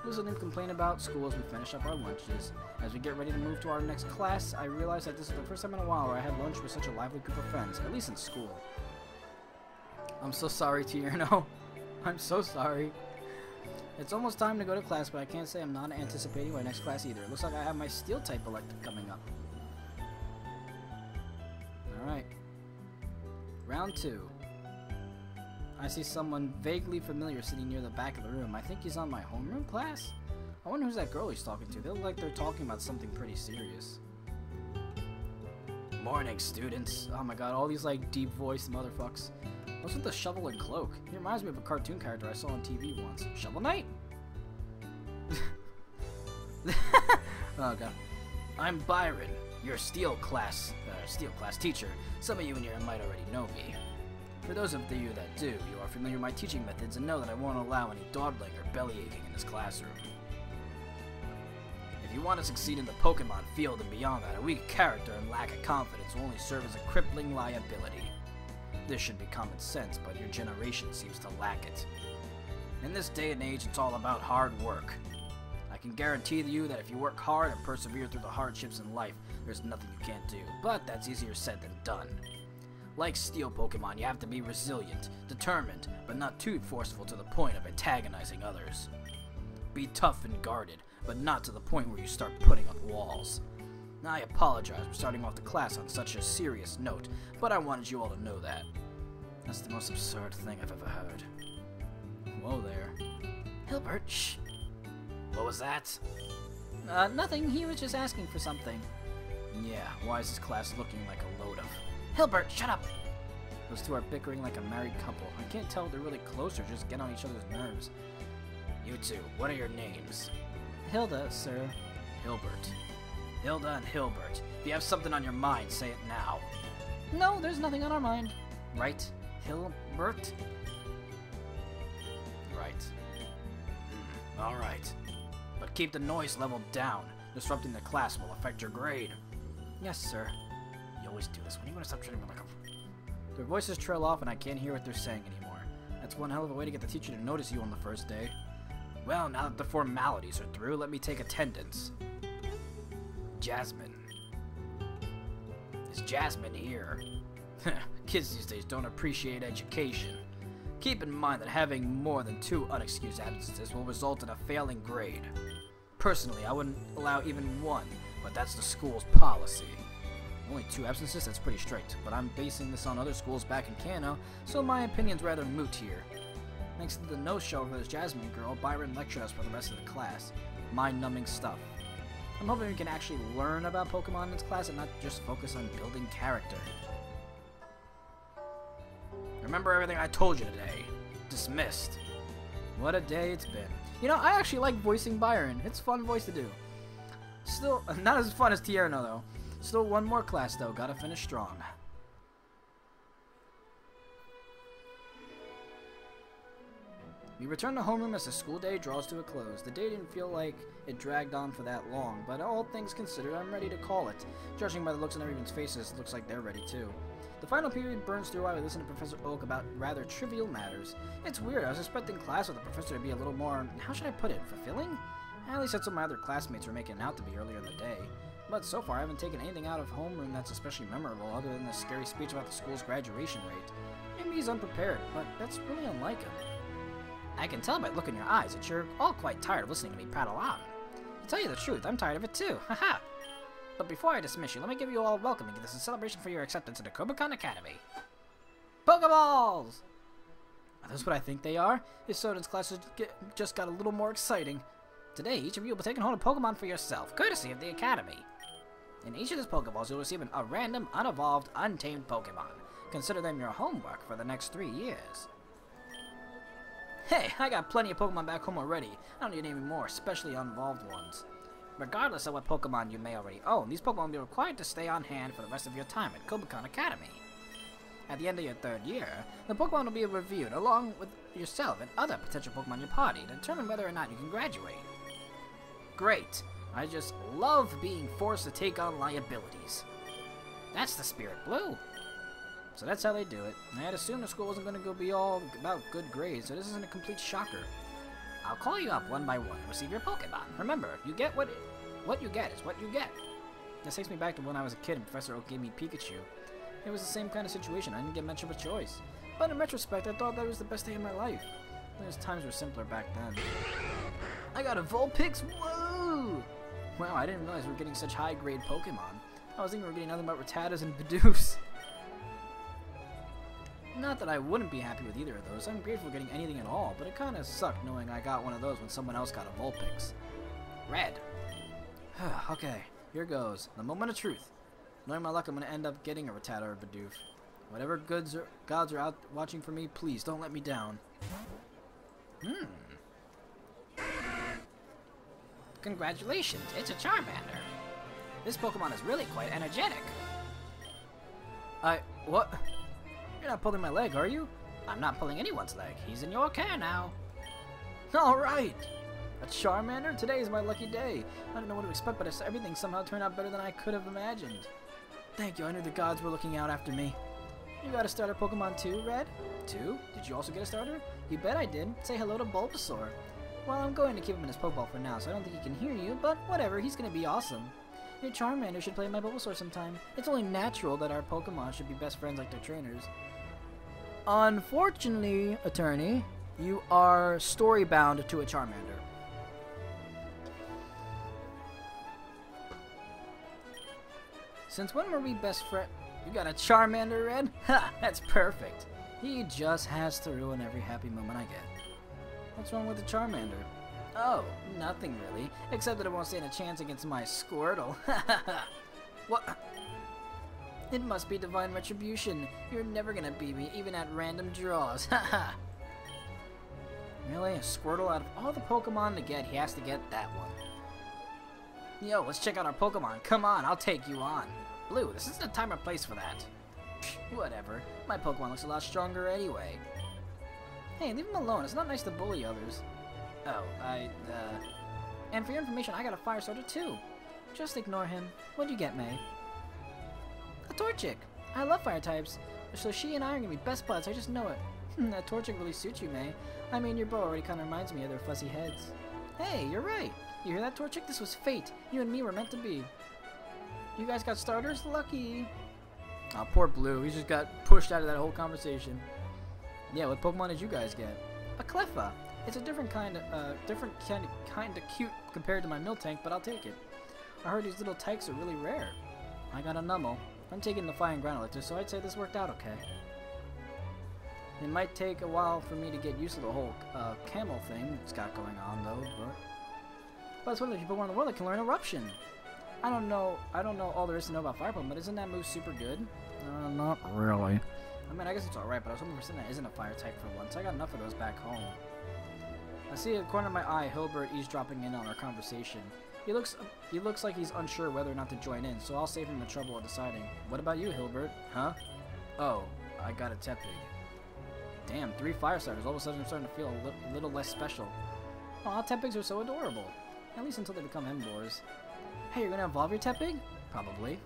There's something to complain about school as we finish up our lunches. As we get ready to move to our next class, I realize that this is the first time in a while where I had lunch with such a lively group of friends, at least in school. I'm so sorry, Tierno. I'm so sorry. It's almost time to go to class, but I can't say I'm not anticipating my next class either. It looks like I have my steel type elective coming up. Alright. Round 2. I see someone vaguely familiar sitting near the back of the room. I think he's on my homeroom class? I wonder who's that girl he's talking to. They look like they're talking about something pretty serious. Morning, students. Oh my god, all these like deep voiced motherfucks. What's with the shovel and cloak? He reminds me of a cartoon character I saw on TV once. Shovel Knight? Oh god. I'm Byron, your steel class teacher. Some of you in here might already know me. For those of you that do, you are familiar with my teaching methods and know that I won't allow any dawdling or belly aching in this classroom. If you want to succeed in the Pokemon field and beyond that, a weak character and lack of confidence will only serve as a crippling liability. This should be common sense, but your generation seems to lack it. In this day and age, it's all about hard work. I can guarantee you that if you work hard and persevere through the hardships in life, there's nothing you can't do, but that's easier said than done. Like Steel Pokemon, you have to be resilient, determined, but not too forceful to the point of antagonizing others. Be tough and guarded, but not to the point where you start putting up walls. I apologize for starting off the class on such a serious note, but I wanted you all to know that. That's the most absurd thing I've ever heard. Whoa there. Hilbert, shh. What was that? Nothing. He was just asking for something. Yeah, why is this class looking like a load of... Hilbert, shut up! Those two are bickering like a married couple. I can't tell if they're really close or just get on each other's nerves. You two, what are your names? Hilda, sir. Hilbert. Hilda and Hilbert. If you have something on your mind, say it now. No, there's nothing on our mind. Right, Hilbert? Right. Alright. But keep the noise level down. Disrupting the class will affect your grade. Yes, sir. You always do this. When are you going to stop treating me like a... Their voices trail off and I can't hear what they're saying anymore. That's one hell of a way to get the teacher to notice you on the first day. Well, now that the formalities are through, let me take attendance. Jasmine. Is Jasmine here? Kids these days don't appreciate education. Keep in mind that having more than 2 unexcused absences will result in a failing grade. Personally, I wouldn't allow even 1, but that's the school's policy. Only 2 absences? That's pretty strict, but I'm basing this on other schools back in Kanto, so my opinion's rather moot here. Thanks to the no-show for this Jasmine girl, Byron lectured us for the rest of the class. Mind-numbing stuff. I'm hoping we can actually learn about Pokemon in this class and not just focus on building character. Remember everything I told you today. Dismissed. What a day it's been. You know, I actually like voicing Byron. It's a fun voice to do. Still, not as fun as Tierno, though. Still one more class, though. Gotta finish strong. We return to homeroom as the school day draws to a close. The day didn't feel like it dragged on for that long, but all things considered, I'm ready to call it. Judging by the looks on everyone's faces, it looks like they're ready too. The final period burns through while we listen to Professor Oak about rather trivial matters. It's weird, I was expecting class with the professor to be a little more, how should I put it, fulfilling? At least that's what my other classmates were making it out to be earlier in the day. But so far I haven't taken anything out of homeroom that's especially memorable other than the scary speech about the school's graduation rate. Maybe he's unprepared, but that's really unlike him. I can tell by the look in your eyes that you're all quite tired of listening to me prattle on. To tell you the truth, I'm tired of it too, haha! But before I dismiss you, let me give you all a welcome and give this a celebration for your acceptance into Kobukan Academy. Pokeballs! Are those what I think they are? His Soden's classes just got a little more exciting. Today, each of you will be taking hold of Pokemon for yourself, courtesy of the Academy. In each of these Pokeballs, you'll receive a random, unevolved, untamed Pokemon. Consider them your homework for the next 3 years. Hey, I got plenty of Pokemon back home already. I don't need any more, especially unevolved ones. Regardless of what Pokemon you may already own, these Pokemon will be required to stay on hand for the rest of your time at Kobukan Academy. At the end of your 3rd year, the Pokemon will be reviewed along with yourself and other potential Pokemon in your party to determine whether or not you can graduate. Great! I just love being forced to take on liabilities. That's the spirit, Blue! So that's how they do it. I had assumed the school wasn't going to be all about good grades, so this isn't a complete shocker. I'll call you up one by one and receive your Pokemon. Remember, you get what you get is what you get. This takes me back to when I was a kid and Professor Oak gave me Pikachu. It was the same kind of situation. I didn't get much of a choice. But in retrospect, I thought that was the best day of my life. Those times were simpler back then. I got a Vulpix! Whoa! Wow, I didn't realize we were getting such high-grade Pokemon. I was thinking we were getting nothing but Rattatas and Bidoofs. Not that I wouldn't be happy with either of those. I'm grateful for getting anything at all, but it kinda sucked knowing I got one of those when someone else got a Vulpix. Red. Okay, here goes. The moment of truth. Knowing my luck, I'm gonna end up getting a Rattata or Bidoof. Whatever gods are out watching for me, please don't let me down. Congratulations, it's a Charmander. This Pokemon is really quite energetic. What? You're not pulling my leg, are you? I'm not pulling anyone's leg. He's in your care now. Alright! A Charmander? Today is my lucky day. I don't know what to expect, but everything somehow turned out better than I could have imagined. Thank you, I knew the gods were looking out after me. You got a starter Pokemon too, Red? 2? Did you also get a starter? You bet I did. Say hello to Bulbasaur. Well, I'm going to keep him in his Pokeball for now, so I don't think he can hear you, but whatever, he's gonna be awesome. Your Charmander should play my Bulbasaur sometime. It's only natural that our Pokemon should be best friends like their trainers. Unfortunately, Attorney, you are story-bound to a Charmander. Since when were we best friends? You got a Charmander, Red? Ha! That's perfect. He just has to ruin every happy moment I get. What's wrong with the Charmander? Oh, nothing really. Except that it won't stand a chance against my Squirtle. What? It must be divine retribution. You're never gonna beat me, even at random draws. Haha. Really? A Squirtle? Out of all the Pokemon to get, he has to get that one. Yo, let's check out our Pokemon. Come on, I'll take you on. Blue, this isn't the time or place for that. Psh, whatever. My Pokemon looks a lot stronger anyway. Hey, leave him alone. It's not nice to bully others. Oh, And for your information, I got a Fire Starter too. Just ignore him. What'd you get, May? A Torchic. I love fire types. So she and I are gonna be best buds, I just know it. That Torchic really suits you, May. I mean, your bow already kinda reminds me of their fuzzy heads. Hey, you're right. You hear that, Torchic? This was fate. You and me were meant to be. You guys got starters? Lucky. Oh, poor Blue. He just got pushed out of that whole conversation. Yeah, what Pokemon did you guys get? A Cleffa. It's a different kind of cute compared to my Miltank, but I'll take it. I heard these little tykes are really rare. I got a Numel. I'm taking the Fire and Ground Elector, so I'd say this worked out okay. It might take a while for me to get used to the whole camel thing it's got going on, though, but it's one of the people in the world that can learn Eruption. I don't know all there is to know about Fire Pokemon, but isn't that move super good? Not really. I mean, I guess it's alright, but I was hoping for something that isn't a fire type for once. I got enough of those back home. I see in the corner of my eye Hilbert eavesdropping in on our conversation. He looks like he's unsure whether or not to join in, so I'll save him the trouble of deciding. What about you, Hilbert? Huh? Oh, I got a Tepig. Damn, 3 fire starters. All of a sudden I'm starting to feel a little less special. Aw, Tepigs are so adorable. At least until they become Emboars. Hey, you're gonna evolve your Tepig? Probably.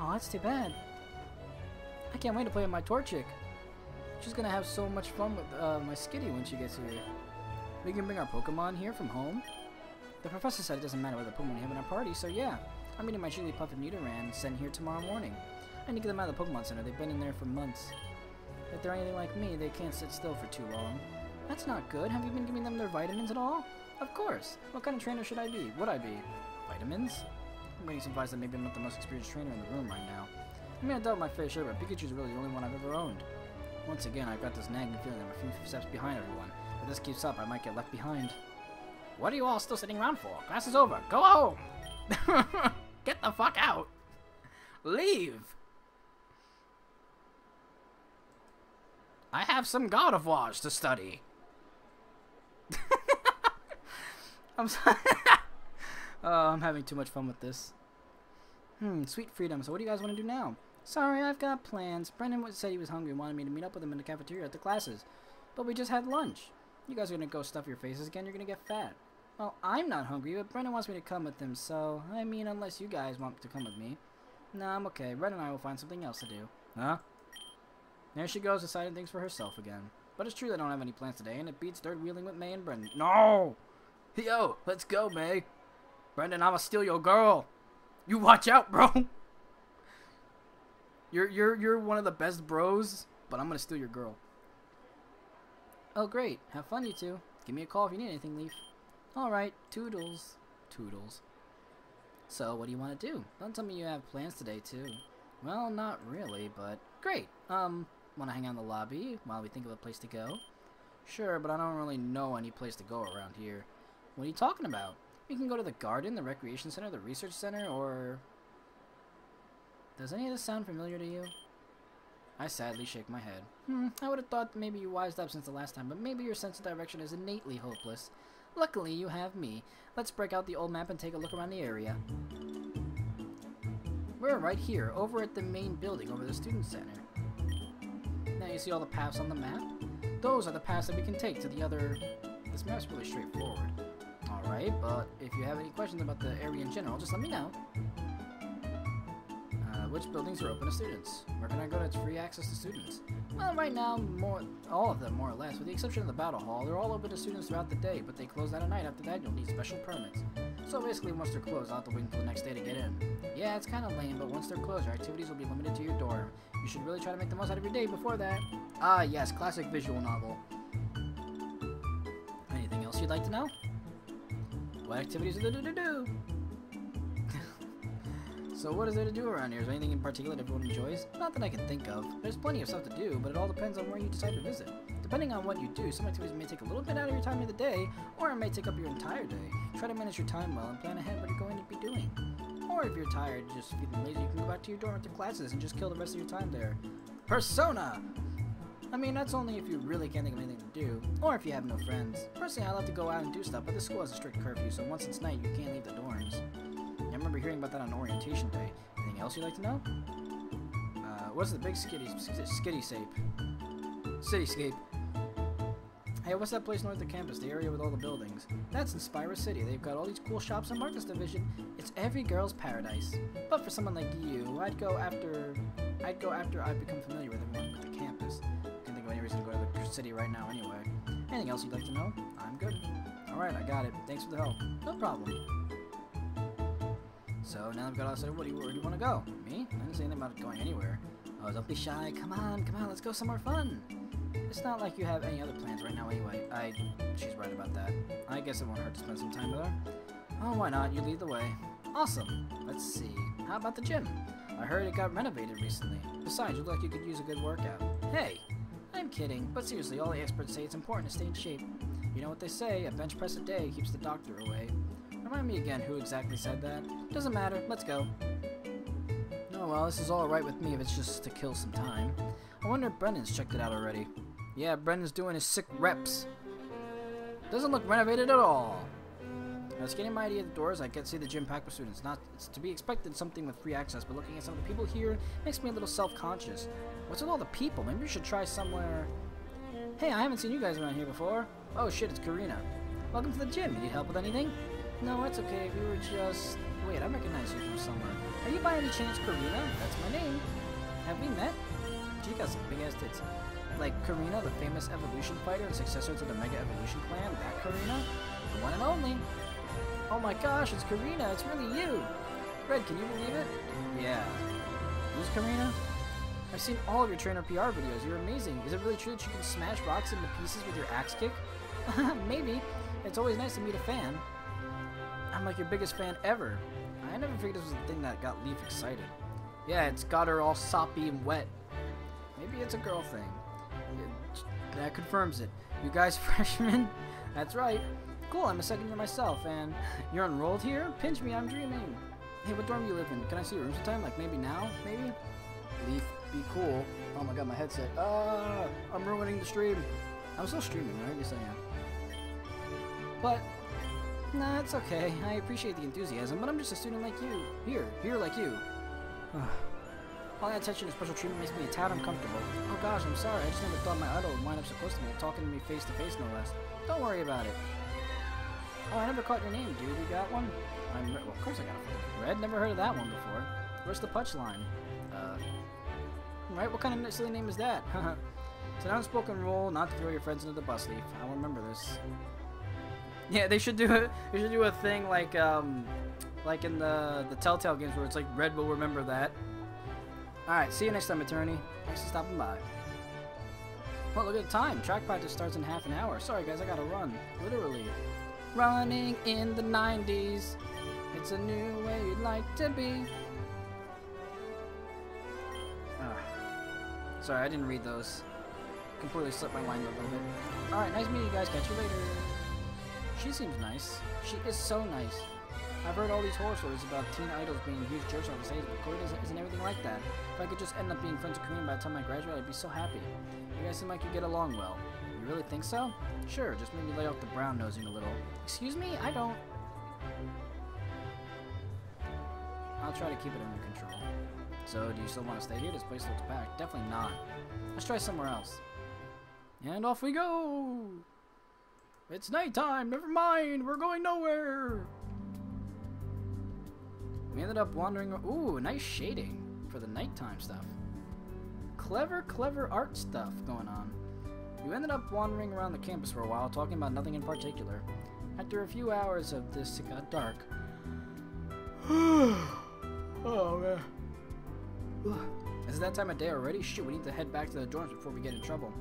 Aw, that's too bad. I can't wait to play with my Torchic. She's gonna have so much fun with my Skitty when she gets here. We can bring our Pokemon here from home. The professor said it doesn't matter whether Pokemon we have in our party, so yeah. I'm meeting my Jigglypuff and Nidoran sent here tomorrow morning. I need to get them out of the Pokemon Center. They've been in there for months. If they're anything like me, they can't sit still for too long. That's not good. Have you been giving them their vitamins at all? Of course. What kind of trainer should I be? Would I be? Vitamins? I'm getting some advice that maybe I'm not the most experienced trainer in the room right now. I mean, I doubt my fair share, but Pikachu's really the only one I've ever owned. Once again, I've got this nagging feeling I'm a few steps behind everyone. If this keeps up, I might get left behind. What are you all still sitting around for? Class is over. Go home! Get the fuck out! Leave! I have some Gardevoirs to study. I'm sorry. I'm having too much fun with this. Sweet freedom. So what do you guys want to do now? Sorry, I've got plans. Brendan said he was hungry and wanted me to meet up with him in the cafeteria at the classes. But we just had lunch. You guys are going to go stuff your faces again, you're going to get fat. Well, I'm not hungry, but Brendan wants me to come with him, so, I mean, unless you guys want to come with me. Nah, I'm okay. Brendan and I will find something else to do. Huh? There she goes, deciding things for herself again. But it's true they don't have any plans today, and it beats third wheeling with May and Brendan. No! Yo, let's go, May. Brendan, I'ma steal your girl. You watch out, bro. You're one of the best bros, but I'm gonna steal your girl. Oh, great. Have fun, you two. Give me a call if you need anything, Leaf. Alright, toodles. Toodles. So, what do you want to do? Don't tell me you have plans today, too. Well, not really, but... Great. Want to hang out in the lobby while we think of a place to go? Sure, but I don't really know any place to go around here. What are you talking about? We can go to the garden, the recreation center, the research center, or... Does any of this sound familiar to you? I sadly shake my head. I would have thought that maybe you wised up since the last time, but maybe your sense of direction is innately hopeless. Luckily, you have me. Let's break out the old map and take a look around the area. We're right here, over at the main building, over the student center. Now you see all the paths on the map? Those are the paths that we can take to the other... This map's really straightforward. Alright, but if you have any questions about the area in general, just let me know. Which buildings are open to students? Where can I go that's free access to students? Well, right now, all of them, more or less, with the exception of the Battle Hall. They're all open to students throughout the day, but they close at night. After that, you'll need special permits. So basically, once they're closed, I'll have to wait until the next day to get in. Yeah, it's kind of lame, but once they're closed, your activities will be limited to your dorm. You should really try to make the most out of your day before that. Ah, yes, classic visual novel. Anything else you'd like to know? What activities are there to do? So what is there to do around here? Is there anything in particular that everyone enjoys? Not that I can think of. There's plenty of stuff to do, but it all depends on where you decide to visit. Depending on what you do, some activities may take a little bit out of your time of the day, or it may take up your entire day. Try to manage your time well and plan ahead what you're going to be doing. Or if you're tired, just feeling lazy, you can go back to your dorm after classes and just kill the rest of your time there. Persona! I mean, that's only if you really can't think of anything to do, or if you have no friends. Personally, I love to go out and do stuff, but the school has a strict curfew, so once it's night, you can't leave the dorms. I remember hearing about that on orientation day. Anything else you'd like to know? What's the big cityscape? Hey, what's that place north of the campus, the area with all the buildings? That's Inspira City. They've got all these cool shops and markets division. It's every girl's paradise. But for someone like you, I'd go after I've become familiar with everyone with the campus. Can't think of any reason to go to the city right now anyway. Anything else you'd like to know? I'm good. Alright, I got it. Thanks for the help. No problem. So now I've got all said, where do you want to go? Me? I didn't say anything about going anywhere. Oh, don't be shy. Come on, let's go somewhere fun. It's not like you have any other plans right now anyway. She's right about that. I guess it won't hurt to spend some time with her. Oh, why not? You lead the way. Awesome. Let's see. How about the gym? I heard it got renovated recently. Besides, you look like you could use a good workout. Hey, I'm kidding, but seriously, all the experts say it's important to stay in shape. You know what they say, a bench press a day keeps the doctor away. Remind me again who exactly said that. Doesn't matter, let's go. Oh well, this is alright with me if it's just to kill some time. I wonder if Brennan's checked it out already. Yeah, Brennan's doing his sick reps. Doesn't look renovated at all. I was getting my idea at the doors. I get to see the gym packed with students. It's to be expected something with free access, but looking at some of the people here makes me a little self-conscious. What's with all the people? Maybe we should try somewhere. Hey, I haven't seen you guys around here before. Oh shit, it's Karina. Welcome to the gym. You need help with anything? No, it's okay. We were just... Wait, I recognize you from somewhere. Are you by any chance Karina? That's my name. Have we met? She got some big ass tits. Like Karina, the famous evolution fighter and successor to the Mega Evolution clan. That Karina? The one and only. Oh my gosh, it's Karina. It's really you. Red, can you believe it? Yeah. Who's Karina? I've seen all of your trainer PR videos. You're amazing. Is it really true that you can smash rocks into pieces with your axe kick? Maybe. It's always nice to meet a fan. I'm like your biggest fan ever. I never figured this was the thing that got Leaf excited. Yeah, it's got her all soppy and wet. Maybe it's a girl thing. That confirms it. You guys freshmen? That's right. Cool, I'm a second year myself, and you're enrolled here? Pinch me, I'm dreaming. Hey, what dorm do you live in? Can I see your room sometime? Like maybe now? Maybe? Leaf, be cool. Oh my god, my headset. I'm ruining the stream. I'm still streaming, right? Yes, I am. But, nah, it's okay. I appreciate the enthusiasm, but I'm just a student like you. Here like you. All that attention and special treatment makes me a tad uncomfortable. Oh gosh, I'm sorry. I just never thought my idol would wind up so close to me, talking to me face to face, no less. Don't worry about it. Oh, I never caught your name, dude. You got one? Well, of course I got a Red. Never heard of that one before. Where's the punchline? Right? What kind of silly name is that? It's an unspoken rule not to throw your friends into the bus, Leaf. I'll remember this. Yeah, they should do it. They should do a thing like in the Telltale games where it's like Red will remember that. All right, see you next time, attorney. Thanks for stopping by. Well, look at the time. Track practice starts in half an hour. Sorry, guys, I gotta run. Literally. Running in the 90s. It's a new way you'd like to be. Sorry, I didn't read those. Completely slipped my mind a little bit. Alright, nice meeting you guys. Catch you later. She seems nice. She is so nice. I've heard all these horror stories about teen idols being huge jerks on the stage, but Corey isn't everything like that. If I could just end up being friends with Korean by the time I graduate, I'd be so happy. You guys seem like you get along well. You really think so? Sure, just maybe lay off the brown nosing a little. Excuse me? I don't... I'll try to keep it under control. So, do you still want to stay here? This place looks packed. Definitely not. Let's try somewhere else. And off we go! It's nighttime! Never mind! We're going nowhere! We ended up wandering... Ooh, nice shading for the nighttime stuff. Clever, clever art stuff going on. We ended up wandering around the campus for a while, talking about nothing in particular. After a few hours of this, it got dark. Oh, man. Is it that time of day already? Shoot, we need to head back to the dorms before we get in trouble.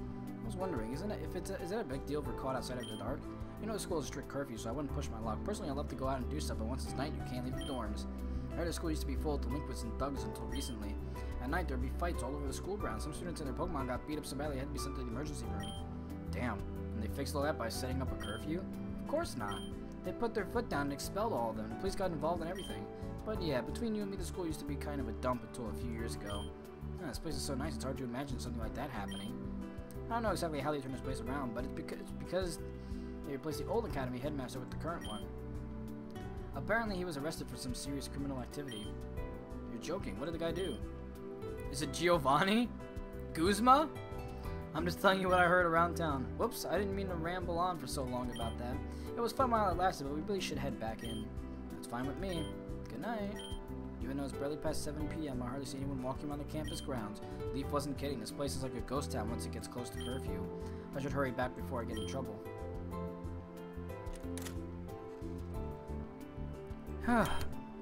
I was wondering, is it a big deal if we're caught outside after dark? You know the school has a strict curfew, so I wouldn't push my luck. Personally, I love to go out and do stuff, but once it's night, you can't leave the dorms. I heard the school used to be full of delinquents and thugs until recently. At night, there'd be fights all over the school grounds. Some students and their Pokemon got beat up so badly they had to be sent to the emergency room. Damn. And they fixed all that by setting up a curfew? Of course not. They put their foot down and expelled all of them. The police got involved in everything. But yeah, between you and me, the school used to be kind of a dump until a few years ago. Yeah, this place is so nice, it's hard to imagine something like that happening. I don't know exactly how they turned this place around, but it's because they replaced the old academy headmaster with the current one. Apparently, he was arrested for some serious criminal activity. You're joking. What did the guy do? Is it Giovanni? Guzma? I'm just telling you what I heard around town. Whoops, I didn't mean to ramble on for so long about that. It was fun while it lasted, but we really should head back in. That's fine with me. Good night. Even though it's barely past 7 p.m., I hardly see anyone walking around the campus grounds. Leaf wasn't kidding. This place is like a ghost town once it gets close to curfew. I should hurry back before I get in trouble.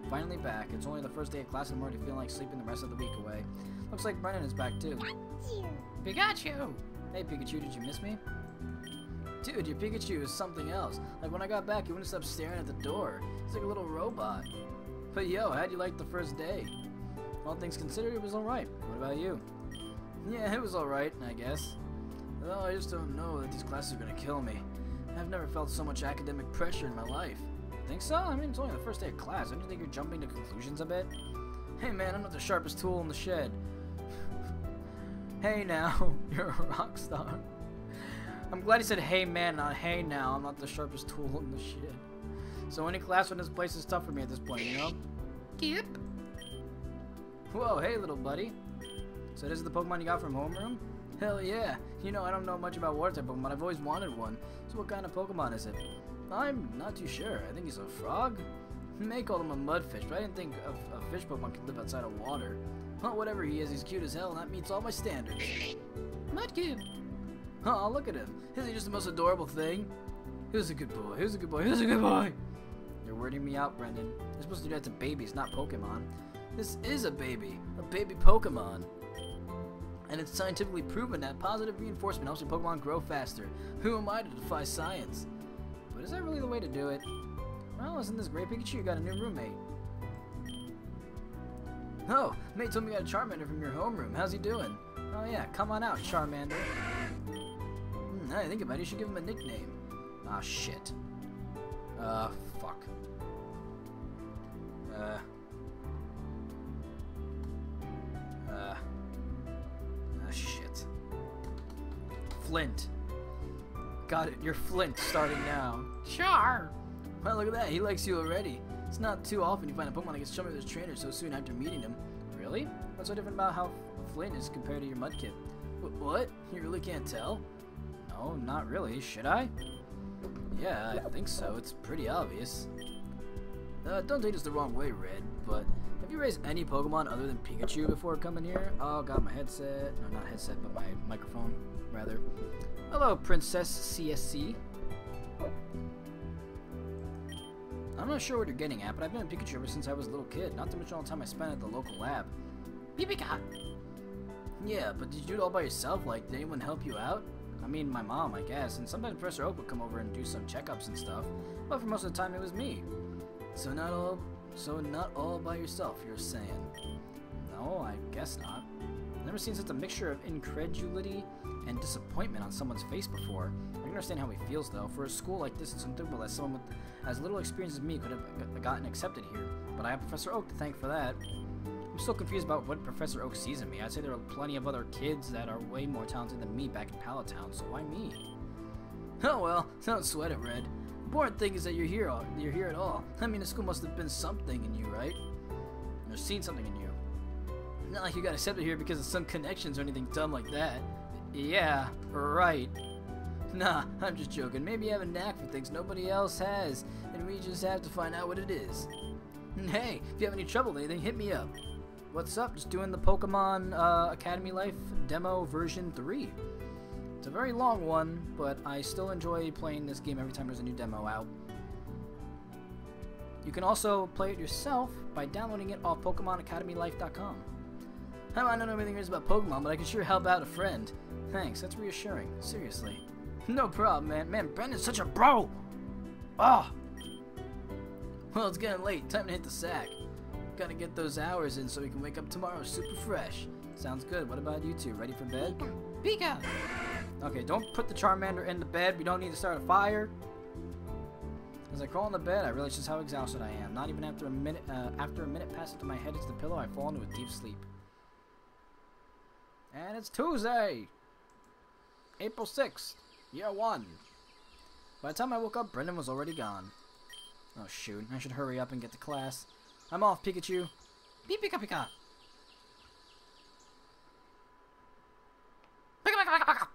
Finally back. It's only the first day of class and I'm already feeling like sleeping the rest of the week away. Looks like Brennan is back too. Pikachu! Hey Pikachu, did you miss me? Dude, your Pikachu is something else. Like when I got back, he wouldn't stop staring at the door. He's like a little robot. But yo, how'd you like the first day? All things considered, it was alright. What about you? Yeah, it was alright, I guess. Well, I just don't know that these classes are gonna kill me. I've never felt so much academic pressure in my life. Think so? I mean, it's only the first day of class. Don't you think you're jumping to conclusions a bit? Hey man, I'm not the sharpest tool in the shed. Hey now, you're a rock star. I'm glad he said hey man, not hey now. I'm not the sharpest tool in the shed. So any class in this place is tough for me at this point, you know? Yep. Whoa, hey little buddy. So this is the Pokemon you got from homeroom? Hell yeah. You know, I don't know much about water type Pokemon. I've always wanted one. So what kind of Pokemon is it? I'm not too sure. I think he's a frog? You may call him a mudfish, but I didn't think a fish Pokemon could live outside of water. Well, whatever he is, he's cute as hell, and that meets all my standards. Mudkip! Oh, look at him. Isn't he just the most adorable thing? Who's a good boy? Who's a good boy? Who's a good boy? You're weirding me out, Brendan. You're supposed to do that to babies, not Pokemon. This is a baby Pokemon. And it's scientifically proven that positive reinforcement helps your Pokemon grow faster. Who am I to defy science? But is that really the way to do it? Well, isn't this great, Pikachu? You got a new roommate. Oh, mate told me you got a Charmander from your homeroom. How's he doing? Oh yeah, come on out, Charmander. Now I think about it, you should give him a nickname. Ah, shit. Fuck. Shit. Flint. Got it, you're Flint starting now. Char! Well, look at that, he likes you already. It's not too often you find a Pokemon that gets shown with his trainer so soon after meeting him. Really? What's so different about how Flint is compared to your Mudkip? What? You really can't tell? No, not really. Should I? Yeah, I think so. It's pretty obvious. Don't take this the wrong way, Red, but have you raised any Pokemon other than Pikachu before coming here? Oh, got my headset. No, not headset, but my microphone, rather. Hello, Princess CSC. I'm not sure what you're getting at, but I've been a Pikachu ever since I was a little kid, not to mention all the time I spent at the local lab. Pika! Yeah, but did you do it all by yourself? Like, did anyone help you out? I mean, my mom, I guess, and sometimes Professor Oak would come over and do some checkups and stuff, but for most of the time it was me. So not all by yourself, you're saying? No, I guess not. I've never seen such a mixture of incredulity and disappointment on someone's face before. I can understand how he feels, though. For a school like this, it's unthinkable that someone with as little experience as me could have gotten accepted here, but I have Professor Oak to thank for that. I'm still confused about what Professor Oak sees in me. I'd say there are plenty of other kids that are way more talented than me back in Pallet Town, so why me? Oh well, don't sweat it, Red. The important thing is that you're here at all. I mean, the school must have been something in you, right? Or seen something in you. Not like you got accepted here because of some connections or anything dumb like that. Yeah, right. Nah, I'm just joking. Maybe you have a knack for things nobody else has, and we just have to find out what it is. And hey, if you have any trouble with anything, hit me up. What's up? Just doing the Pokemon Academy Life demo version 3. It's a very long one, but I still enjoy playing this game every time there's a new demo out. You can also play it yourself by downloading it off PokemonAcademyLife.com. I might not know everything there is about Pokemon, but I can sure help out a friend. Thanks, that's reassuring. Seriously. No problem, man. Man, Brendan's such a bro! Ah! Well, it's getting late. Time to hit the sack. Gotta get those hours in so we can wake up tomorrow super fresh. Sounds good. What about you two? Ready for bed? Pika! Okay, don't put the Charmander in the bed. We don't need to start a fire. As I crawl into bed, I realize just how exhausted I am. Not even after a minute passes to my head hits the pillow, I fall into a deep sleep. And it's Tuesday! April 6th, year 1. By the time I woke up, Brendan was already gone. Oh shoot, I should hurry up and get to class. I'm off, Pikachu. Beep pika pika. Pika pika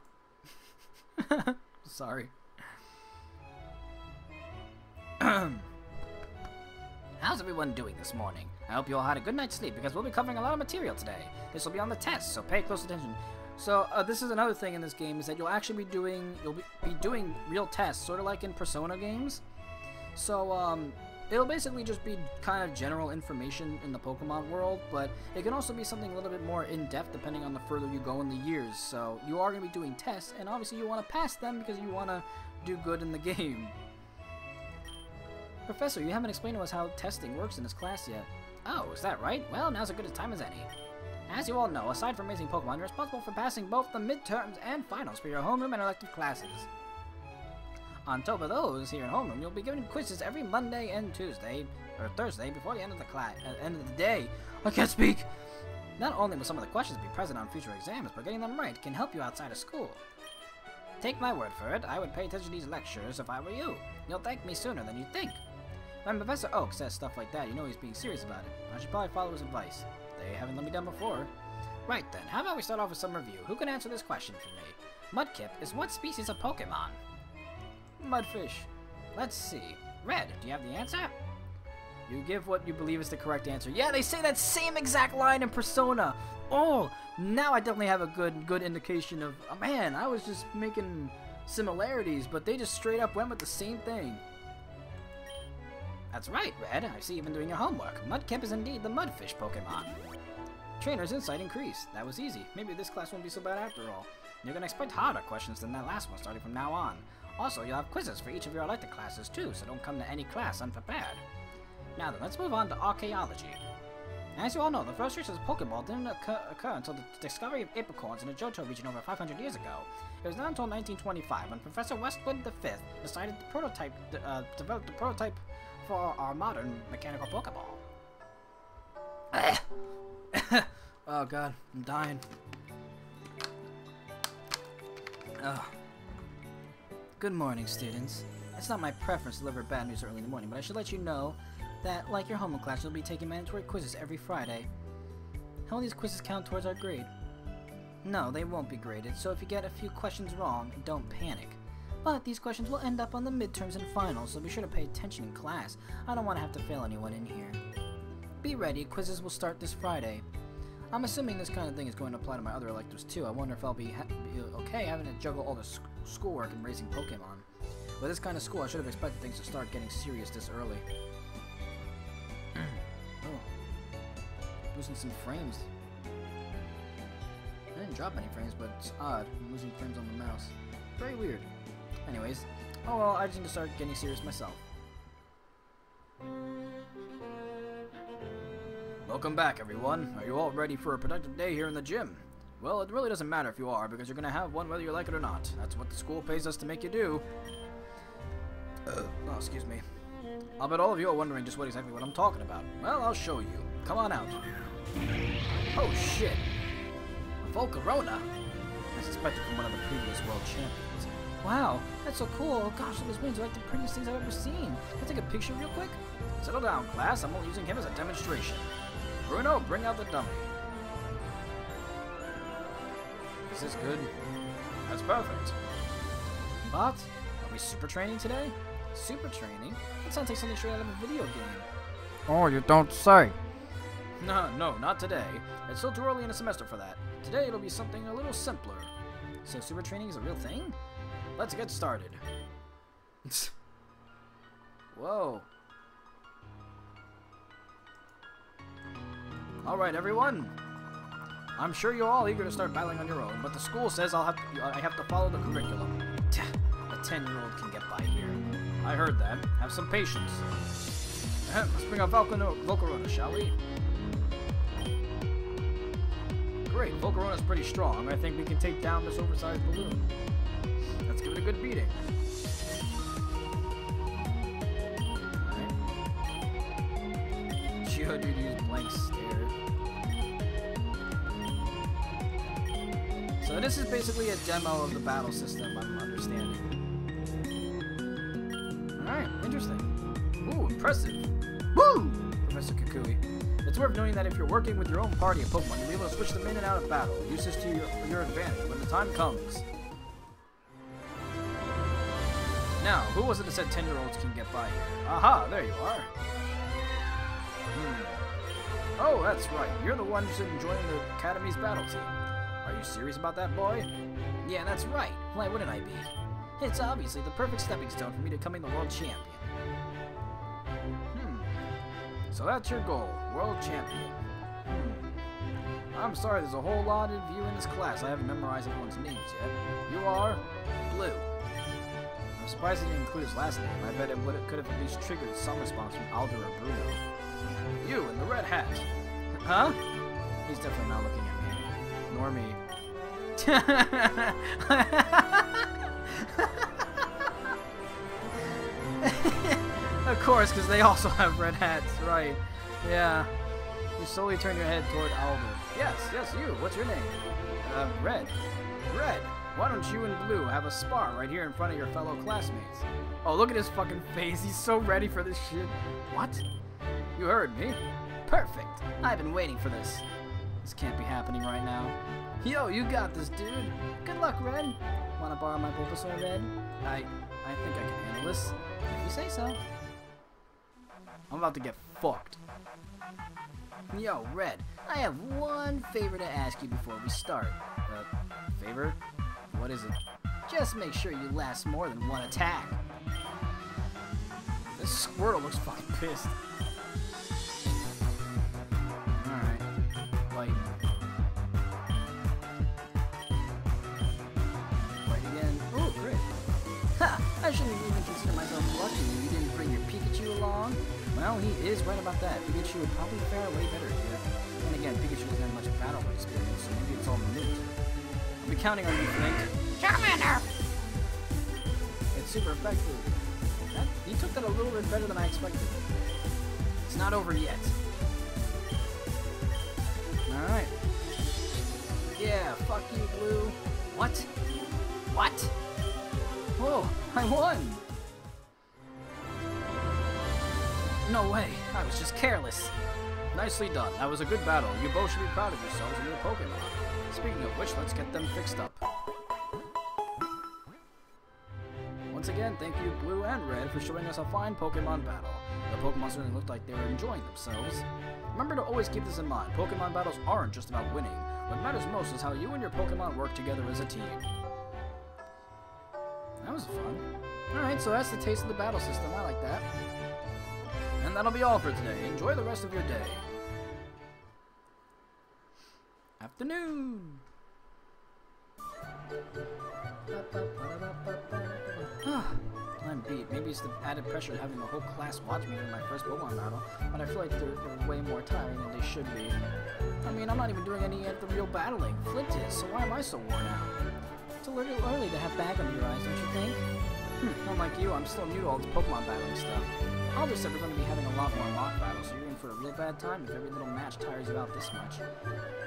pika. Sorry. How's everyone doing this morning? I hope you all had a good night's sleep because we'll be covering a lot of material today. This will be on the test, so pay close attention. So this is another thing in this game is that you'll actually be doing real tests, sort of like in Persona games. So it'll basically just be kind of general information in the Pokemon world, but it can also be something a little bit more in-depth depending on the further you go in the years. So you are going to be doing tests, and obviously you want to pass them because you want to do good in the game. Professor, you haven't explained to us how testing works in this class yet. Oh, is that right? Well, now's as good a time as any. As you all know, aside from raising Pokemon, you're responsible for passing both the midterms and finals for your homeroom and elective classes. On top of those, here in homeroom, you'll be given quizzes every Monday and Tuesday, or Thursday, before the end of the day. I can't speak! Not only will some of the questions be present on future exams, but getting them right can help you outside of school. Take my word for it, I would pay attention to these lectures if I were you. You'll thank me sooner than you think. When Professor Oak says stuff like that, you know he's being serious about it. I should probably follow his advice. They haven't let me down before. Right then, how about we start off with some review? Who can answer this question for me? Mudkip is what species of Pokemon? Mudfish. Let's see. Red, do you have the answer? You give what you believe is the correct answer. Yeah, they say that same exact line in Persona. Oh, now I definitely have a good indication of... Oh, man, I was just making similarities, but they just straight up went with the same thing. That's right, Red. I see you've been doing your homework. Mudkip is indeed the Mudfish Pokemon. Trainer's insight increased. That was easy. Maybe this class won't be so bad after all. You're gonna expect harder questions than that last one starting from now on. Also, you'll have quizzes for each of your elective classes too, so don't come to any class unprepared. Now then, let's move on to archaeology. As you all know, the first research of Pokeball didn't occur until the discovery of apricorns in the Johto region over 500 years ago. It was not until 1925 when Professor Westwood V decided to develop the prototype for our modern mechanical Pokeball. Oh god, I'm dying. Ugh. Good morning, students. It's not my preference to deliver bad news early in the morning, but I should let you know that, like your homework class, you'll be taking mandatory quizzes every Friday. How will these quizzes count towards our grade? No, they won't be graded, so if you get a few questions wrong, don't panic. But these questions will end up on the midterms and finals, so be sure to pay attention in class. I don't want to have to fail anyone in here. Be ready, quizzes will start this Friday. I'm assuming this kind of thing is going to apply to my other electives too. I wonder if I'll be okay having to juggle all the schoolwork and raising Pokemon. With this kind of school, I should have expected things to start getting serious this early. Oh. Losing some frames. I didn't drop any frames, but it's odd. I'm losing frames on the mouse. Very weird. Anyways, oh well, I just need to start getting serious myself. Welcome back, everyone. Are you all ready for a productive day here in the gym? Well, it really doesn't matter if you are, because you're gonna have one whether you like it or not. That's what the school pays us to make you do. Oh, excuse me. I'll bet all of you are wondering just exactly what I'm talking about. Well, I'll show you. Come on out. Oh, shit. Volcarona? I suspected from one of the previous world champions. Wow, that's so cool. Oh gosh, those wings are like the prettiest things I've ever seen. Can I take a picture real quick? Settle down, class. I'm only using him as a demonstration. Bruno, bring out the dummy. Is this good? That's perfect. But, are we super training today? Super training? That sounds like something straight out of a video game. Oh, you don't say. No, not today. It's still too early in the semester for that. Today it'll be something a little simpler. So super training is a real thing? Let's get started. Whoa. Alright, everyone. I'm sure you're all eager to start battling on your own, but the school says I have to follow the curriculum. A 10-year-old can get by here. I heard that. Have some patience. Let's bring out Volcarona, shall we? Great, Volcarona's pretty strong. I think we can take down this oversized balloon. Let's give it a good beating. Geodude's blank stare. So this is basically a demo of the battle system, I'm understanding. Alright, interesting. Ooh, impressive. Woo! Professor Kukui. It's worth noting that if you're working with your own party of Pokemon, you'll be able to switch them in and out of battle. Use this to your advantage when the time comes. Now, who was it that said 10-year-olds can get by here? Aha, there you are. Oh, that's right. You're the one who's enjoying the Academy's battle team. Are you serious about that, boy? Yeah, that's right. Why wouldn't I be? It's obviously the perfect stepping stone for me to becoming the world champion. So that's your goal, world champion. I'm sorry, there's a whole lot of you in this class. I haven't memorized everyone's names yet. You are Blue. I'm surprised he didn't include his last name. I bet it could have at least triggered some response from Alder or Bruno. You in the red hat. Huh? He's definitely not looking at me. Nor me. Of course, because they also have red hats, right? Yeah. You slowly turn your head toward Albert. Yes, you. What's your name? Red. Red. Why don't you and Blue have a spar right here in front of your fellow classmates? Oh, look at his fucking face. He's so ready for this shit. What? You heard me. Perfect. I've been waiting for this. This can't be happening right now. Yo, you got this, dude. Good luck, Red. Wanna borrow my Bulbasaur, Red? I think I can handle this. If you say so. I'm about to get fucked. Yo, Red, I have one favor to ask you before we start. Favor? What is it? Just make sure you last more than one attack. This Squirtle looks fucking pissed. Alright. Fight. Fight again. Oh, great. Ha! I shouldn't even consider myself lucky you didn't bring your Pikachu along. Well, he is right about that. Pikachu would probably fare way better here. And again, Pikachu doesn't have much battle experience, so maybe it's all moot. I'll be counting on you, Flint. Charmander! It's super effective. He took that a little bit better than I expected. It's not over yet. Alright. Yeah, fuck you, Blue. What? What? Whoa, I won! No way, I was just careless. Nicely done. That was a good battle. You both should be proud of yourselves and your Pokemon. Speaking of which, let's get them fixed up. Once again, thank you Blue and Red for showing us a fine Pokemon battle. The Pokemon certainly looked like they were enjoying themselves. Remember to always keep this in mind. Pokemon battles aren't just about winning. What matters most is how you and your Pokemon work together as a team. That was fun. Alright, so that's the taste of the battle system. I like that. And that'll be all for today. Enjoy the rest of your day. Afternoon. I'm beat. Maybe it's the added pressure of having the whole class watch me in my first Pokemon battle, but I feel like they're way more tiring than they should be. I mean, I'm not even doing any of the real battling. Flint is, so why am I so worn out? It's a little early to have bag under your eyes, don't you think? Unlike you, I'm still new to all this Pokemon battling stuff. Obviously, said we're going to be having a lot more mock battles, so you're in for a real bad time if every little match tires you out this much.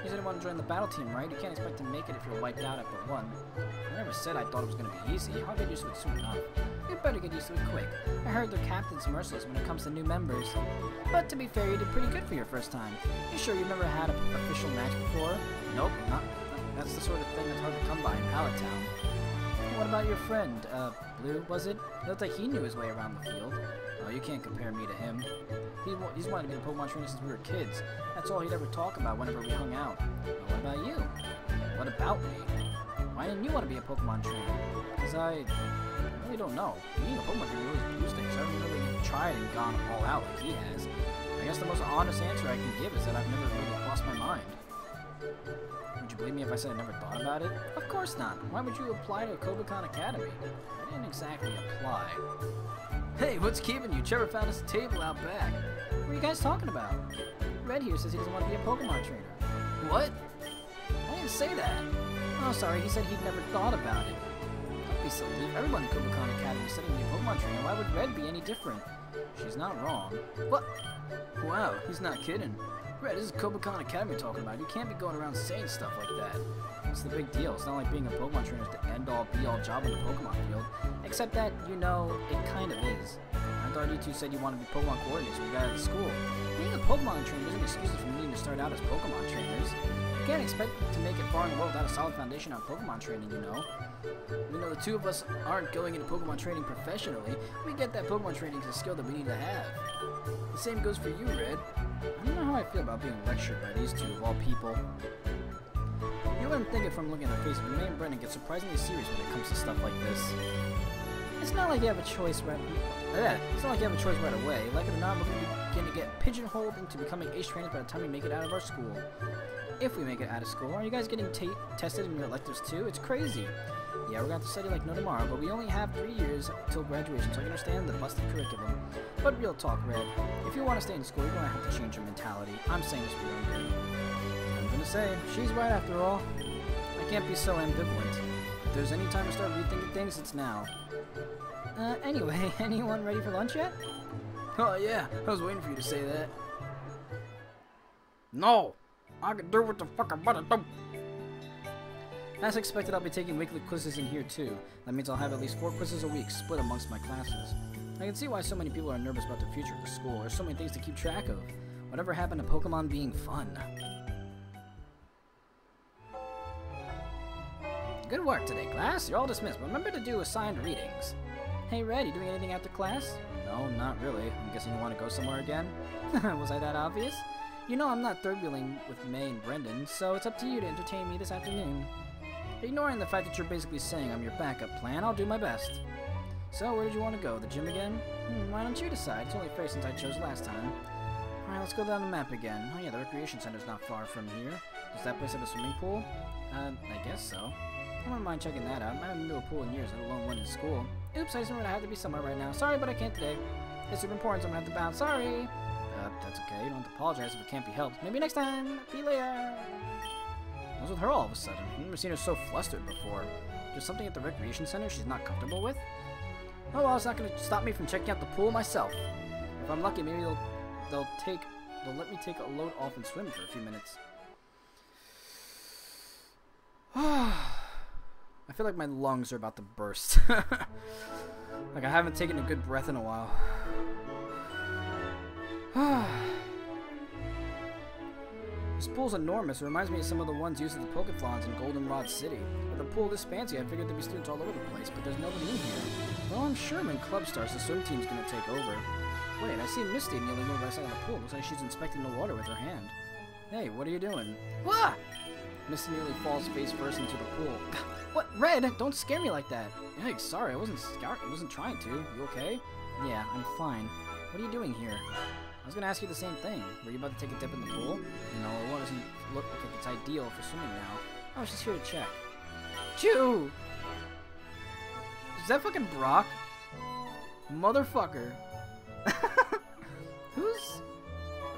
You said you want to join the battle team, right? You can't expect to make it if you're wiped out after one. I never said I thought it was going to be easy. I'll get used to it soon enough. You better get used to it quick. I heard their captain's merciless when it comes to new members. But to be fair, you did pretty good for your first time. You sure you've never had an official match before? Nope, not. That's the sort of thing that's hard to come by in Pallet Town. What about your friend, Blue, was it? It looked like he knew his way around the field. Oh, you can't compare me to him. He's wanted to be a Pokemon trainer since we were kids. That's all he'd ever talk about whenever we hung out. But what about you? What about me? Why didn't you want to be a Pokemon trainer? Because I really don't know. Being a Pokemon trainer really boosts things. I haven't really tried and gone all out like he has. I guess the most honest answer I can give is that I've never really crossed my mind. Would you believe me if I said I never thought about it? Of course not. Why would you apply to Kobukan Academy? I didn't exactly apply. Hey, what's keeping you? Trevor found us a table out back. What are you guys talking about? Red here says he doesn't want to be a Pokemon trainer. What? I didn't say that. Oh, sorry, he said he'd never thought about it. Don't be silly. If everyone in Kobukan Academy is studying to be a Pokemon trainer, why would Red be any different? She's not wrong. What? Wow, he's not kidding. Red, this is Kobukan Academy talking about. You can't be going around saying stuff like that. What's the big deal? It's not like being a Pokemon trainer is the end-all, be-all job in the Pokemon field. Except that, you know, it kind of is. I thought you two said you wanted to be Pokemon coordinators when you got out of school. Being a Pokemon trainer isn't excuses for needing to start out as Pokemon trainers. You can't expect to make it far in the world without a solid foundation on Pokemon training, you know. Even though the two of us aren't going into Pokemon training professionally, we get that Pokemon training is a skill that we need to have. The same goes for you, Red. I don't know how I feel about being lectured by these two of all people. You wouldn't think it from looking at their faces, but May and Brennan get surprisingly serious when it comes to stuff like this. It's not like you have a choice right away. Like it or not, we're going to begin to get pigeonholed into becoming ace trainers by the time we make it out of our school. If we make it out of school, are you guys getting tested in your electives too? It's crazy. Yeah, we're going to have to study like no tomorrow, but we only have 3 years till graduation, so I can understand the busted curriculum. But real talk, Red, if you want to stay in school, you're going to have to change your mentality. I'm saying this for your own good. I'm going to to say. She's right after all. I can't be so ambivalent. If there's any time to start rethinking things, it's now. Anyway, anyone ready for lunch yet? Oh yeah, I was waiting for you to say that. No! I can do what the fuck I'm about to do! As expected, I'll be taking weekly quizzes in here too. That means I'll have at least 4 quizzes a week, split amongst my classes. I can see why so many people are nervous about the future of the school. There's so many things to keep track of. Whatever happened to Pokemon being fun? Good work today, class. You're all dismissed, but remember to do assigned readings. Hey, Red, you doing anything after class? No, not really. I'm guessing you want to go somewhere again? Was I that obvious? You know I'm not third-wheeling with May and Brendan, so it's up to you to entertain me this afternoon. Ignoring the fact that you're basically saying I'm your backup plan, I'll do my best. So, where did you want to go? The gym again? Why don't you decide? It's only fair since I chose last time. Alright, let's go down the map again. Oh yeah, the recreation center's not far from here. Does that place have a swimming pool? I guess so. I wouldn't mind checking that out. I haven't been to a pool in years, let alone one in school. Oops, I just remembered I have to be somewhere right now. Sorry, but I can't today. It's super important, so I'm gonna have to bounce. Sorry! That's okay. You don't have to apologize if it can't be helped. Maybe next time! See you later! What's with her all of a sudden? I've never seen her so flustered before. There's something at the recreation center she's not comfortable with? Oh well, it's not gonna stop me from checking out the pool myself. If I'm lucky, maybe they'll let me take a load off and swim for a few minutes. I feel like my lungs are about to burst. Like I haven't taken a good breath in a while. This pool's enormous. It reminds me of some of the ones used at the Pokethlons in Goldenrod City. With a pool this fancy, I figured there'd be students all over the place, but there's nobody in here. Well, I'm sure when club starts, the swim team's gonna take over. Wait, I see Misty kneeling over by the side of the pool. Looks like she's inspecting the water with her hand. Hey, what are you doing? What? Misty nearly falls face first into the pool. What? Red? Don't scare me like that. Hey, sorry, I wasn't trying to. You okay? Yeah, I'm fine. What are you doing here? I was gonna ask you the same thing. Were you about to take a dip in the pool? No, the water doesn't look like it's ideal for swimming now. I was just here to check. Chew! Is that fucking Brock? Motherfucker. Who's...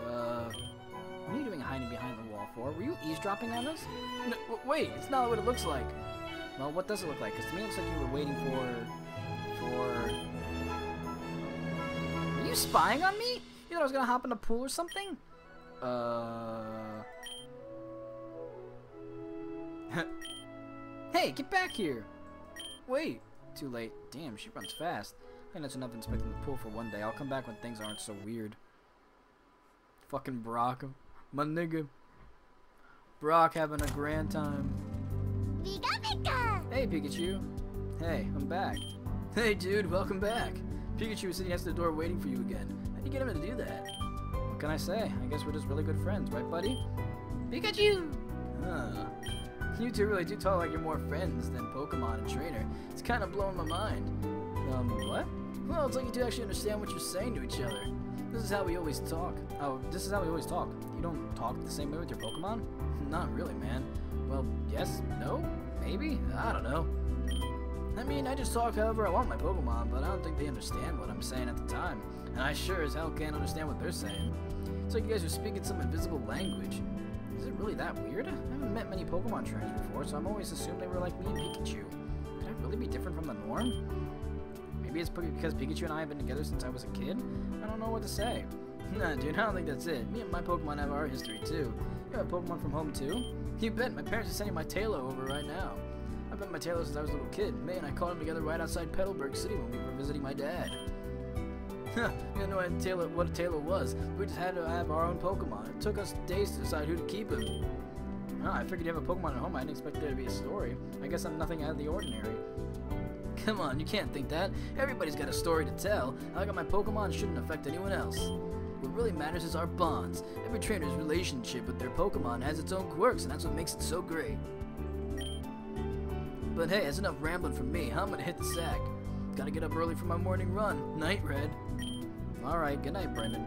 What are you doing hiding behind the wall for? Were you eavesdropping on us? No, wait, it's not what it looks like. Well, what does it look like? Because to me it looks like you were waiting for... Are you spying on me? You thought I was gonna hop in a pool or something? Hey, get back here! Wait. Too late. Damn, she runs fast. I think that's enough inspecting the pool for one day. I'll come back when things aren't so weird. Fucking Brock. My nigga. Brock having a grand time. Hey, Pikachu. Hey, I'm back. Hey, dude, welcome back. Pikachu was sitting next to the door waiting for you again. How'd you get him to do that? What can I say? I guess we're just really good friends, right, buddy? Pikachu! Huh. You two really do talk like you're more friends than Pokemon and Trainer. It's kind of blowing my mind. What? Well, it's like you two actually understand what you're saying to each other. This is how we always talk. Oh, this is how we always talk. You don't talk the same way with your Pokemon? Not really, man. Well, yes, no, maybe? I don't know. I mean, I just talk however I want my Pokemon, but I don't think they understand what I'm saying at the time. And I sure as hell can't understand what they're saying. It's like you guys are speaking some invisible language. Is it really that weird? I haven't met many Pokemon trainers before, so I'm always assumed they were like me and Pikachu. Could I really be different from the norm? Maybe it's because Pikachu and I have been together since I was a kid? I don't know what to say. Nah, dude, I don't think that's it. Me and my Pokemon have our history, too. You have a Pokemon from home, too? You bet. My parents are sending my Tailo over right now. I've been my Tailo since I was a little kid. May and I caught him together right outside Petalburg City when we were visiting my dad. Huh, we had no idea what a Tailo was. We just had to have our own Pokemon. It took us days to decide who to keep him. Oh, I figured you have a Pokemon at home. I didn't expect there to be a story. I guess I'm nothing out of the ordinary. Come on, you can't think that. Everybody's got a story to tell. I got my Pokemon shouldn't affect anyone else. What really matters is our bonds. Every trainer's relationship with their Pokemon has its own quirks, and that's what makes it so great. But hey, that's enough rambling from me. I'm gonna hit the sack. Gotta get up early for my morning run. Night, Red. Alright, good night, Brendan.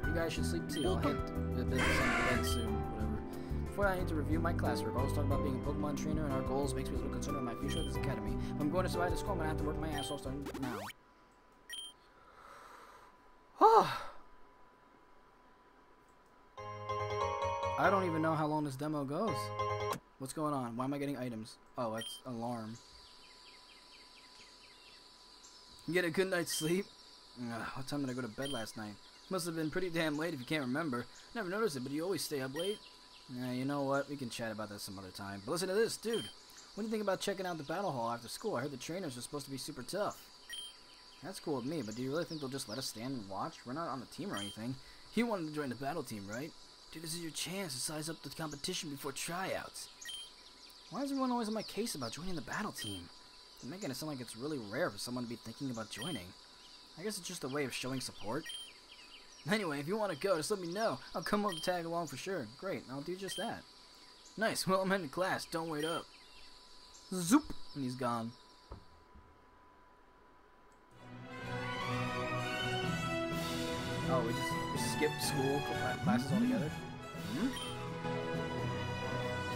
You guys should sleep too. I'll head to business on bed soon. Whatever. Before I need to review my classwork, I was talking about being a Pokemon trainer and our goals makes me a little concerned about my future at this academy. If I'm going to survive this school, I'm gonna have to work my ass off starting now. I don't even know how long this demo goes. What's going on? Why am I getting items? Oh, that's alarm. You get a good night's sleep? Ugh, what time did I go to bed last night? Must have been pretty damn late if you can't remember. Never noticed it, but you always stay up late. You know what? We can chat about that some other time. But listen to this, dude. What do you think about checking out the battle hall after school? I heard the trainers are supposed to be super tough. That's cool with me, but do you really think they'll just let us stand and watch? We're not on the team or anything. You wanted to join the battle team, right? Dude, this is your chance to size up the competition before tryouts. Why is everyone always on my case about joining the battle team? They're making it sound like it's really rare for someone to be thinking about joining. I guess it's just a way of showing support. Anyway, if you want to go, just let me know. I'll come up and tag along for sure. Great, I'll do just that. Nice, well, I'm heading to class. Don't wait up. Zoop! And he's gone. Oh, we just skipped school classes altogether?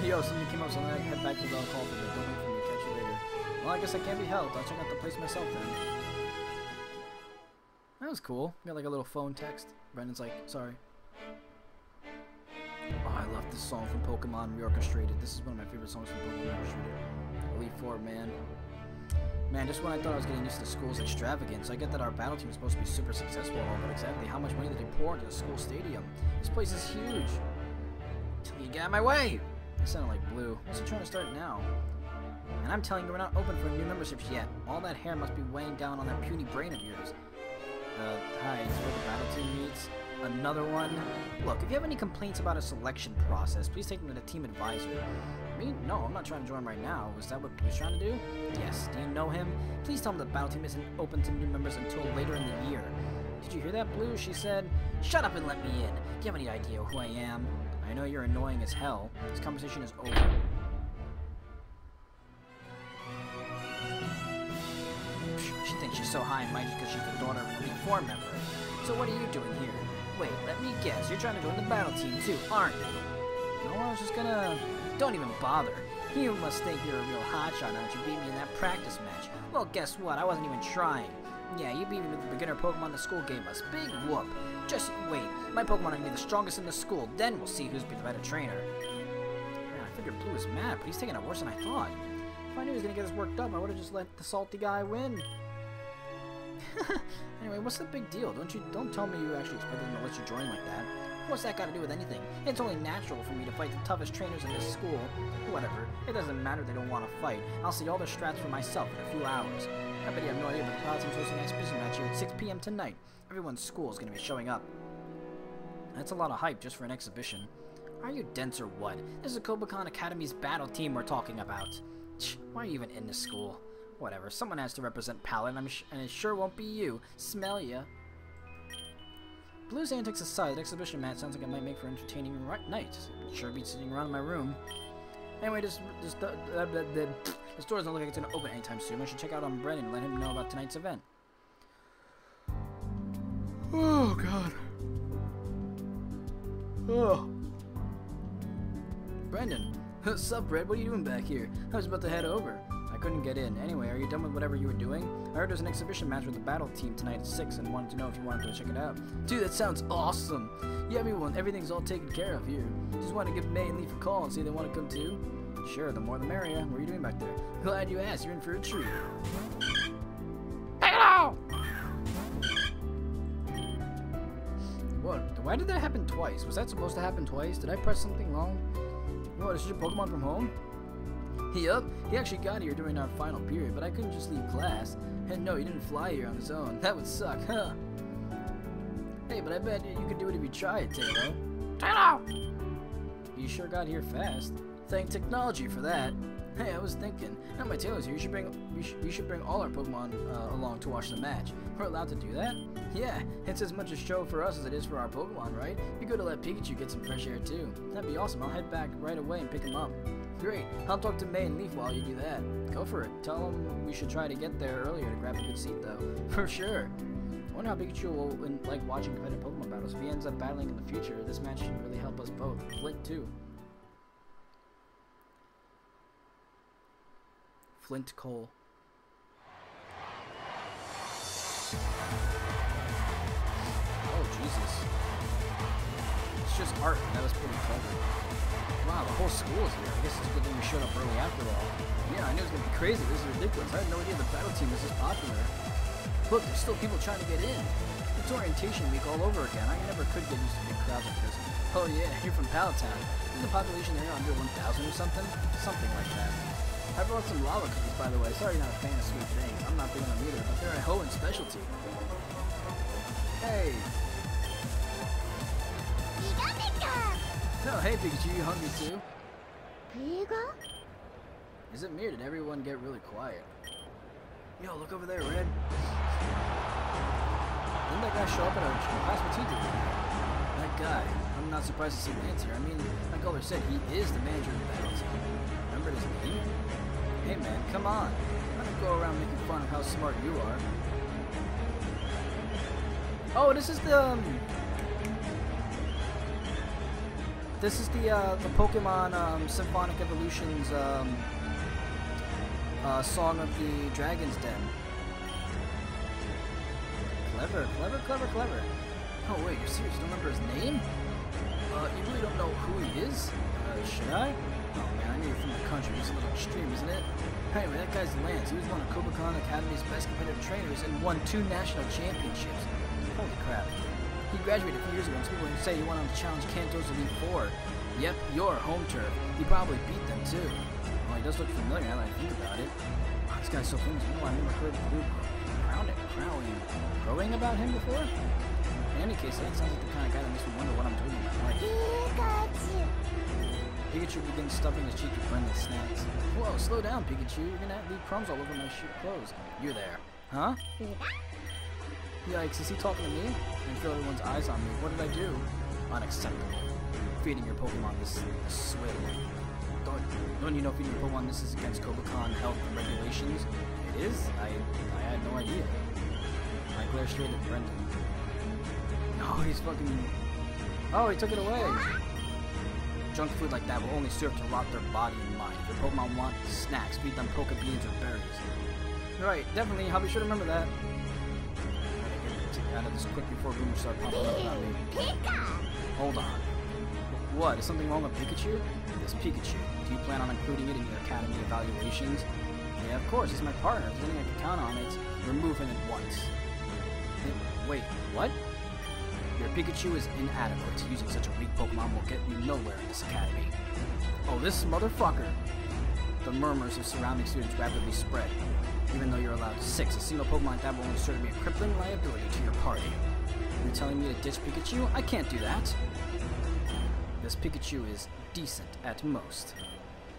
Yo, somebody came up, so I'm gonna head back to the call for a bit. Don't wait for me to catch you later. Well, I guess I can't be helped. I'll check out the place myself then. That was cool. Got like a little phone text. Brendan's like, sorry. Oh, I love this song from Pokemon Reorchestrated. This is one of my favorite songs from Pokemon Reorchestrated. Elite Four, man. Man, just when I thought I was getting used to school's extravagance, I get that our battle team is supposed to be super successful, but exactly how much money did they pour into the school stadium? This place is huge. Till you get out of my way! It sounded like Blue. What's he trying to start now? And I'm telling you, we're not open for new memberships yet. All that hair must be weighing down on that puny brain of yours. Hi, it's where the battle team meets. Another one? Look, if you have any complaints about a selection process, please take them to the team advisor. Me? No, I'm not trying to join right now. Was that what Blue's trying to do? Yes. Do you know him? Please tell him the battle team isn't open to new members until later in the year. Did you hear that, Blue? She said, shut up and let me in. Do you have any idea who I am? I know you're annoying as hell. This conversation is over. She thinks she's so high and mighty because she's the daughter of an Elite Four member. So what are you doing here? Wait, let me guess. You're trying to join the battle team too, aren't you? No, I was just gonna... Don't even bother. You must think you're a real hotshot now that you beat me in that practice match. Well, guess what? I wasn't even trying. Yeah, you beat me with the beginner Pokemon the school gave us. Big whoop. Just wait. My Pokemon are gonna be the strongest in the school. Then we'll see who's the better trainer. Man, I figured Blue was mad, but he's taking it worse than I thought. If I knew he was gonna get us worked up, I would have just let the salty guy win. Anyway, what's the big deal? Don't tell me you actually expected them to let you join like that. What's that got to do with anything? It's only natural for me to fight the toughest trainers in this school. Whatever. It doesn't matter they don't want to fight. I'll see all their strats for myself in a few hours. I bet you have no idea, but the battle team's hosting an exhibition match here at 6 p.m. tonight. Everyone's school is going to be showing up. That's a lot of hype just for an exhibition. Are you dense or what? This is a Kobakon Academy's battle team we're talking about. Why are you even in this school? Whatever, someone has to represent Pallet, and it sure won't be you. Smell ya. Blue's antics aside, the exhibition match sounds like it might make for an entertaining night. Sure be sitting around in my room. Anyway, the store doesn't look like it's going to open anytime soon. I should check out on Brendan and let him know about tonight's event. Oh, God. Oh. Brendan. What's up, Brett? What are you doing back here? I was about to head over. I couldn't get in. Anyway, are you done with whatever you were doing? I heard there's an exhibition match with the battle team tonight at 6 and wanted to know if you wanted to check it out. Dude, that sounds awesome. Yeah, everything's all taken care of here. Just want to give May and Leaf a call and see if they want to come too. Sure, the more the merrier. What are you doing back there? Glad you asked. You're in for a treat. Hello! What? Why did that happen twice? Was that supposed to happen twice? Did I press something wrong? What, is your Pokemon from home? Yup, he actually got here during our final period, but I couldn't just leave class. And no, he didn't fly here on his own. That would suck, huh? Hey, but I bet you could do it if you tried, Taylor. Taylor! You sure got here fast. Thank technology for that. Hey, I was thinking, now my Taylor's here, we should bring all our Pokemon along to watch the match. We're allowed to do that? Yeah, it's as much a show for us as it is for our Pokemon, right? Be good to let Pikachu get some fresh air too. That'd be awesome. I'll head back right away and pick him up. Great. I'll talk to May and Leaf while you do that. Go for it. Tell them we should try to get there earlier to grab a good seat, though. For sure. I wonder how Pikachu will like watching competitive Pokemon battles. If he ends up battling in the future, this match should really help us both. Flint, too. Flint Cole. Oh, Jesus. It's just art, and that was pretty clever. Wow, the whole school is here. I guess it's a good thing we showed up early after all. Yeah, I knew it was going to be crazy. This is ridiculous. I had no idea the battle team was this popular. Look, there's still people trying to get in. It's orientation week all over again. I never could get used to big crowds like this. Oh yeah, you're from Palatown. Isn't the population there under 1,000 or something? Something like that. I brought some lava cookies, by the way. Sorry you're not a fan of sweet things. I'm not big on them either, but they're a Hoenn specialty. Hey. Oh, hey Pikachu, you hungry too? Is it me or did everyone get really quiet? Yo, look over there, Red. Didn't that guy show up at our class? What's he doing? That guy. I'm not surprised to see Lance here. I mean, like Older said, he is the manager of the battle team. Remember his name? Hey man, come on. I don't go around making fun of how smart you are. Oh, this is the Pokemon Symphonic Evolutions Song of the Dragon's Den. Clever, clever, clever, clever. Oh wait, you're serious? You don't remember his name? You really don't know who he is? Should I? Oh man, I knew you're from the country. It's a little extreme, isn't it? Anyway, that guy's Lance. He was one of Kobukan Academy's best competitive trainers and won 2 national championships. Holy crap. He graduated a few years ago and people would say he went on to challenge Kanto's Elite Four. Yep, your home turf. He probably beat them too. Well, he does look familiar now that I think about it. Wow, this guy's so famous. No, I've never heard Blue crowing about him before? In any case, that sounds like the kind of guy that makes me wonder what I'm doing in my life. Pikachu begins stuffing his cheek with friendly snacks. Whoa, slow down, Pikachu. You're gonna leave crumbs all over my clothes. You're there. Huh? Yikes, is he talking to me? I feel everyone's eyes on me. What did I do? Unacceptable. Feeding your Pokemon this swill. Don't you know feeding your Pokemon this is against Kobukan health regulations? It is? I had no idea. I glare straight at Brendan. No, he's fucking... Oh, he took it away! Junk food like that will only serve to rot their body and mind. If your Pokemon want snacks, feed them Poke Beans or berries. Right, definitely, I'll be sure to remember that. Out of this quick before rumors start popping up about me. Hold on. What? Is something wrong with Pikachu? This Pikachu. Do you plan on including it in your academy evaluations? Yeah, of course. He's my partner. If there's anything I can count on, it's remove him at once. Wait, what? Your Pikachu is inadequate. Using such a weak Pokemon will get you nowhere in this academy. Oh, this motherfucker! The murmurs of surrounding students rapidly spread. Even though you're allowed 6, a single Pokemon like that will only serve to be a crippling liability to your party. You're telling me to ditch Pikachu? I can't do that. This Pikachu is decent at most,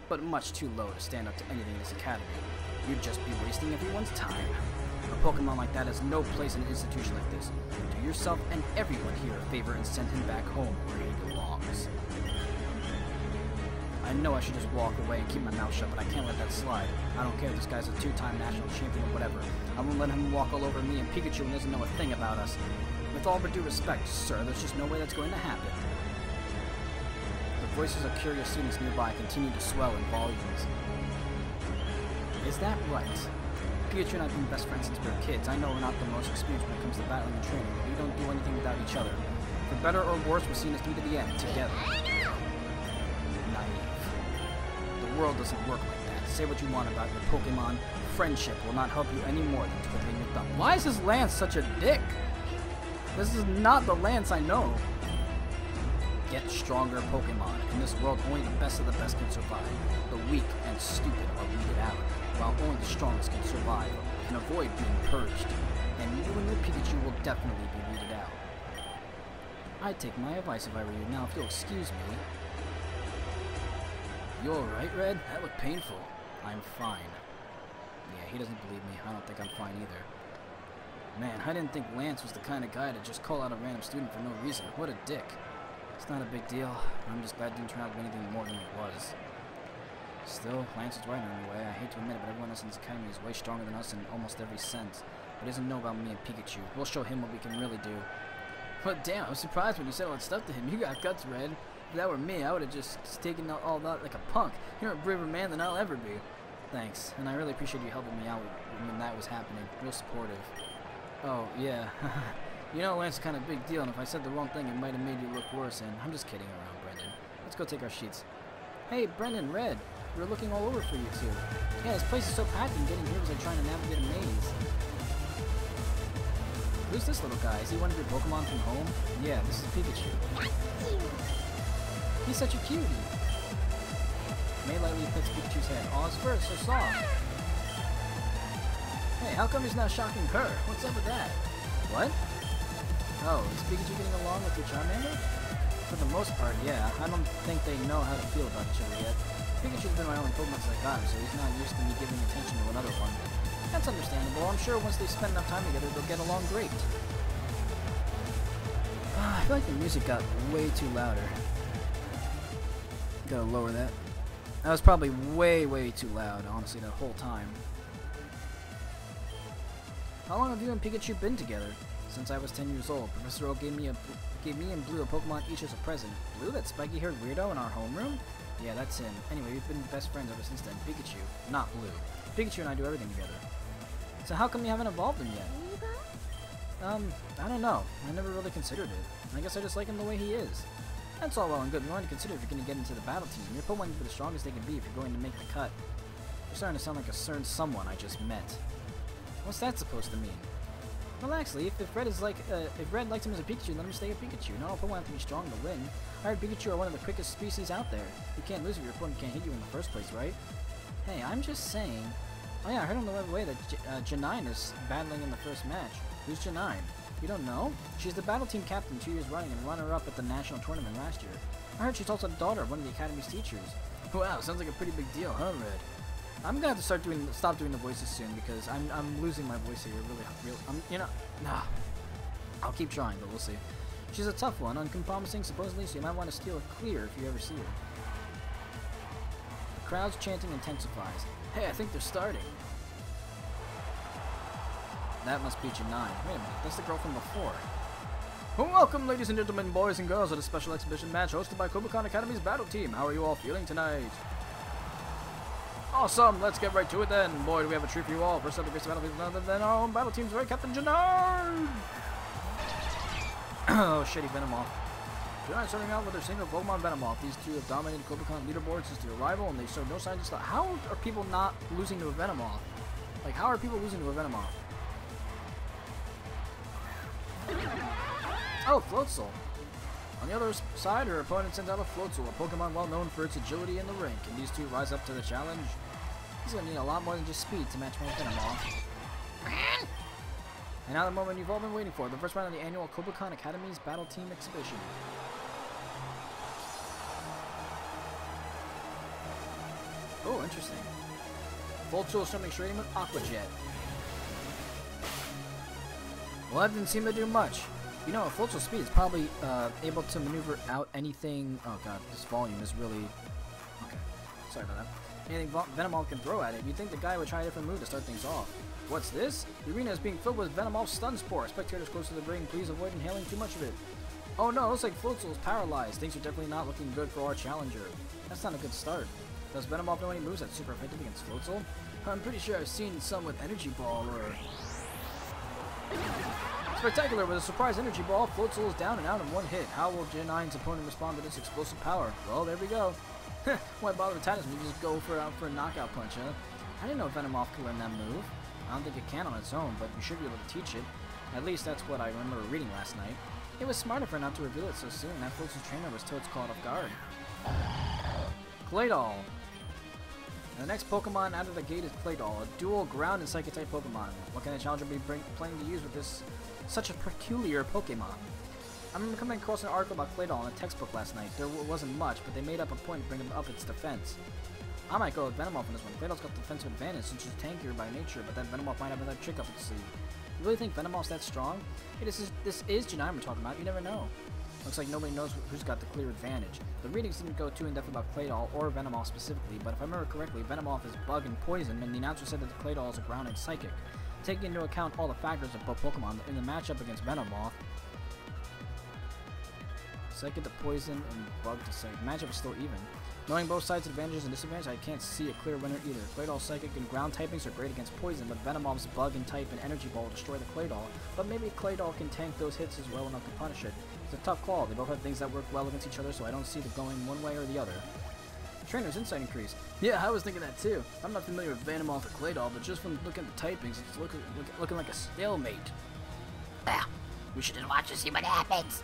but much too low to stand up to anything in this academy. You'd just be wasting everyone's time. A Pokemon like that has no place in an institution like this. Do yourself and everyone here a favor and send him back home where he belongs. I know I should just walk away and keep my mouth shut, but I can't let that slide. I don't care if this guy's a 2-time national champion or whatever. I won't let him walk all over me and Pikachu and doesn't know a thing about us. With all but due respect, sir, there's just no way that's going to happen. The voices of curious students nearby continue to swell in volumes. Is that right? Pikachu and I have been best friends since we were kids. I know we're not the most experienced when it comes to battling and training, but we don't do anything without each other. For better or worse, we're seen as through to the end, together. The world doesn't work like that. Say what you want about your Pokemon. Friendship will not help you any more than twiddling your thumb. Why is this Lance such a dick? This is not the Lance I know. Get stronger Pokemon. In this world, only the best of the best can survive. The weak and stupid are weeded out, while only the strongest can survive and avoid being purged. And you and your Pikachu will definitely be weeded out. I'd take my advice if I were you. Now, if you'll excuse me. You alright, Red? That looked painful. I'm fine. Yeah, he doesn't believe me. I don't think I'm fine either. Man, I didn't think Lance was the kind of guy to just call out a random student for no reason. What a dick. It's not a big deal. I'm just glad it didn't turn out to be anything more than it was. Still, Lance is right in a way. I hate to admit it, but everyone else in this academy is way stronger than us in almost every sense. But he doesn't know about me and Pikachu. We'll show him what we can really do. But damn, I was surprised when you said all that stuff to him. You got guts, Red. If that were me, I would have just taken all that like a punk. You're a braver man than I'll ever be. Thanks, and I really appreciate you helping me out when that was happening. Real supportive. Oh, yeah. You know, Lance is kind of a big deal, and if I said the wrong thing, it might have made you look worse, and I'm just kidding around, Brendan. Let's go take our sheets. Hey, Brendan, Red, we were looking all over for you two. Yeah, this place is so packed, and getting here was like trying to navigate a maze. Who's this little guy? Is he one of your Pokemon from home? Yeah, this is Pikachu. He's such a cutie. May lightly pets Pikachu's head. Oh, his fur is so soft. Hey, how come he's not shocking her? What's up with that? What? Oh, is Pikachu getting along with your Charmander? For the most part, yeah. I don't think they know how to feel about each other yet. Pikachu's been my only Pokemon since I got him, so he's not used to me giving attention to another one. That's understandable. I'm sure once they spend enough time together, they'll get along great. I feel like the music got way too louder. Gotta lower that. That was probably way, way too loud, honestly, the whole time. How long have you and Pikachu been together? Since I was 10 years old. Professor Oak gave me and Blue a Pokemon each as a present. Blue, that spiky-haired weirdo in our homeroom? Yeah, that's him. Anyway, we've been best friends ever since then. Pikachu, not Blue. Pikachu and I do everything together. So how come you haven't evolved him yet? I don't know. I never really considered it. I guess I just like him the way he is. That's all well and good. You want to consider if you're going to get into the battle team. Your Pokemon can be the strongest they can be if you're going to make the cut. You're starting to sound like a certain someone I just met. What's that supposed to mean? Well, actually, if Red likes him as a Pikachu, let him stay a Pikachu. Not all Pokemon have to be strong to win. I heard Pikachu are one of the quickest species out there. You can't lose if your opponent can't hit you in the first place, right? Hey, I'm just saying. Oh yeah, I heard on the way that Janine is battling in the first match. Who's Janine? You don't know? She's the battle team captain 2 years running and runner-up at the national tournament last year. I heard she's also the daughter of one of the academy's teachers. Wow, sounds like a pretty big deal, huh, Red? I'm gonna have to stop doing the voices soon because I'm losing my voice here. Nah. I'll keep trying, but we'll see. She's a tough one, unpromising supposedly, so you might want to steal her clear if you ever see her. The crowd's chanting intensifies. Hey, I think they're starting. That must be Janine. Wait a minute, that's the girl from before. Well, welcome, ladies and gentlemen, boys and girls, at a special exhibition match hosted by Kobukan Academy's battle team. How are you all feeling tonight? Awesome, let's get right to it then. Boy, do we have a treat for you all. First up, the battle team none other than our own battle team's right, Captain Janine! Oh, shitty Venomoth. Janine starting out with their single Pokemon Venomoth. These two have dominated Kobukan leaderboards since their arrival, and they show no signs of stop. How are people not losing to a Venomoth? Like, how are people losing to a Venomoth? Oh, Floatzel. On the other side, her opponent sends out a Floatzel, a Pokemon well known for its agility in the rink. Can these two rise up to the challenge? He's going to need a lot more than just speed to match my Venomoth. And now the moment you've all been waiting for, the first round of the annual Kobukan Academy's Battle Team Exhibition. Oh, interesting. Floatzel is jumping straight in with Aqua Jet. Well, that didn't seem to do much. You know, Floatzel's speed is probably able to maneuver out anything. Oh god, this volume is really. Okay, sorry about that. Anything Venomoth can throw at it. You'd think the guy would try a different move to start things off. What's this? The arena is being filled with Venomoth Stun Spore. Spectators close to the ring, please avoid inhaling too much of it. Oh no, looks like Floatzel is paralyzed. Things are definitely not looking good for our challenger. That's not a good start. Does Venomoth know any moves that's super effective against Floatzel? I'm pretty sure I've seen some with Energy Ball or. Spectacular! With a surprise Energy Ball, Floatzel is down and out in one hit. How will Janine's opponent respond to this explosive power? Well, there we go. Why bother with Titus when you just go for a knockout punch, huh? I didn't know Venomoth could learn that move. I don't think it can on its own, but you should be able to teach it. At least that's what I remember reading last night. It was smart of her not to reveal it so soon. That Floatzel's trainer was totes caught off guard. Claydol. The next Pokemon out of the gate is Claydol, a dual ground and Psychic type Pokemon. What can a challenger be planning to use with this such a peculiar Pokemon? I remember coming across an article about Claydol in a textbook last night. There wasn't much, but they made up a point to bring up its defense. I might go with Venomoth on this one. Claydol's got defensive advantage since she's tankier by nature, but then Venomoth might have another trick up its sleeve. You really think Venomoth's that strong? Hey, this is Janine we're talking about. You never know. Looks like nobody knows who's got the clear advantage. The readings didn't go too in-depth about Claydol or Venomoth specifically, but if I remember correctly, Venomoth is bug and poison, and the announcer said that the Claydol is a ground and psychic. Taking into account all the factors of both Pokemon in the matchup against Venomoth, psychic to poison and bug to psychic. Matchup is still even. Knowing both sides' advantages and disadvantages, I can't see a clear winner either. Claydol's Psychic and Ground typings are great against poison, but Venomov's Bug and Type and Energy Ball will destroy the Claydol. But maybe Claydol can tank those hits as well enough to punish it. It's a tough call. They both have things that work well against each other, so I don't see them going one way or the other. Trainer's Insight increase. Yeah, I was thinking that too. I'm not familiar with Venomoth or Claydol, but just from looking at the typings, it's looking like a stalemate. Ah, we should just watch and see what happens.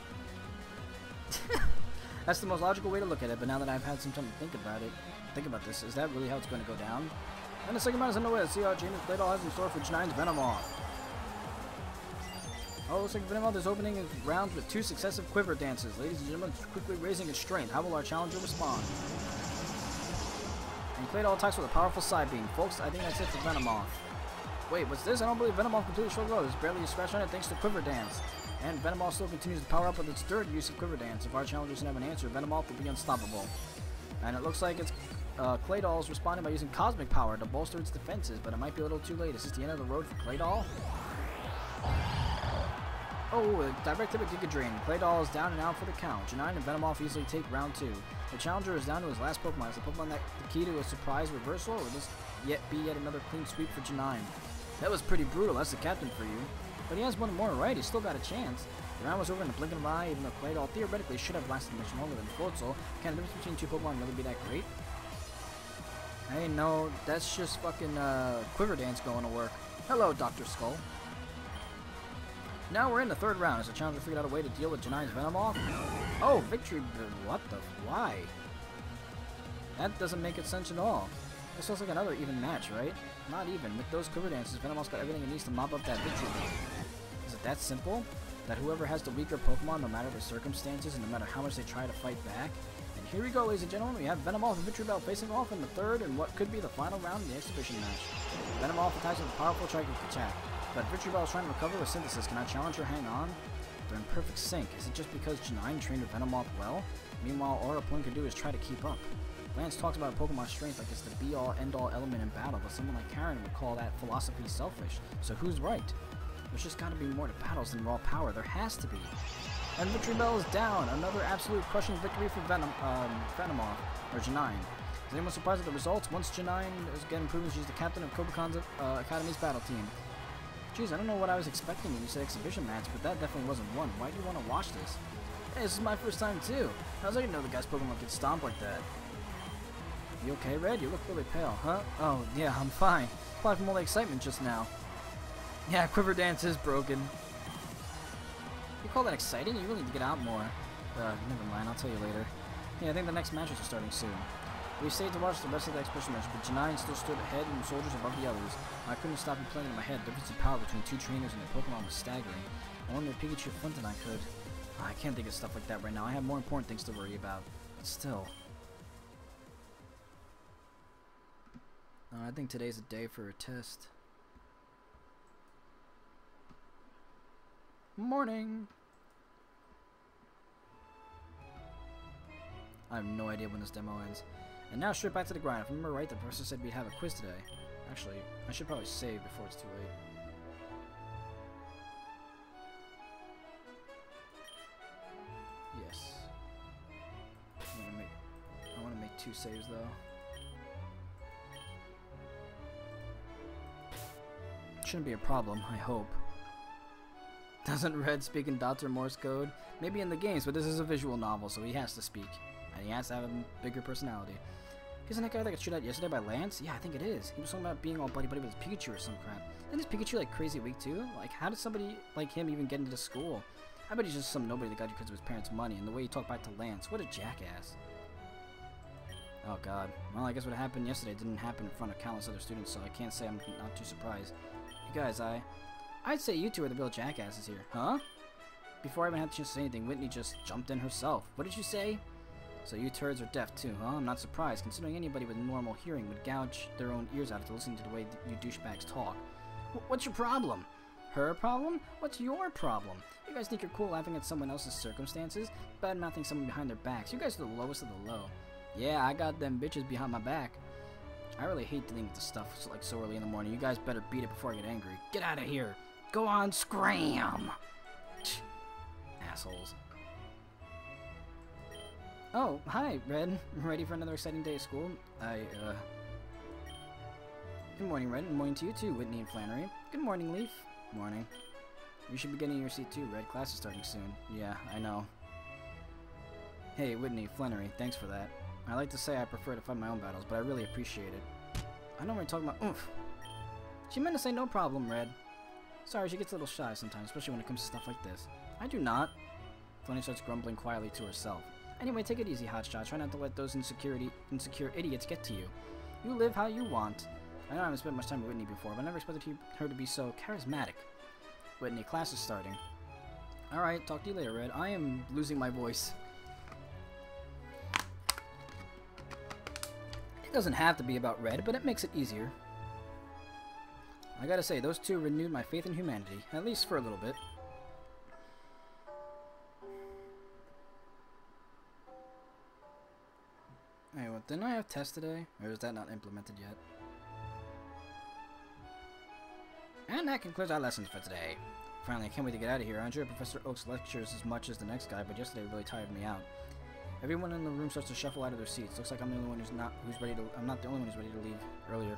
That's the most logical way to look at it, but now that I've had some time to think about this, is that really how it's going to go down? And the second round is underway. Let's see how James Claydol has in store for G9's Venomoth. Oh, looks like Venomoth is opening his rounds with 2 successive quiver dances. Ladies and gentlemen, quickly raising its strength. How will our challenger respond? And Claydol attacks with a powerful side beam. Folks, I think that's it for Venomoth. Wait, what's this? I don't believe Venomoth completely showed low. There's barely a scratch on it thanks to Quiver Dance. And Venomoth still continues to power up with its 3rd use of Quiver Dance. If our challenge doesn't have an answer, Venomoth will be unstoppable. And it looks like it's Claydol's responding by using Cosmic Power to bolster its defenses, but it might be a little too late. Is this the end of the road for Claydol? Oh, direct hit with Giga Drain. Claydol is down and out for the count. G9 and Venomoth easily take round 2. The challenger is down to his last Pokemon. Is the Pokemon that the key to a surprise reversal, or will this yet another clean sweep for G9? That was pretty brutal. That's the captain for you. But he has one more right. He's still got a chance. The round was over in a blink of an eye, even though Claydol theoretically should have lasted much longer than Floatzel. Can the difference between 2 Pokemon really be that great? Hey, no, that's just fucking Quiver Dance going to work. Hello, Dr. Skull. Now we're in the 3rd round as the challenger figured out a way to deal with G9's Venomoth. Oh, victory! What the? Why? That doesn't make sense at all. This looks like another even match, right? Not even. With those Quiver Dances, Venomoth's got everything it needs to mop up that victory. Is it that simple? That whoever has the weaker Pokemon, no matter the circumstances and no matter how much they try to fight back? And here we go, ladies and gentlemen. We have Venomoth and Victreebel facing off in the 3rd and what could be the final round in the exhibition match. Venomoth attacks with a powerful Psychic attack. But Victreebel is trying to recover with Synthesis. Can our challenger hang on? They're in perfect sync. Is it just because G9 trained with Venomoth well? Meanwhile, all our opponent can do is try to keep up. Lance talks about Pokemon strength like it's the be-all, end-all element in battle, but someone like Karen would call that philosophy selfish. So who's right? There's just gotta be more to battles than raw power. There has to be. And Victreebel is down. Another absolute crushing victory for Venomoth, or G9. Is anyone surprised at the results? Once G9 is getting proven she's the captain of Kobakon's Academy's battle team. Jeez, I don't know what I was expecting when you said exhibition match, but that definitely wasn't one. Why do you want to watch this? Hey, this is my first time too. How's I didn't know the guy's Pokemon could stomp like that? You okay, Red? You look really pale, huh? Oh, yeah, I'm fine. Probably from all the excitement just now. Yeah, Quiver Dance is broken. You call that exciting? You really need to get out more. Never mind, I'll tell you later. Yeah, I think the next matches are starting soon. We stayed to watch the rest of the exhibition match, but G9 still stood ahead and soldiers above the others. I couldn't stop replaying in my head. The difference in power between 2 trainers and their Pokemon was staggering. I wonder if Pikachu flipped and I could. I can't think of stuff like that right now. I have more important things to worry about. But still. I think today's a day for a test. Morning! I have no idea when this demo ends. And now straight back to the grind. If I remember right, the professor said we'd have a quiz today. Actually, I should probably save before it's too late. Yes. I want to make 2 saves though. Shouldn't be a problem, I hope. Doesn't Red speak in Dr. Morse code? Maybe in the games, but this is a visual novel, so he has to speak. And he has to have a bigger personality. Isn't that guy that got shot at yesterday by Lance? Yeah, I think it is. He was talking about being all buddy-buddy with his Pikachu or some crap. Isn't his Pikachu like crazy weak too? Like, how did somebody like him even get into school? I bet he's just some nobody that got you because of his parents' money, and the way he talked back to Lance. What a jackass. Oh god. Well, I guess what happened yesterday didn't happen in front of countless other students, so I can't say I'm not too surprised. You guys, I'd say you two are the real jackasses here. Huh? Before I even had a chance to say anything, Whitney just jumped in herself. What did you say? So you turds are deaf too, huh? I'm not surprised, considering anybody with normal hearing would gouge their own ears out after listening to the way you douchebags talk. What's your problem? Her problem? What's your problem? You guys think you're cool laughing at someone else's circumstances? Bad-mouthing someone behind their backs. You guys are the lowest of the low. Yeah, I got them bitches behind my back. I really hate dealing with this stuff like so early in the morning. You guys better beat it before I get angry. Get out of here! Go on, scram! Assholes. Oh, hi, Red. Ready for another exciting day of school? Good morning, Red. Good morning to you too, Whitney and Flannery. Good morning, Leaf. Morning. You should be getting your seat too, Red. Class is starting soon. Yeah, I know. Hey, Whitney, Flannery, thanks for that. I like to say I prefer to fight my own battles, but I really appreciate it. I know we're talking about oomph. She meant to say no problem, Red. Sorry, she gets a little shy sometimes, especially when it comes to stuff like this. I do not. Flannery starts grumbling quietly to herself. Anyway, take it easy, Hotshot. Try not to let those insecure idiots get to you. You live how you want. I know I haven't spent much time with Whitney before, but I never expected her to be so charismatic. Whitney, class is starting. Alright, talk to you later, Red. I am losing my voice. It doesn't have to be about Red, but it makes it easier. I gotta say, those two renewed my faith in humanity, at least for a little bit. Hey, what, didn't I have tests today? Or is that not implemented yet? And that concludes our lessons for today. Finally, I can't wait to get out of here. I enjoy Professor Oak's lectures as much as the next guy, but yesterday really tired me out. Everyone in the room starts to shuffle out of their seats. Looks like I'm the only one I'm not the only one who's ready to leave earlier.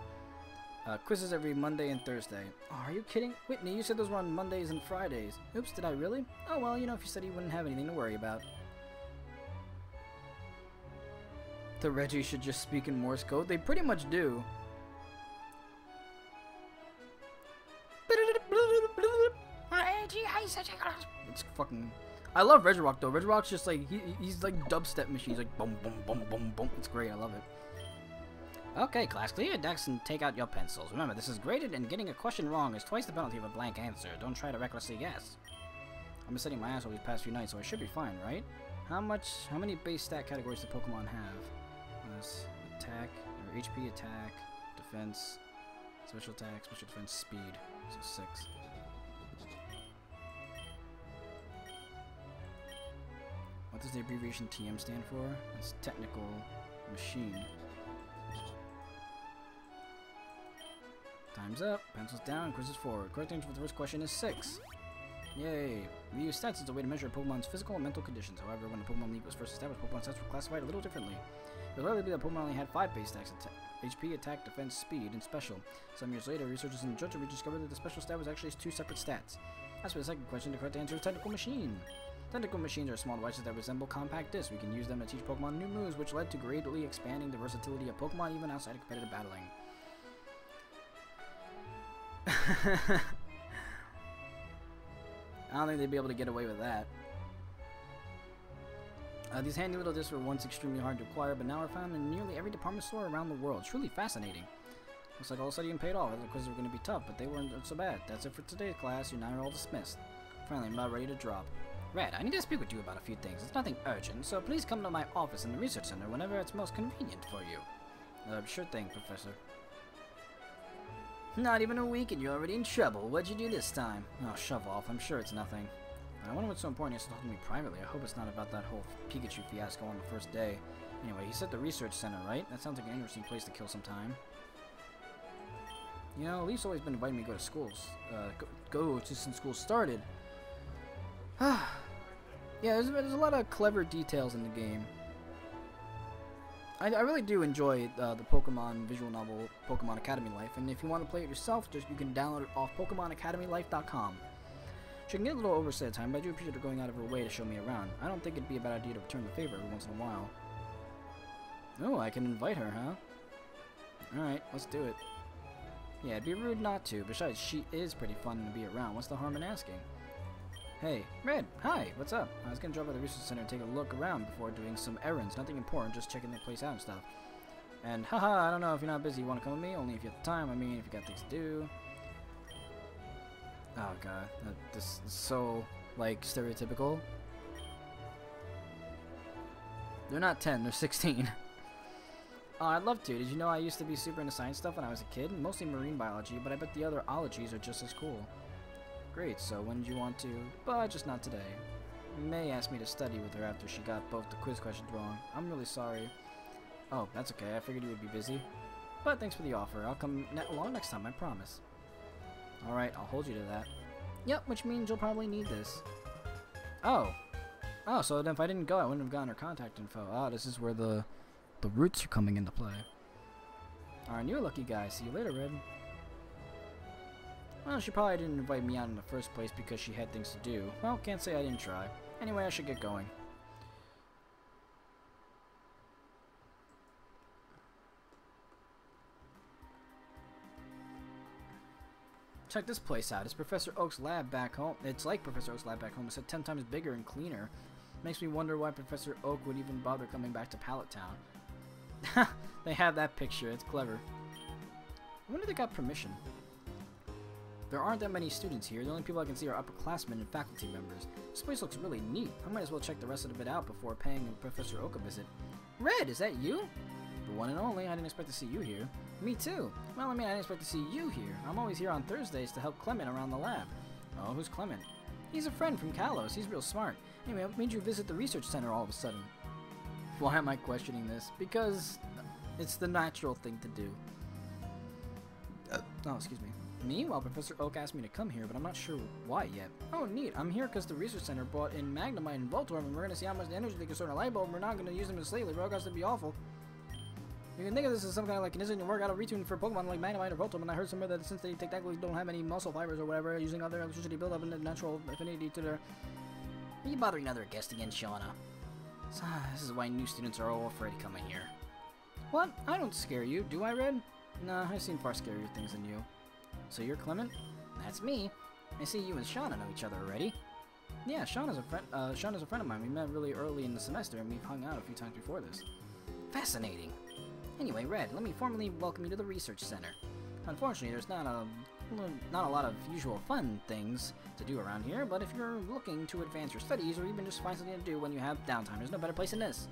Quizzes every Monday and Thursday. Oh, are you kidding? Whitney, you said those were on Mondays and Fridays. Oops, did I really? Oh, well, you know, if you said you wouldn't have anything to worry about. The Reggie should just speak in Morse code. They pretty much do. It's fucking... I love Regirock though. Regirock's just like, he's like dubstep machine. He's like boom, boom, boom, boom, boom. It's great. I love it. Okay, class, clear your decks and take out your pencils. Remember, this is graded and getting a question wrong is twice the penalty of a blank answer. Don't try to recklessly guess. I've been studying my ass over these past few nights, so I should be fine, right? How many base stat categories do Pokemon have? Attack, or HP, attack, defense, special attack, special defense, speed. So 6. What does the abbreviation TM stand for? It's technical machine. Time's up. Pencils down, quizzes forward. Correct answer for the first question is 6. Yay! We use stats as a way to measure a Pokemon's physical and mental conditions. However, when the Pokemon League was first established, Pokemon stats were classified a little differently. It would likely be that Pokemon only had 5 base stats: HP, attack, defense, speed, and special. Some years later, researchers in Johto discovered that the special stat was actually 2 separate stats. As for the second question, the correct answer is technical machine. Technical machines are small devices that resemble compact discs. We can use them to teach Pokemon new moves, which led to greatly expanding the versatility of Pokemon even outside of competitive battling. I don't think they'd be able to get away with that. These handy little discs were once extremely hard to acquire, but now are found in nearly every department store around the world. Truly fascinating. Looks like all the studying paid off. The quizzes were going to be tough, but they weren't so bad. That's it for today's class. You now are all dismissed. Finally, I'm about ready to drop. Red, I need to speak with you about a few things. It's nothing urgent, so please come to my office in the research center whenever it's most convenient for you. Sure thing, Professor. Not even a week and you're already in trouble. What'd you do this time? Oh, shove off. I'm sure it's nothing. I wonder what's so important he has to talk to me privately. I hope it's not about that whole Pikachu fiasco on the first day. Anyway, he said the research center, right? That sounds like an interesting place to kill some time. You know, Leaf's always been inviting me to go to schools. Go since school started. Yeah, there's a lot of clever details in the game. I really do enjoy the Pokemon visual novel, Pokemon Academy Life, and if you want to play it yourself, you can download it off PokemonAcademyLife.com. She can get a little overset at time, but I do appreciate her going out of her way to show me around. I don't think it'd be a bad idea to return the favor every once in a while. Oh, I can invite her, huh? Alright, let's do it. Yeah, it'd be rude not to. Besides, she is pretty fun to be around. What's the harm in asking? Hey, Red, hi, what's up? I was gonna drop by the research center and take a look around before doing some errands. Nothing important, just checking the place out and stuff. And haha, I don't know if you're not busy, you wanna come with me? Only if you have the time, I mean, if you got things to do. Oh god, this is so, like, stereotypical. They're not 10, they're 16. Oh, I'd love to. Did you know I used to be super into science stuff when I was a kid? Mostly marine biology, but I bet the other ologies are just as cool. Great, so when did you want to? But just not today. May asked me to study with her after she got both the quiz questions wrong. I'm really sorry. Oh, that's okay. I figured you would be busy. But thanks for the offer. I'll come along next time, I promise. Alright, I'll hold you to that. Yep, which means you'll probably need this. Oh. Oh, so then if I didn't go, I wouldn't have gotten her contact info. Ah, this is where the roots are coming into play. Alright, you're a lucky guy. See you later, Red. Well, she probably didn't invite me out in the first place because she had things to do. Well, can't say I didn't try. Anyway, I should get going. Check this place out. It's Professor Oak's lab back home. It's like Professor Oak's lab back home, except 10 times bigger and cleaner. Makes me wonder why Professor Oak would even bother coming back to Pallet Town. They have that picture. It's clever. I wonder if they got permission. There aren't that many students here. The only people I can see are upperclassmen and faculty members. This place looks really neat. I might as well check the rest of it out before paying Professor Oak a visit. Red, is that you? The one and only. I didn't expect to see you here. Me too. Well, I mean, I didn't expect to see you here. I'm always here on Thursdays to help Clement around the lab. Oh, who's Clement? He's a friend from Kalos. He's real smart. Anyway, what made you visit the research center all of a sudden? Why am I questioning this? Because it's the natural thing to do. Oh, excuse me. Me? Well, Professor Oak asked me to come here, but I'm not sure why yet. Oh, neat. I'm here because the research center brought in Magnemite and Voltorb, and we're going to see how much energy they can store in a light bulb. We're not going to use them as slightly. Bro, to be awful. You can think of this as some kind of like instant work out of retune for Pokemon like Magnemite or Voltorb, and I heard somewhere that since they technically don't have any muscle fibers or whatever, using other electricity buildup and the natural affinity to their... Are you bothering another guest again, Shauna? So, this is why new students are all afraid to come in here. What? I don't scare you, do I, Red? Nah, I've seen far scarier things than you. So you're Clement? That's me. I see you and Shauna know each other already. Yeah, Shauna's a friend of mine. We met really early in the semester, and we've hung out a few times before this. Fascinating. Anyway, Red, let me formally welcome you to the research center. Unfortunately, there's not a lot of usual fun things to do around here, but if you're looking to advance your studies or even just find something to do when you have downtime, there's no better place than this.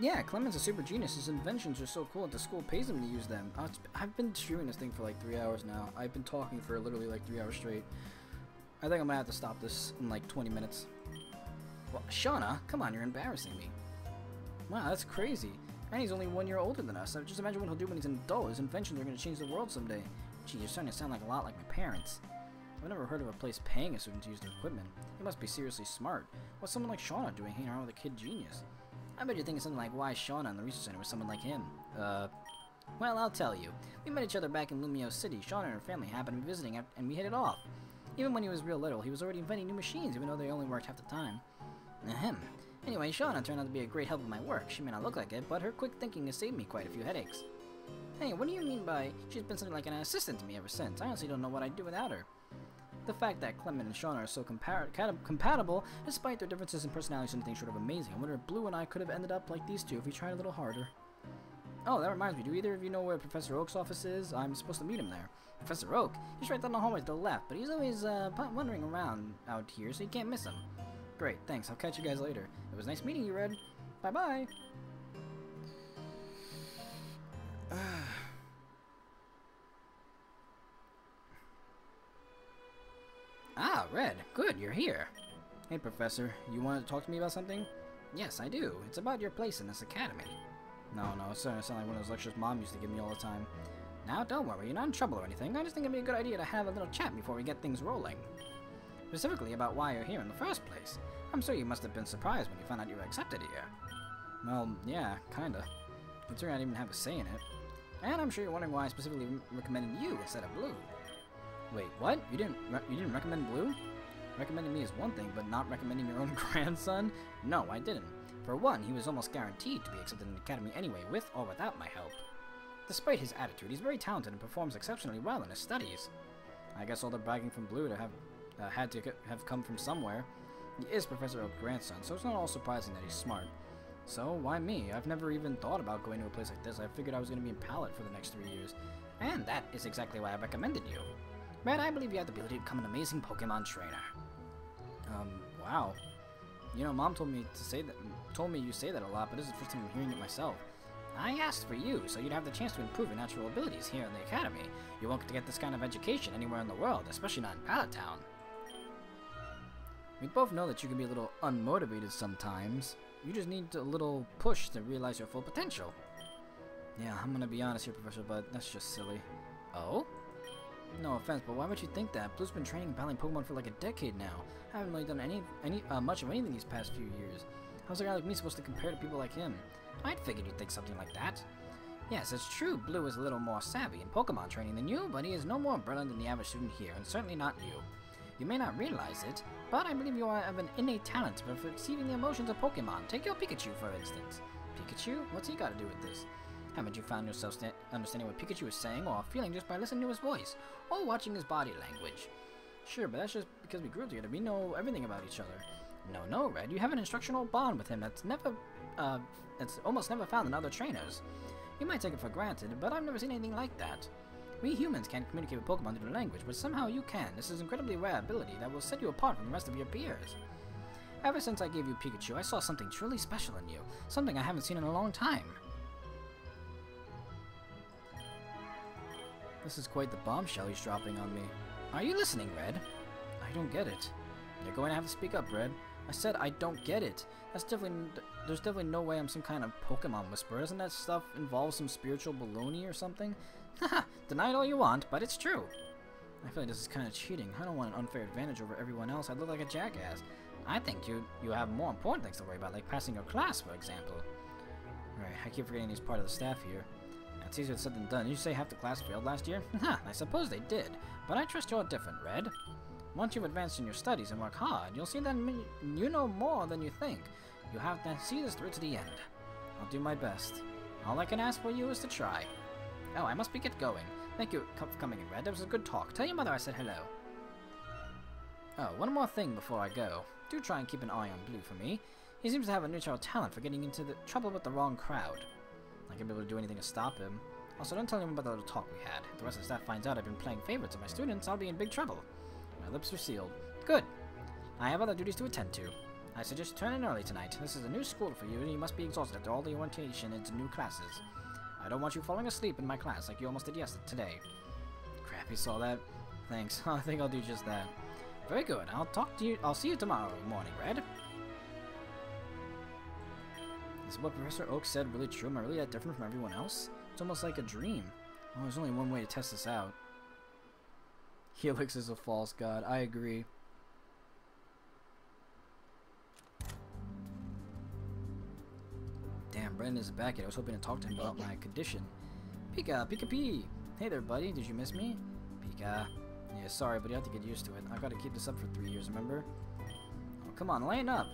Yeah, Clement's a super genius. His inventions are so cool that the school pays him to use them. I've been streaming this thing for like 3 hours now. I've been talking for literally like 3 hours straight. I think I'm gonna have to stop this in like 20 minutes. Well, Shauna, come on, you're embarrassing me. Wow, that's crazy. And he's only 1 year older than us. So just imagine what he'll do when he's an adult. His inventions are gonna change the world someday. Gee, you're starting to sound like a lot like my parents. I've never heard of a place paying a student to use their equipment. He must be seriously smart. What's someone like Shauna doing hanging around with a kid genius? I bet you're thinking something like, why Shauna in the research center with someone like him? Well, I'll tell you. We met each other back in Lumio City. Shauna and her family happened to be visiting, and we hit it off. Even when he was real little, he was already inventing new machines, even though they only worked half the time. Ahem. Anyway, Shauna turned out to be a great help in my work. She may not look like it, but her quick thinking has saved me quite a few headaches. Hey, what do you mean by she's been something like an assistant to me ever since? I honestly don't know what I'd do without her. The fact that Clement and Shauna are so compatible, despite their differences in personality, is anything short of amazing. I wonder if Blue and I could have ended up like these two if we tried a little harder. Oh, that reminds me. Do either of you know where Professor Oak's office is? I'm supposed to meet him there. Professor Oak? He's right down the hallway to the left, but he's always wandering around out here, so you can't miss him. Great, thanks. I'll catch you guys later. It was nice meeting you, Red. Bye-bye. Ah, Red. Good, you're here. Hey, Professor. You wanted to talk to me about something? Yes, I do. It's about your place in this academy. No, it's starting to sound like one of those lectures Mom used to give me all the time. Now, don't worry. You're not in trouble or anything. I just think it'd be a good idea to have a little chat before we get things rolling. Specifically about why you're here in the first place. I'm sure you must have been surprised when you found out you were accepted here. Well, yeah, kinda. Considering I didn't even have a say in it. And I'm sure you're wondering why I specifically recommended you instead of Blue. Wait, what? You didn't recommend Blue? Recommending me is one thing, but not recommending your own grandson? No, I didn't. For one, he was almost guaranteed to be accepted in the academy anyway, with or without my help. Despite his attitude, he's very talented and performs exceptionally well in his studies. I guess all the bragging from Blue to had to have come from somewhere. He is Professor Oak's grandson, so it's not all surprising that he's smart. So, why me? I've never even thought about going to a place like this. I figured I was going to be in Pallet for the next 3 years. And that is exactly why I recommended you. Red, I believe you have the ability to become an amazing Pokemon trainer. Wow. You know, Mom told me you say that a lot, but this is the first time I'm hearing it myself. I asked for you, so you'd have the chance to improve your natural abilities here in the academy. You won't get to get this kind of education anywhere in the world, especially not in Pallet Town. We both know that you can be a little unmotivated sometimes. You just need a little push to realize your full potential. Yeah, I'm gonna be honest here, Professor, but that's just silly. Oh? No offense, but why would you think that? Blue's been training and battling Pokemon for like a decade now. I haven't really done much of anything these past few years. How's a guy like me supposed to compare to people like him? I'd figured you'd think something like that. Yes, it's true, Blue is a little more savvy in Pokemon training than you, but he is no more brilliant than the average student here, and certainly not you. You may not realize it, but I believe you have an innate talent for perceiving the emotions of Pokemon. Take your Pikachu, for instance. Pikachu? What's he got to do with this? Haven't you found yourself understanding what Pikachu is saying or feeling just by listening to his voice, or watching his body language? Sure, but that's just because we grew up together. We know everything about each other. No, Red, you have an instructional bond with him that's almost never found in other trainers. You might take it for granted, but I've never seen anything like that. We humans can't communicate with Pokemon through language, but somehow you can. This is an incredibly rare ability that will set you apart from the rest of your peers. Ever since I gave you Pikachu, I saw something truly special in you. Something I haven't seen in a long time. This is quite the bombshell he's dropping on me. Are you listening, Red? I don't get it. You're going to have to speak up, Red. I said I don't get it. There's definitely no way I'm some kind of Pokemon whisperer. Doesn't that stuff involve some spiritual baloney or something? Haha, deny it all you want, but it's true. I feel like this is kind of cheating. I don't want an unfair advantage over everyone else. I'd look like a jackass. I think you have more important things to worry about, like passing your class, for example. Alright, I keep forgetting he's part of the staff here. It's easier said than done. Did you say half the class failed last year? Ha, I suppose they did. But I trust you're different, Red. Once you've advanced in your studies and work hard, you'll see that you know more than you think. You have to see this through to the end. I'll do my best. All I can ask for you is to try. Oh, I must get going. Thank you for coming in, Red. That was a good talk. Tell your mother I said hello. Oh, one more thing before I go. Do try and keep an eye on Blue for me. He seems to have a natural talent for getting into the trouble with the wrong crowd. I can't be able to do anything to stop him. Also, don't tell him about the little talk we had. If the rest of the staff finds out I've been playing favorites of my students, I'll be in big trouble. My lips are sealed. Good. I have other duties to attend to. I suggest you turn in early tonight. This is a new school for you, and you must be exhausted after all the orientation into new classes. I don't want you falling asleep in my class like you almost did today. Crap, you saw that? Thanks. I think I'll do just that. Very good. I'll see you tomorrow morning, Red. Is what Professor Oak said really true? Am I really that different from everyone else? It's almost like a dream. Oh, there's only one way to test this out. Helix is a false god. I agree. Damn, Brendan is back yet. I was hoping to talk to him about my condition. Pika. Hey there, buddy. Did you miss me? Pika. Yeah, sorry, but you have to get used to it. I've got to keep this up for 3 years, remember? Oh, come on, lighten up.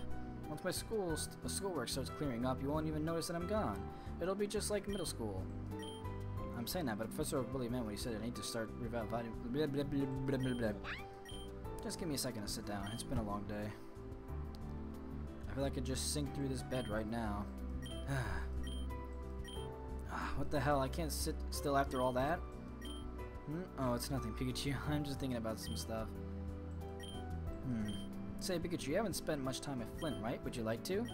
Once my schoolwork starts clearing up, you won't even notice that I'm gone. It'll be just like middle school. I'm saying that, but Professor Oak really meant when he said I need to start reviving. Blah, blah, blah, blah, blah, blah. Just give me a second to sit down. It's been a long day. I feel like I could just sink through this bed right now. What the hell? I can't sit still after all that? Oh, it's nothing, Pikachu. I'm just thinking about some stuff. Say, Pikachu, you haven't spent much time at Flint, right? Would you like to?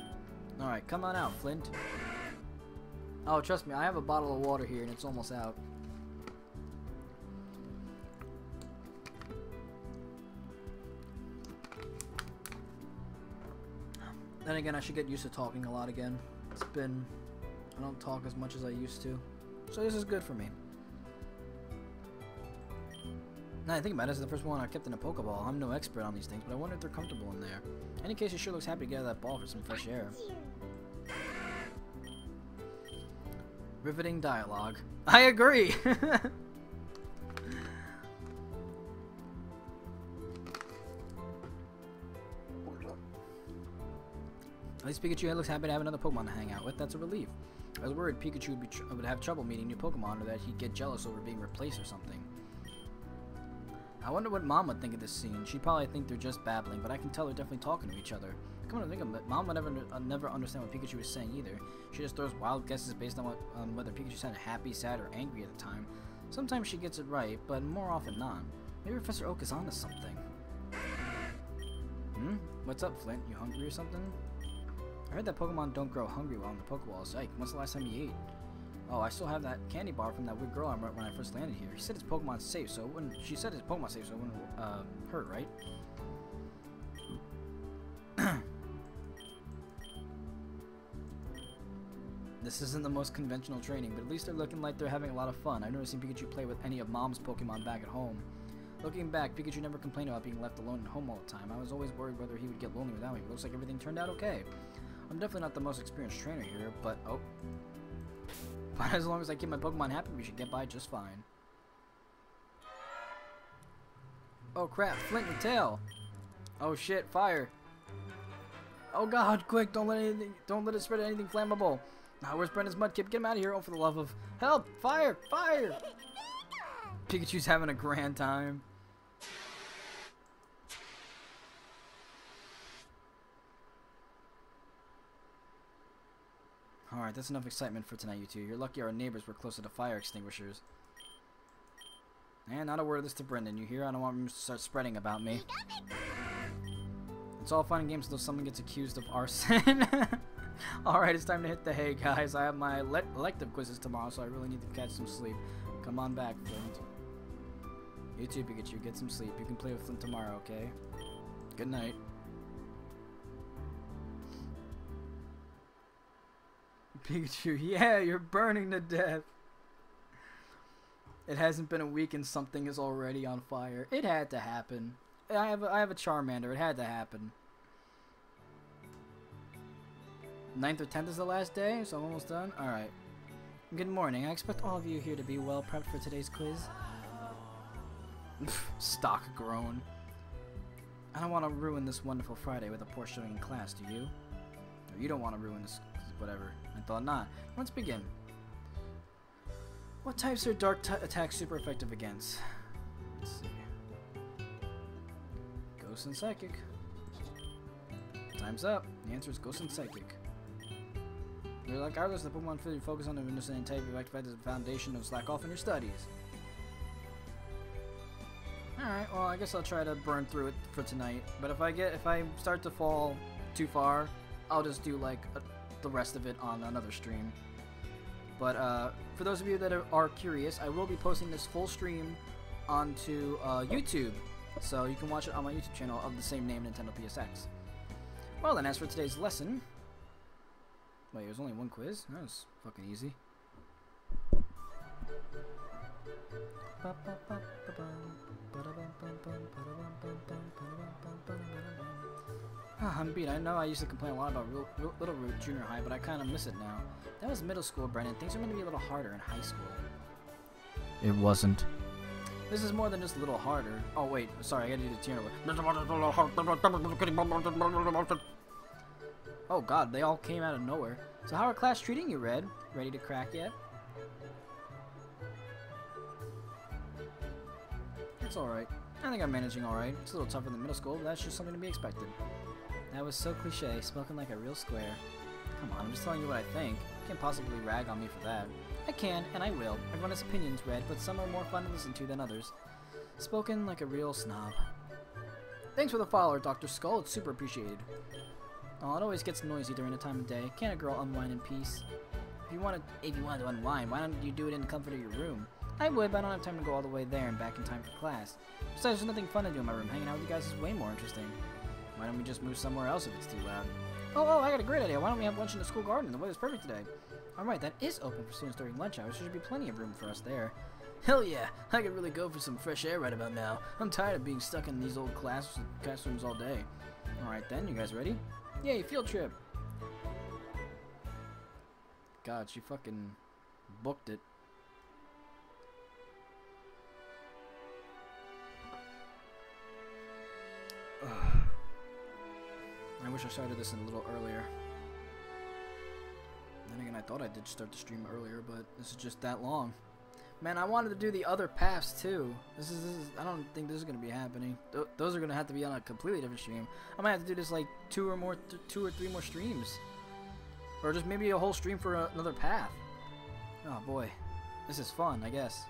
Alright, come on out, Flint. Oh, trust me, I have a bottle of water here and it's almost out. Then again, I should get used to talking a lot again. I don't talk as much as I used to. So this is good for me. Now I think about it, this is the first one I kept in a Pokeball. I'm no expert on these things, but I wonder if they're comfortable in there. In any case, it sure looks happy to get out of that ball for some fresh air. Riveting dialogue. I agree! At least Pikachu looks happy to have another Pokemon to hang out with. That's a relief. I was worried Pikachu would have trouble meeting new Pokemon or that he'd get jealous over being replaced or something. I wonder what Mom would think of this scene. She'd probably think they're just babbling, but I can tell they're definitely talking to each other. Come on to think of it, Mom would never understand what Pikachu was saying either. She just throws wild guesses based on whether Pikachu sounded happy, sad, or angry at the time. Sometimes she gets it right, but more often not. Maybe Professor Oak is onto something. What's up, Flint? You hungry or something? I heard that Pokemon don't grow hungry while in the Pokeball. Psych, when's the last time you ate? Oh, I still have that candy bar from that weird girl I met when I first landed here. She said it's Pokemon safe, so it wouldn't. She said it's Pokemon safe, so it wouldn't hurt, right? This isn't the most conventional training, but at least they're looking like they're having a lot of fun. I've never seen Pikachu play with any of Mom's Pokemon back at home. Looking back, Pikachu never complained about being left alone at home all the time. I was always worried whether he would get lonely without me. It looks like everything turned out okay. I'm definitely not the most experienced trainer here, but as long as I keep my Pokemon happy, we should get by just fine. Oh crap, Flint and Tail! Oh shit, fire! Oh god, quick, don't let it spread anything flammable. Now, where's Brendan's Mudkip? Get him out of here, oh for the love of help! Fire! Fire! Pikachu's having a grand time. Alright, that's enough excitement for tonight, you two. You're lucky our neighbors were closer to fire extinguishers. And not a word of this to Brendan, you hear? I don't want him to start spreading about me. It's all fun and games until someone gets accused of arson. Alright, it's time to hit the hay, guys. I have my elective quizzes tomorrow, so I really need to catch some sleep. Come on back, Flint. You too, Pikachu. Get some sleep. You can play with Flint tomorrow, okay? Good night. Pikachu, yeah, you're burning to death. It hasn't been a week and something is already on fire. It had to happen. I have a Charmander. It had to happen. 9th or 10th is the last day, so I'm almost done. Alright. Good morning. I expect all of you here to be well prepped for today's quiz. Stock groan. I don't want to ruin this wonderful Friday with a poor showing in class, do you? Or you don't want to ruin this, whatever. I thought not. Let's begin. What types are dark attacks super effective against? Let's see. Ghost and Psychic. Time's up. The answer is Ghost and Psychic. Regardless of the Pokemon field you focus on the understanding type, you activate as a foundation of slack off in your studies. Alright, well I guess I'll try to burn through it for tonight. But if I start to fall too far, I'll just do like the rest of it on another stream. But for those of you that are curious, I will be posting this full stream onto YouTube. So you can watch it on my YouTube channel of the same name, NintendoPSX. Well then, as for today's lesson... Wait, there's only one quiz? That was fucking easy. I'm beat. I know I used to complain a lot about Little Root Junior High, but I kind of miss it now. That was middle school, Brennan. Things are going to be a little harder in high school. It wasn't. This is more than just a little harder. Oh, wait. Sorry, I gotta do the tier. Oh, God. They all came out of nowhere. So how are class treating you, Red? Ready to crack yet? It's alright. I think I'm managing alright. It's a little tougher than middle school, but that's just something to be expected. That was so cliche, spoken like a real square. Come on, I'm just telling you what I think. You can't possibly rag on me for that. I can, and I will. Everyone has opinions, Red, but some are more fun to listen to than others. Spoken like a real snob. Thanks for the follower, Dr. Skull. It's super appreciated. Oh, it always gets noisy during the time of day. Can't a girl unwind in peace? If you want to unwind, why don't you do it in the comfort of your room? I would, but I don't have time to go all the way there and back in time for class. Besides, there's nothing fun to do in my room. Hanging out with you guys is way more interesting. Why don't we just move somewhere else if it's too loud? Oh, I got a great idea. Why don't we have lunch in the school garden? The weather's perfect today. Alright, that is open for students during lunch hours. There should be plenty of room for us there. Hell yeah, I could really go for some fresh air right about now. I'm tired of being stuck in these old classrooms all day. Alright then, you guys ready? Yay, field trip! God, she fucking booked it. I wish I started this a little earlier. Then again, I thought I did start the stream earlier, but this is just that long. Man, I wanted to do the other paths too. This is I don't think this is gonna be happening. Those are gonna have to be on a completely different stream. I might have to do this like two or three more streams, or just maybe a whole stream for another path. Oh boy, this is fun, I guess.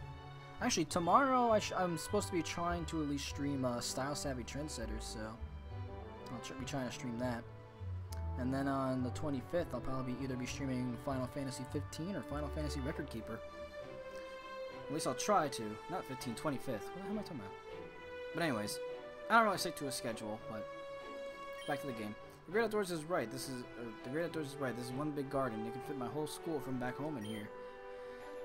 Actually, tomorrow I'm supposed to be trying to at least stream Style Savvy Trendsetters, so I'll be trying to stream that. And then on the 25th, I'll probably either be streaming Final Fantasy 15 or Final Fantasy Record Keeper. At least I'll try to. Not 15, 25th. What the hell am I talking about? But anyways, I don't really stick to a schedule, but back to the game. The Great Outdoors is right. This is the Great Outdoors is right. This is one big garden. You can fit my whole school from back home in here.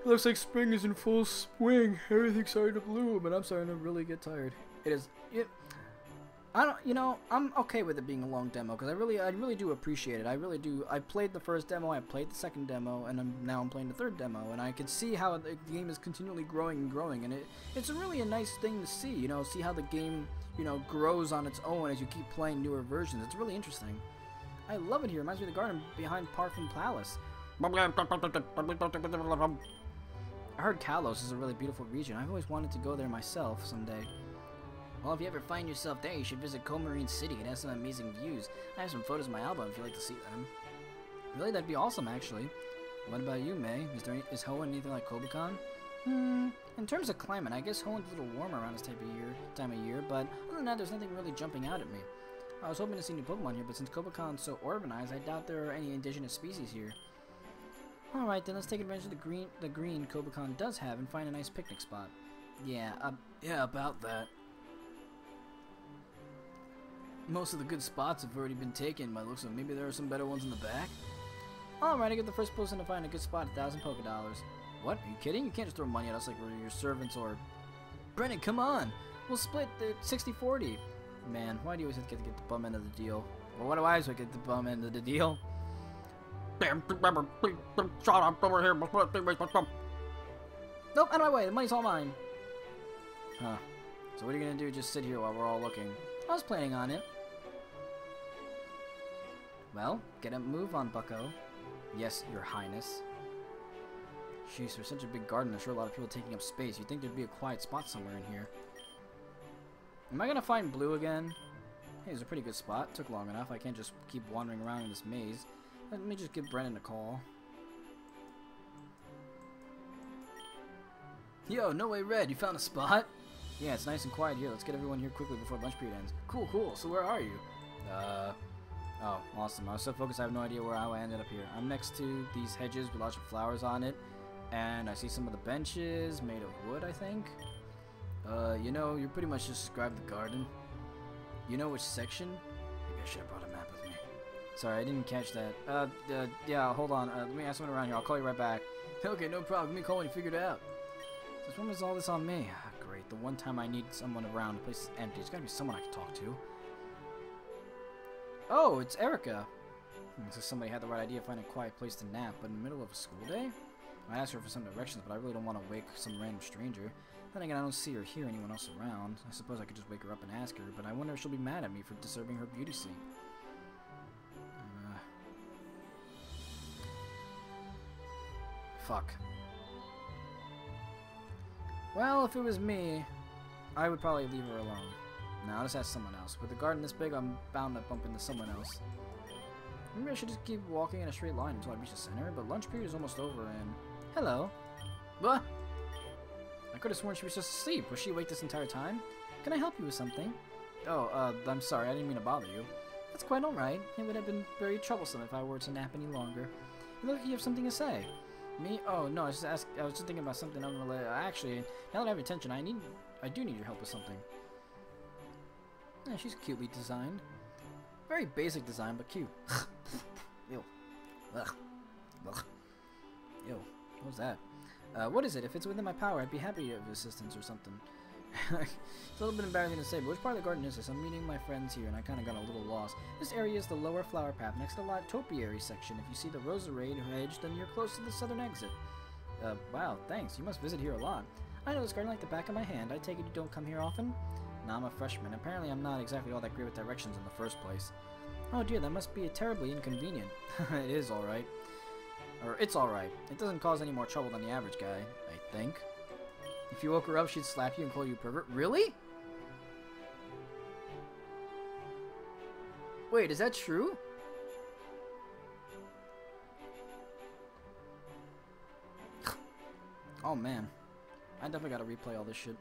It looks like spring is in full swing. Everything's starting to bloom, and I'm starting to really get tired. It is. I don't. You know, I'm okay with it being a long demo because I really do appreciate it. I really do. I played the first demo. I played the second demo, and now I'm playing the third demo, and I can see how the game is continually growing and growing, and it's really a nice thing to see. You know, see how the game, you know, grows on its own as you keep playing newer versions. It's really interesting. I love it here. It reminds me of the garden behind Parfum Palace. I heard Kalos is a really beautiful region. I've always wanted to go there myself someday. Well, if you ever find yourself there, you should visit Comarine City. It has some amazing views. I have some photos in my album if you'd like to see them. Really, that'd be awesome, actually. What about you, May? Is Hoenn anything like Kobikon? In terms of climate, I guess Hoenn's a little warmer around this time of year, but other than that, there's nothing really jumping out at me. I was hoping to see new Pokemon here, but since Kobikon's so urbanized, I doubt there are any indigenous species here. Alright, then let's take advantage of the green Kobikon does have and find a nice picnic spot. Yeah, about that. Most of the good spots have already been taken by the looks of it. Maybe there are some better ones in the back? Alright, I get the first person to find a good spot, 1,000 Pokedollars. What? Are you kidding? You can't just throw money at us like we're your servants or... Brennan, come on! We'll split the 60-40. Man, why do you always have to get the bum end of the deal? Well, why do I always get the bum end of the deal? Damn, shut up over here. Nope, out of my way. The money's all mine. Huh. So what are you gonna do? Just sit here while we're all looking? I was planning on it. Well, get a move on, bucko. Yes, your highness. Jeez, there's such a big garden. I'm sure a lot of people taking up space. You'd think there'd be a quiet spot somewhere in here. Am I gonna find Blue again? Hey, it's a pretty good spot. Took long enough. I can't just keep wandering around in this maze. Let me just give Brennan a call. Yo, no way, Red. You found a spot? Yeah, it's nice and quiet here. Let's get everyone here quickly before lunch period ends. Cool, cool. So where are you? Oh, awesome. I was so focused I have no idea how I ended up here. I'm next to these hedges with lots of flowers on it. And I see some of the benches made of wood, I think. You know, you pretty much just described the garden. You know which section? Maybe I should have brought a map with me. Sorry, I didn't catch that. Yeah, hold on. Let me ask someone around here. I'll call you right back. Okay, no problem. Give me a call when you figure it out. Since when was all this on me? Ah, great. The one time I need someone around, the place is empty. There's gotta be someone I can talk to. Oh, it's Erica. So somebody had the right idea of finding a quiet place to nap, but in the middle of a school day? I asked her for some directions, but I really don't want to wake some random stranger. Then again, I don't see or hear anyone else around. I suppose I could just wake her up and ask her, but I wonder if she'll be mad at me for disturbing her beauty sleep. Fuck. Well, if it was me, I would probably leave her alone. Now, I'll just ask someone else. With the garden this big, I'm bound to bump into someone else. Maybe I should just keep walking in a straight line until I reach the center, but lunch period is almost over and... Hello. What? I could have sworn she was just asleep. Was she awake this entire time? Can I help you with something? Oh, I'm sorry. I didn't mean to bother you. That's quite alright. It would have been very troublesome if I were to nap any longer. You look like you have something to say. Me? Oh, no, I was just thinking about something unrelated. Actually, now that I have attention, I do need your help with something. Yeah, she's cutely designed. Very basic design, but cute. Ew. Ugh. Ugh. Ew. What was that? What is it? If it's within my power, I'd be happy of assistance or something. It's a little bit embarrassing to say, but which part of the garden is this? I'm meeting my friends here, and I kind of got a little lost. This area is the lower flower path next to the topiary section. If you see the roserade hedge, then you're close to the southern exit. Wow, thanks. You must visit here a lot. I know this garden like the back of my hand. I take it you don't come here often? Nah, I'm a freshman. Apparently I'm not exactly all that great with directions in the first place. Oh dear, that must be terribly inconvenient. It is alright. Or, it's alright. It doesn't cause any more trouble than the average guy, I think. If you woke her up, she'd slap you and call you a pervert. Really? Wait, is that true? Oh man. I definitely gotta replay all this shit.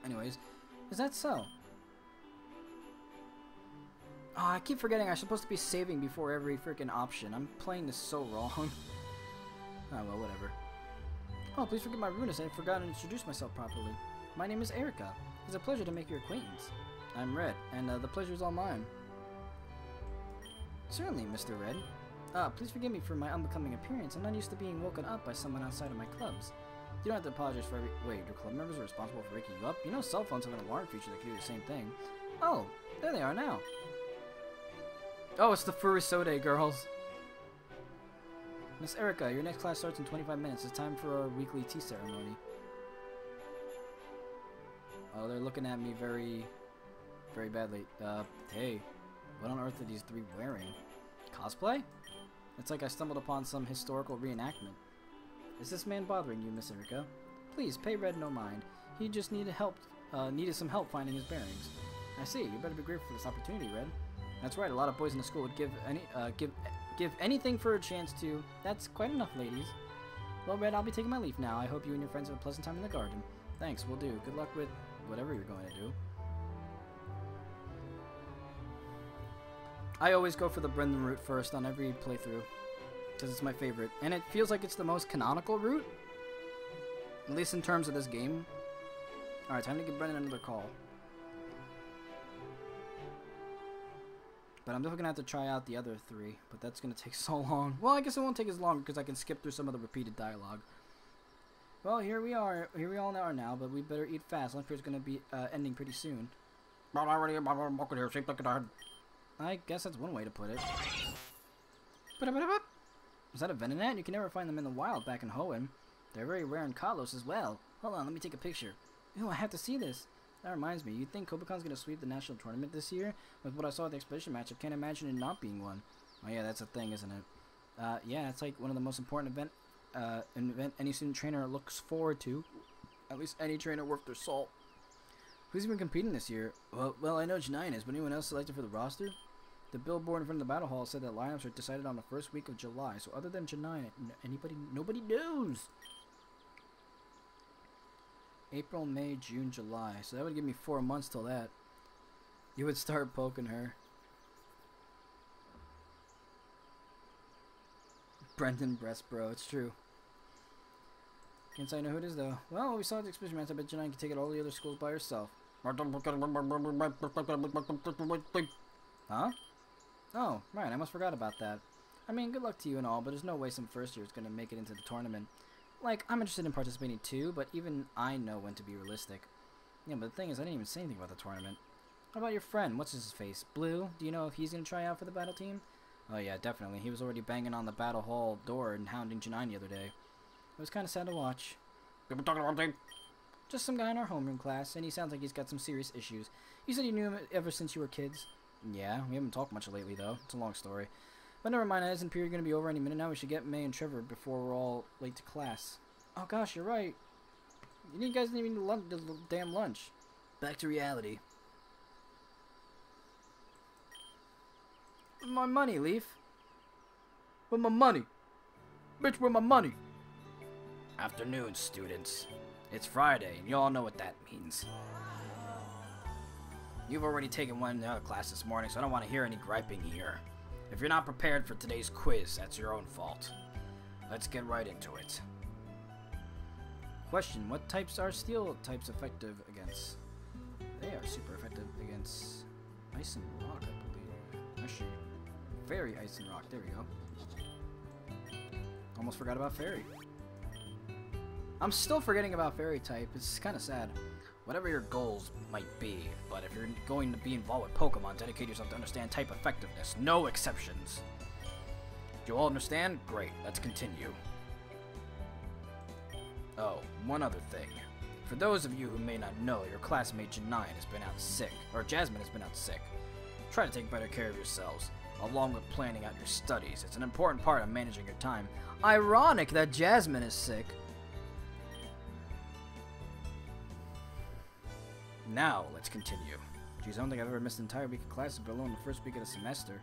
Anyways, is that so? Oh, I keep forgetting I'm supposed to be saving before every freaking option. I'm playing this so wrong. Oh well, whatever. Oh, please forgive my rudeness. I forgot to introduce myself properly. My name is Erica. It's a pleasure to make your acquaintance. I'm Red, and the pleasure is all mine. Certainly, Mr. Red. Please forgive me for my unbecoming appearance. I'm not used to being woken up by someone outside of my clubs. You don't have to apologize for every— Wait, your club members are responsible for waking you up? You know cell phones have an alarm feature that can do the same thing. Oh, there they are now. Oh, it's the Furisode girls. Miss Erica, your next class starts in 25 minutes. It's time for our weekly tea ceremony. Oh, they're looking at me very, very badly. Hey, what on earth are these three wearing? Cosplay? It's like I stumbled upon some historical reenactment. Is this man bothering you, Miss Erica? Please, pay Red no mind. He just needed some help finding his bearings. I see. You better be grateful for this opportunity, Red. That's right. A lot of boys in the school would give anything for a chance to. That's quite enough, ladies. Well, Red, I'll be taking my leave now. I hope you and your friends have a pleasant time in the garden. Thanks. Will do. Good luck with whatever you're going to do. I always go for the Brendan route first on every playthrough, because it's my favorite, and it feels like it's the most canonical route, at least in terms of this game. Alright, time to give Brendan another call. But I'm definitely going to have to try out the other three, but that's going to take so long. Well, I guess it won't take as long, because I can skip through some of the repeated dialogue. Well, here we are. Here we all are now, but we better eat fast. Lunch period's going to be ending pretty soon. I guess that's one way to put it. Is that a Venonat? You can never find them in the wild back in Hoenn. They're very rare in Kalos as well. Hold on, let me take a picture. Ew, I have to see this. That reminds me, you think Kobakon's going to sweep the national tournament this year? With what I saw at the expedition match, I can't imagine it not being one. Oh yeah, that's a thing, isn't it? Yeah, it's like one of the most important event any student trainer looks forward to. At least any trainer worth their salt. Who's even competing this year? Well, I know Janine is, but anyone else selected for the roster? The billboard in front of the battle hall said that lineups are decided on the first week of July, so other than Janine, nobody knows. April, May, June, July. So that would give me 4 months till that. You would start poking her. Brendan Breastbro, it's true. Can't say I know who it is though. Well, we saw the expedition match. I bet Janine can take it all the other schools by herself. Huh? Oh, right, I almost forgot about that. I mean, good luck to you and all, but there's no way some first year is going to make it into the tournament. Like, I'm interested in participating too, but even I know when to be realistic. Yeah, but the thing is, I didn't even say anything about the tournament. How about your friend? What's his face? Blue? Do you know if he's going to try out for the battle team? Oh yeah, definitely. He was already banging on the battle hall door and hounding Janine the other day. It was kind of sad to watch. Just some guy in our homeroom class, and he sounds like he's got some serious issues. You said you knew him ever since you were kids. Yeah, we haven't talked much lately, though. It's a long story. But never mind, isn't period going to be over any minute now? We should get May and Trevor before we're all late to class. Oh gosh, you're right. You guys didn't even eat the damn lunch. Back to reality. Where's my money, Leaf? Where's my money? Bitch, where's my money? Afternoon, students. It's Friday, and you all know what that means. You've already taken one class this morning, so I don't want to hear any griping here. If you're not prepared for today's quiz, that's your own fault. Let's get right into it. Question, what types are steel types effective against? They are super effective against ice and rock, I believe. Actually, fairy, ice and rock, there we go. Almost forgot about fairy. I'm still forgetting about fairy type, it's kind of sad. Whatever your goals might be, but if you're going to be involved with Pokemon, dedicate yourself to understand type effectiveness. No exceptions. Do you all understand? Great, let's continue. Oh, one other thing. For those of you who may not know, your classmate Janine has been out sick, or Jasmine has been out sick. Try to take better care of yourselves, along with planning out your studies. It's an important part of managing your time. Ironic that Jasmine is sick. Now, let's continue. Geez, I don't think I've ever missed an entire week of classes, but alone the first week of the semester.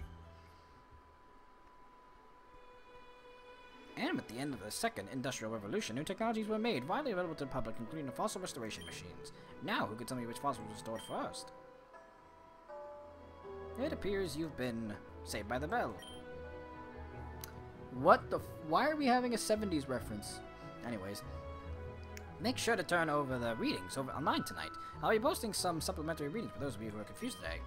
And at the end of the second industrial revolution, new technologies were made, widely available to the public, including the fossil restoration machines. Now, who could tell me which fossils were restored first? It appears you've been saved by the bell. What the why are we having a 70s reference? Anyways. Make sure to turn over the readings over online tonight. I'll be posting some supplementary readings for those of you who are confused today.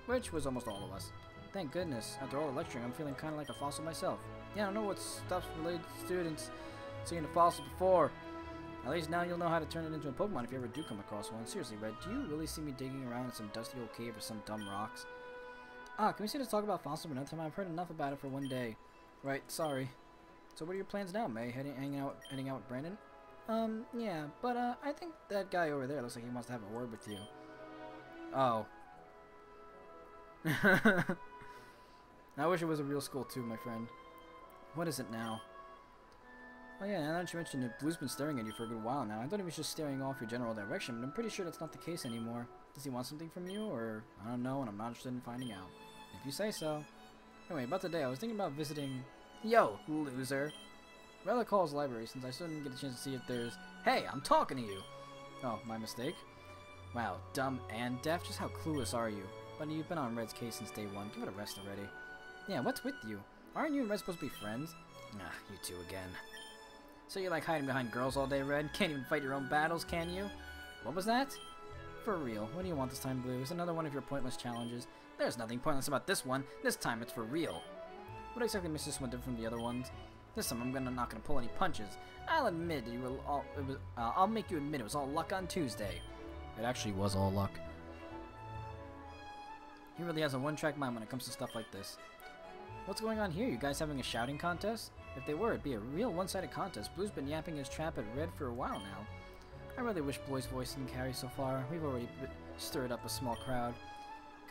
Which was almost all of us. Thank goodness. After all the lecturing, I'm feeling kind of like a fossil myself. Yeah, I don't know what stuff's related to students seeing a fossil before. At least now you'll know how to turn it into a Pokemon if you ever do come across one. Seriously, Red, do you really see me digging around in some dusty old cave or some dumb rocks? Ah, can we sit and talk about fossils another time? I've heard enough about it for one day. Right, sorry. So what are your plans now, May? Heading out with Brandon? Yeah, but I think that guy over there looks like he wants to have a word with you. Oh. I wish it was a real school too, my friend. What is it now? Oh yeah, now that you mentioned it, Blue's been staring at you for a good while now. I thought he was just staring off your general direction, but I'm pretty sure that's not the case anymore. Does he want something from you, or I don't know, and I'm not interested in finding out. If you say so. Anyway, about today, I was thinking about visiting... Yo, loser! Rather call his library, since I still didn't get a chance to see if there's... Hey, I'm talking to you! Oh, my mistake? Wow, dumb and deaf? Just how clueless are you? But you've been on Red's case since day one. Give it a rest already. Yeah, what's with you? Aren't you and Red supposed to be friends? Nah, you two again. So you like hiding behind girls all day, Red? Can't even fight your own battles, can you? What was that? For real, what do you want this time, Blue? Is another one of your pointless challenges? There's nothing pointless about this one. This time it's for real. What exactly makes this one different from the other ones? This time I'm not gonna pull any punches. I'll admit I'll make you admit it was all luck on Tuesday. It actually was all luck. He really has a one-track mind when it comes to stuff like this. What's going on here? You guys having a shouting contest? If they were, it'd be a real one-sided contest. Blue's been yapping his trap at Red for a while now. I really wish Blue's voice didn't carry so far. We've already stirred up a small crowd.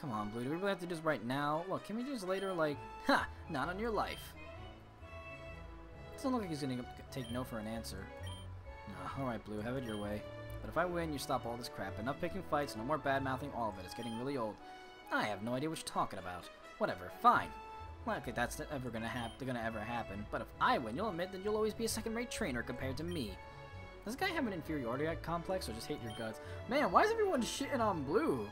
Come on, Blue. Do we really have to do this right now? Look, can we do this later? Like, ha! Not on your life. Doesn't look like he's gonna take no for an answer. Nah, alright, Blue. Have it your way. But if I win, you stop all this crap. Enough picking fights, no more bad-mouthing, all of it. It's getting really old. I have no idea what you're talking about. Whatever, fine. Likely that's ever gonna happen. But if I win, you'll admit that you'll always be a second-rate trainer compared to me. Does this guy have an inferiority complex or just hate your guts? Man, why is everyone shitting on Blue?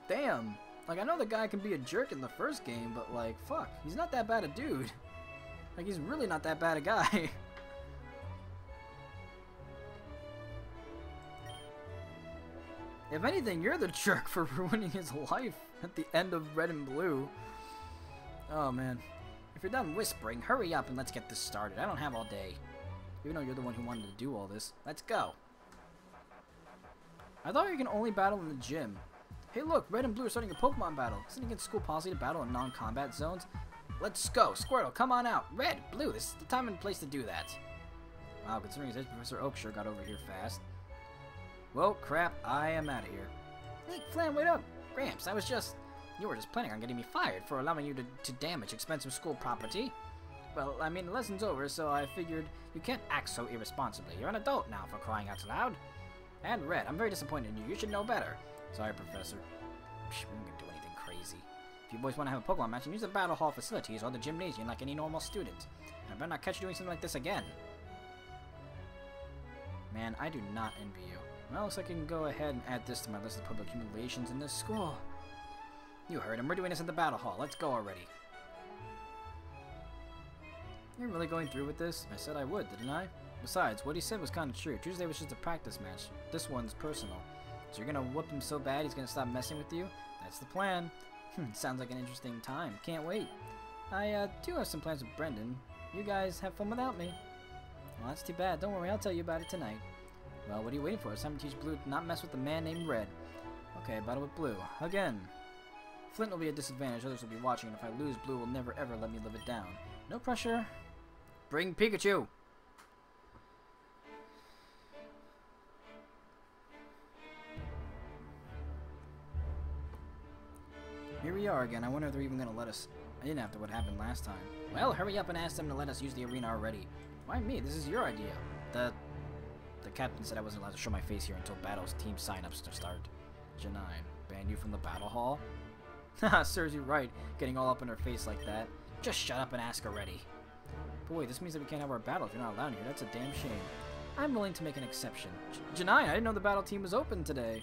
Damn. Like, I know the guy can be a jerk in the first game, but like, fuck, he's not that bad a dude. Like, he's really not that bad a guy. If anything, you're the jerk for ruining his life at the end of Red and Blue. Oh, man. If you're done whispering, hurry up and let's get this started. I don't have all day. Even though you're the one who wanted to do all this. Let's go. I thought you can only battle in the gym. Hey, look, Red and Blue are starting a Pokemon battle. Isn't it against school policy to battle in non-combat zones? Let's go. Squirtle, come on out. Red, Blue, this is the time and place to do that. Wow, considering his age, Professor Oak sure got over here fast. Well, crap, I am out of here. Hey, Flan, wait up. Gramps, you were just planning on getting me fired for allowing you to damage expensive school property. Well, I mean, the lesson's over, so I figured you can't act so irresponsibly. You're an adult now, for crying out loud. And Red, I'm very disappointed in you. You should know better. Sorry, Professor. Psh, we ain't gonna do anything crazy. If you boys want to have a Pokemon match, then use the Battle Hall facilities or the gymnasium like any normal student. And I better not catch you doing something like this again. Man, I do not envy you. Well, looks like I can go ahead and add this to my list of public humiliations in this school. You heard him. We're doing this at the Battle Hall. Let's go already. You're really going through with this? I said I would, didn't I? Besides, what he said was kind of true. Tuesday was just a practice match. This one's personal. So you're gonna whoop him so bad he's gonna stop messing with you? That's the plan. Sounds like an interesting time. Can't wait. I do have some plans with Brendan. You guys have fun without me. Well, that's too bad. Don't worry, I'll tell you about it tonight. Well, what are you waiting for? It's time to teach Blue to not mess with a man named Red. Okay, battle with Blue. Again. Flint will be a disadvantage. Others will be watching, and if I lose, Blue will never ever let me live it down. No pressure. Bring Pikachu! Here we are again. I wonder if they're even going to let us in after what happened last time. Well, hurry up and ask them to let us use the arena already. Why me? This is your idea. The captain said I wasn't allowed to show my face here until battle's team sign-ups to start. Janine, ban you from the battle hall? Haha, serves you right, getting all up in her face like that. Just shut up and ask already. But wait, this means that we can't have our battle if you're not allowed here. That's a damn shame. I'm willing to make an exception. Janine, I didn't know the battle team was open today.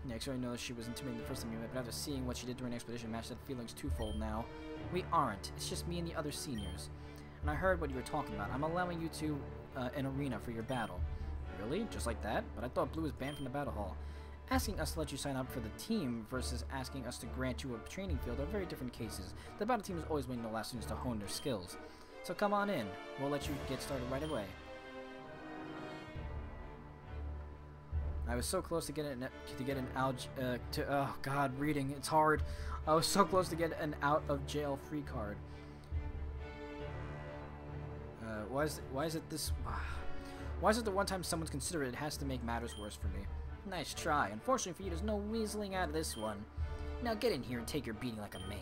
Yeah, actually, I know she was intimidating the first time we met, but after seeing what she did during the expedition match, that feeling's twofold now. We aren't. It's just me and the other seniors. And I heard what you were talking about. I'm allowing you to an arena for your battle. Really? Just like that? But I thought Blue was banned from the battle hall. Asking us to let you sign up for the team versus asking us to grant you a training field are very different cases. The battle team is always waiting to allow students to hone their skills. So come on in. We'll let you get started right away. I was so close to get an oh god, reading, it's hard. I was so close to get an out of jail free card. Why is it the one time someone's considerate it has to make matters worse for me? Nice try. Unfortunately for you, there's no weaseling out of this one. Now get in here and take your beating like a man.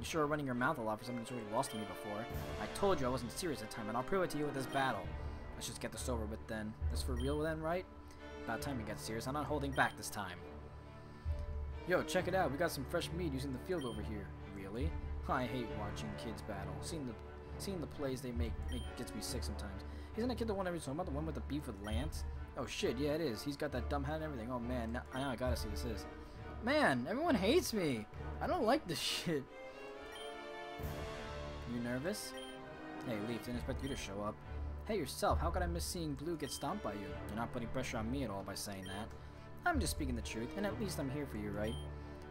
You sure are running your mouth a lot for someone who's already lost to me before. I told you I wasn't serious that time, and I'll prove it to you with this battle. Let's just get this over with then. This for real then, right? About time you get serious. I'm not holding back this time. Yo, check it out. We got some fresh meat using the field over here. Really? I hate watching kids battle. Seeing the plays they make gets me sick sometimes. Isn't that kid the one I was talking about? The one with the beef with Lance? Oh shit, yeah it is. He's got that dumb hat and everything. Oh man, now I gotta see this is. Man, everyone hates me. I don't like this shit. You nervous? Hey, Leaf, didn't expect you to show up. Hey yourself, how could I miss seeing Blue get stomped by you? You're not putting pressure on me at all by saying that. I'm just speaking the truth, and at least I'm here for you, right?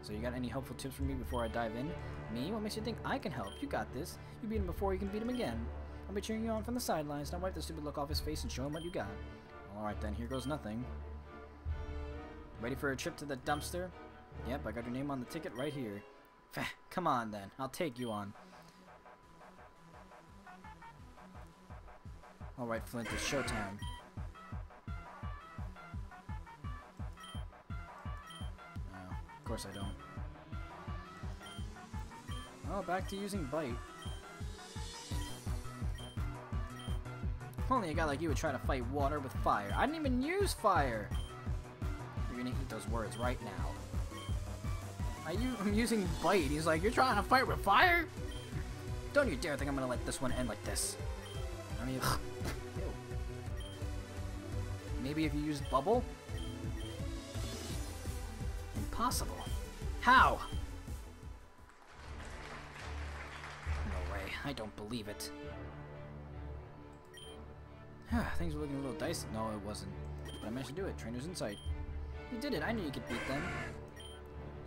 So you got any helpful tips for me before I dive in? Me? What makes you think I can help? You got this. You beat him before, you can beat him again. I'll be cheering you on from the sidelines. Now wipe the stupid look off his face and show him what you got. Alright then, here goes nothing. Ready for a trip to the dumpster? Yep, I got your name on the ticket right here. Come on then, I'll take you on. Alright, Flint, it's showtime. Of course I don't. Oh, back to using Bite. Only a guy like you would try to fight water with fire. I didn't even use fire! You're gonna eat those words right now. I'm using Bite. He's like, you're trying to fight with fire? Don't you dare think I'm gonna let this one end like this. I mean, ew. Maybe if you use Bubble? Impossible. How? No way. I don't believe it. Things were looking a little dicey. No, it wasn't. But I managed to do it. Trainer's in sight. You did it. I knew you could beat them.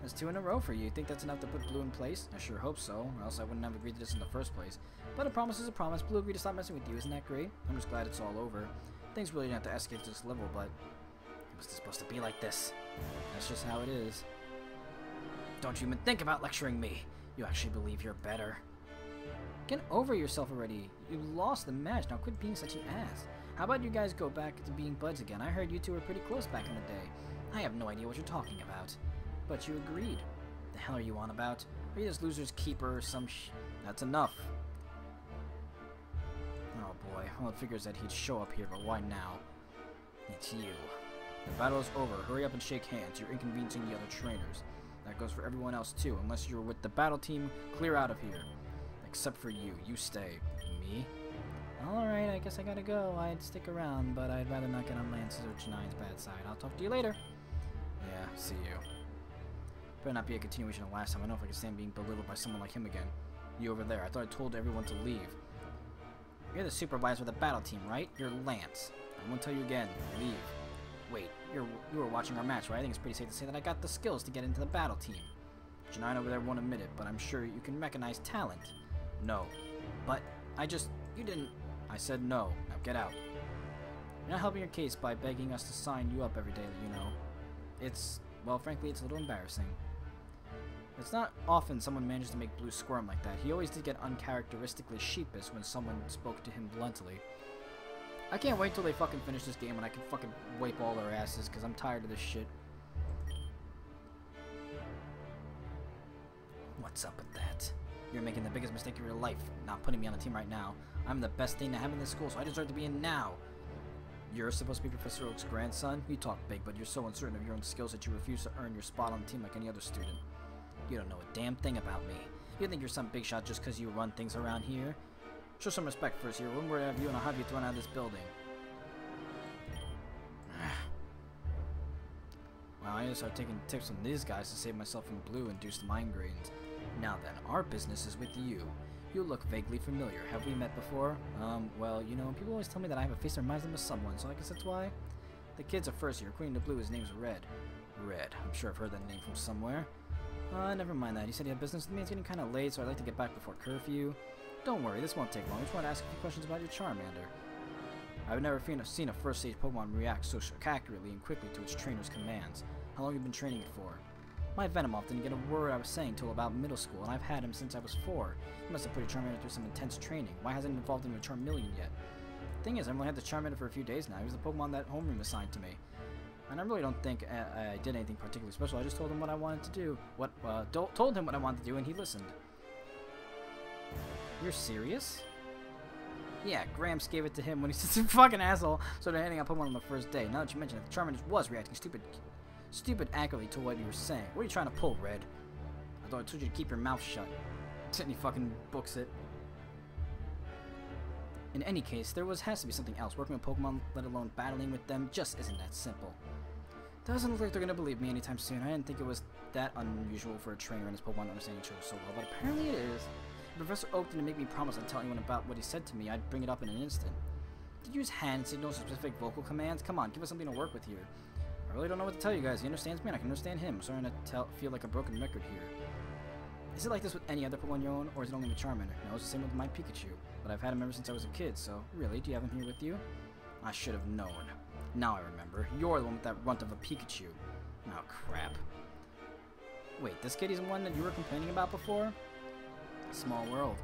That's 2 in a row for you. Think that's enough to put Blue in place? I sure hope so, or else I wouldn't have agreed to this in the first place. But a promise is a promise. Blue agreed to stop messing with you. Isn't that great? I'm just glad it's all over. Things really didn't have to escalate to this level, but it was supposed to be like this. That's just how it is. Don't you even think about lecturing me. You actually believe you're better. Get over yourself already. You lost the match. Now quit being such an ass. How about you guys go back to being buds again? I heard you two were pretty close back in the day. I have no idea what you're talking about. But you agreed. The hell are you on about? Are you this loser's keeper or some That's enough. Oh boy. Well, it figures that he'd show up here, but why now? It's you. The battle is over. Hurry up and shake hands. You're inconveniencing the other trainers. That goes for everyone else too. Unless you're with the battle team, clear out of here. Except for you. You stay. Me? Alright, I guess I gotta go. I'd stick around, but I'd rather not get on Lance's or Janine's bad side. I'll talk to you later. Yeah, see you. Better not be a continuation of last time. I know if I can stand being belittled by someone like him again. You over there. I thought I told everyone to leave. You're the supervisor of the battle team, right? You're Lance. I won't tell you again. Leave. Wait, you were watching our match, right? I think it's pretty safe to say that I got the skills to get into the battle team. Janine over there won't admit it, but I'm sure you can recognize talent. No. But, you didn't... I said no. Now get out. You're not helping your case by begging us to sign you up every day, you know. Well, frankly, it's a little embarrassing. It's not often someone manages to make Blue squirm like that. He always did get uncharacteristically sheepish when someone spoke to him bluntly. I can't wait till they fucking finish this game and I can fucking wipe all their asses, because I'm tired of this shit. What's up with that? You're making the biggest mistake of your life, not putting me on the team right now. I'm the best thing to have in this school, so I deserve to be in now. You're supposed to be Professor Oak's grandson? You talk big, but you're so uncertain of your own skills that you refuse to earn your spot on the team like any other student. You don't know a damn thing about me. You think you're some big shot just because you run things around here? Show some respect first here. One word out of you and I'll have you thrown out of this building. Wow, I just started taking tips from these guys to save myself from Blue-induced migraines. Now then, our business is with you. You look vaguely familiar. Have we met before? Well, you know, people always tell me that I have a face that reminds them of someone, so I guess that's why. The kid's a first year. According to Blue, his name's Red. Red. I'm sure I've heard that name from somewhere. Never mind that. He said he had business with me. It's getting kind of late, so I'd like to get back before curfew. Don't worry, this won't take long. I just want to ask a few questions about your Charmander. I've never seen a first stage Pokemon react so accurately and quickly to its trainer's commands. How long have you been training it for? My Venomoth didn't get a word I was saying till about middle school, and I've had him since I was 4. You must have put your Charmander through some intense training. Why hasn't it evolved into a Charmeleon yet? Thing is, I've only had the Charmander for a few days now. He was the Pokemon that homeroom assigned to me. And I really don't think I did anything particularly special. I just told him what I wanted to do. Told him what I wanted to do, and he listened. You're serious? Yeah, Gramps gave it to him when he's just a fucking asshole, so they're handing out Pokemon on the first day. Now that you mention it, the Charmander was reacting stupid accurately to what you were saying. What are you trying to pull, Red? I thought I told you to keep your mouth shut. And he fucking books it. In any case, there has to be something else. Working with Pokemon, let alone battling with them, just isn't that simple. Doesn't look like they're gonna believe me anytime soon. I didn't think it was that unusual for a trainer and his Pokemon to understand each other so well, but apparently it is. If Professor Oak didn't make me promise I'd tell anyone about what he said to me, I'd bring it up in an instant. Did you use hand signals or specific vocal commands? Come on, give us something to work with here. I really don't know what to tell you guys. He understands me and I can understand him. I'm starting to feel like a broken record here. Is it like this with any other Pokemon you own, or is it only with Charmander? No, it's the same with my Pikachu, but I've had him ever since I was a kid, so really, do you have him here with you? I should have known. Now I remember. You're the one with that runt of a Pikachu. Oh, crap. Wait, this kid is the one that you were complaining about before? Small world.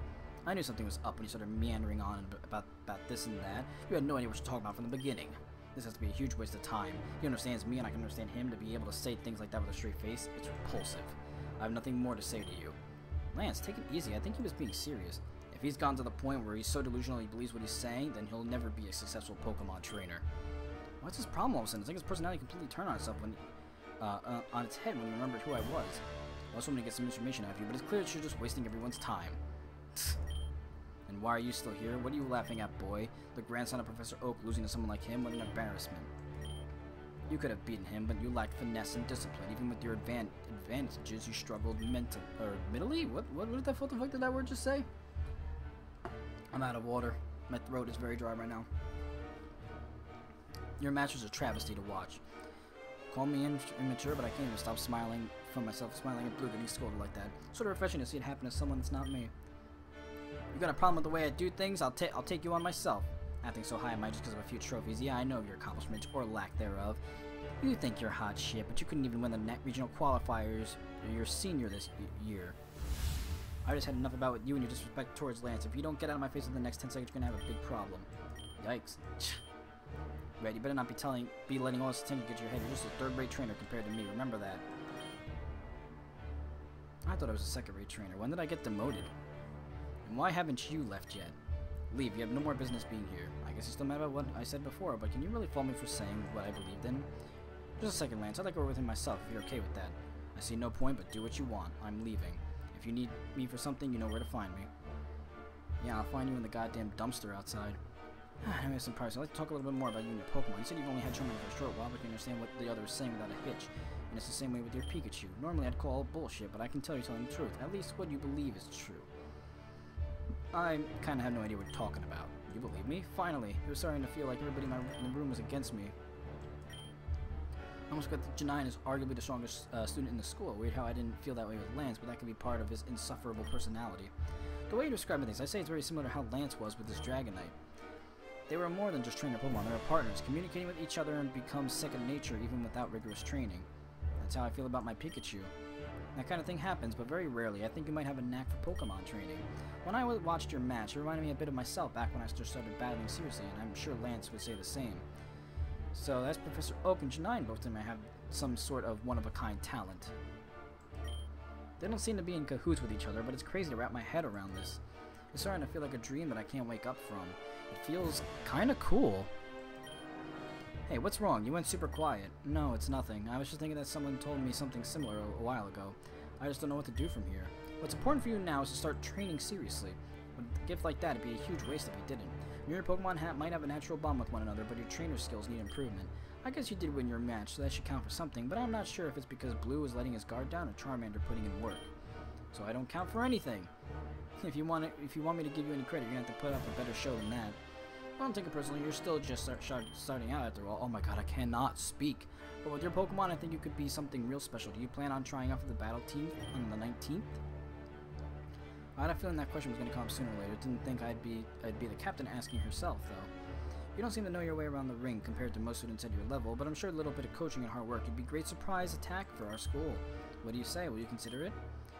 I knew something was up when you started meandering on about this and that. You had no idea what you're talking about from the beginning. This has to be a huge waste of time. He understands me and I can understand him. To be able to say things like that with a straight face, it's repulsive. I have nothing more to say to you. Lance, take it easy. I think he was being serious. If he's gone to the point where he's so delusional he believes what he's saying, then he'll never be a successful Pokemon trainer. What's his problem all of a sudden? I think his personality completely turned on itself when, on its head when he remembered who I was. I was hoping to get some information out of you, but it's clear that you're just wasting everyone's time. And why are you still here? What are you laughing at, boy? The grandson of Professor Oak losing to someone like him? What an embarrassment. You could have beaten him, but you lacked finesse and discipline. Even with your advantages, you struggled mentally? What the fuck did that word just say? I'm out of water. My throat is very dry right now. Your match was a travesty to watch. Call me immature, but I can't even stop smiling from myself, smiling at Blue getting scolded like that. Sort of refreshing to see it happen to someone that's not me. You got a problem with the way I do things? I'll take you on myself. Acting so high am I just because of a few trophies? Yeah, I know your accomplishments, or lack thereof. You think you're hot shit, but you couldn't even win the regional qualifiers your senior this year. I just had enough about you and your disrespect towards Lance. If you don't get out of my face in the next 10 seconds, you're gonna have a big problem. Yikes. Red, you better not be letting all this attention get to your head. You're just a third-rate trainer compared to me. Remember that. I thought I was a second-rate trainer. When did I get demoted? And why haven't you left yet? Leave. You have no more business being here. I guess you're still mad about what I said before, but can you really fault me for saying what I believed in? Just a second, Lance. I'd like to work with him myself if you're okay with that. I see no point, but do what you want. I'm leaving. If you need me for something, you know where to find me. Yeah, I'll find you in the goddamn dumpster outside. Anyway, some price. I'd like to talk a little bit more about you and your Pokemon. You said you've only had Charmander for a short while, but you can understand what the other is saying without a hitch. And it's the same way with your Pikachu. Normally I'd call it bullshit, but I can tell you're telling the truth. At least what you believe is true. I kinda have no idea what you're talking about. You believe me? Finally. It was starting to feel like everybody in the room was against me. I almost got that Janine is arguably the strongest student in the school. Weird how I didn't feel that way with Lance, but that could be part of his insufferable personality. The way you describe things, I say it's very similar to how Lance was with his Dragonite. They were more than just trainer Pokemon, they were partners, communicating with each other and become second nature even without rigorous training. That's how I feel about my Pikachu. That kind of thing happens, but very rarely. I think you might have a knack for Pokemon training. When I watched your match, it reminded me a bit of myself back when I just started battling seriously, and I'm sure Lance would say the same. So that's Professor Oak and Janine, both of them have some sort of one-of-a-kind talent. They don't seem to be in cahoots with each other, but it's crazy to wrap my head around this. It's starting to feel like a dream that I can't wake up from. It feels kinda cool. Hey, what's wrong? You went super quiet. No, it's nothing. I was just thinking that someone told me something similar a while ago. I just don't know what to do from here. What's important for you now is to start training seriously. With a gift like that, it'd be a huge waste if you didn't. You and your Pokemon might have a natural bond with one another, but your trainer skills need improvement. I guess you did win your match, so that should count for something, but I'm not sure if it's because Blue is letting his guard down or Charmander putting in work. So I don't count for anything. If you want me to give you any credit, you're gonna have to put up a better show than that. I don't take it personally, you're still just starting out after all. Oh my god, I cannot speak. But with your Pokemon, I think you could be something real special. Do you plan on trying out for the battle team on the 19th? I had a feeling that question was going to come sooner or later. Didn't think I'd be the captain asking herself, though. You don't seem to know your way around the ring compared to most students at your level, but I'm sure a little bit of coaching and hard work would be a great surprise attack for our school. What do you say? Will you consider it?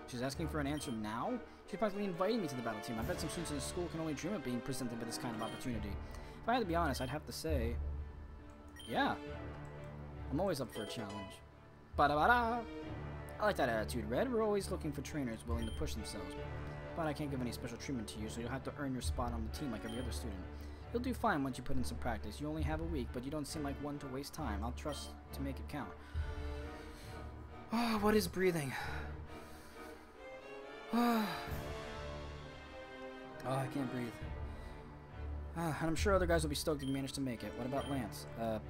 She's asking for an answer now? She's practically inviting me to the battle team. I bet some students in the school can only dream of being presented with this kind of opportunity. If I had to be honest, I'd have to say, yeah. I'm always up for a challenge. Ba-da-ba-da! I like that attitude, Red. We're always looking for trainers willing to push themselves. But I can't give any special treatment to you, so you'll have to earn your spot on the team like every other student. You'll do fine once you put in some practice. You only have a week, but you don't seem like one to waste time. I'll trust to make it count. Oh, what is breathing? Oh, I can't breathe. And I'm sure other guys will be stoked if you manage to make it. What about Lance?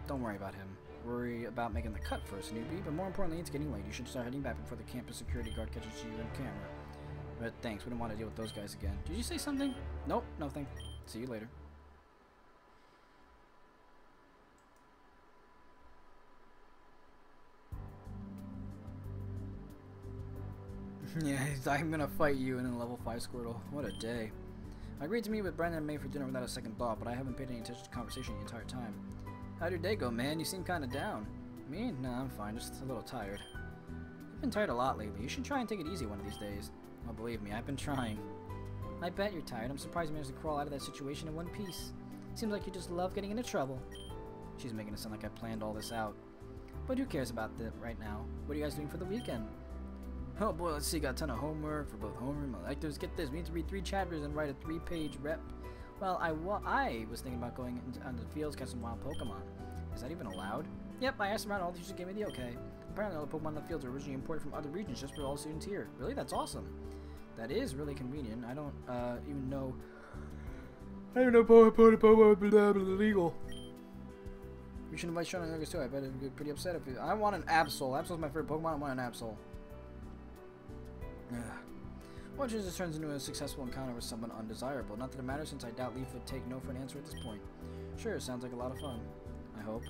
Don't worry about him. Worry about making the cut first, newbie. But more importantly, it's getting late. You should start heading back before the campus security guard catches you on camera. But thanks, we don't want to deal with those guys again. Did you say something? Nope, nothing. See you later. Yeah, I'm gonna fight you in a level 5 Squirtle. What a day. I agreed to meet with Brandon and May for dinner without a second thought, but I haven't paid any attention to the conversation the entire time. How'd your day go, man? You seem kinda down. Me? Nah, I'm fine, just a little tired. I've been tired a lot lately. You should try and take it easy one of these days. Oh, believe me, I've been trying. I bet you're tired. I'm surprised you managed to crawl out of that situation in one piece. Seems like you just love getting into trouble. She's making it sound like I planned all this out. But who cares about that right now? What are you guys doing for the weekend? Oh boy, let's see, got a ton of homework for both homeroom and electives. Get this, we need to read 3 chapters and write a 3-page rep. Well, I was thinking about going into the fields, catch some wild Pokemon. Is that even allowed? Yep, I asked around, all the teachers gave me the okay. Apparently all the Pokemon in the fields are originally imported from other regions just for all students here. Really? That's awesome. That is really convenient. I don't even know... I don't know Pokemon illegal. You should invite Sean and Lucas too. I bet he'd be pretty upset if I want an Absol. Absol's my favorite Pokemon. I want an Absol. What if this turns into a successful encounter with someone undesirable? Not that it matters, since I doubt Leaf would take no for an answer at this point. Sure, sounds like a lot of fun. I hope.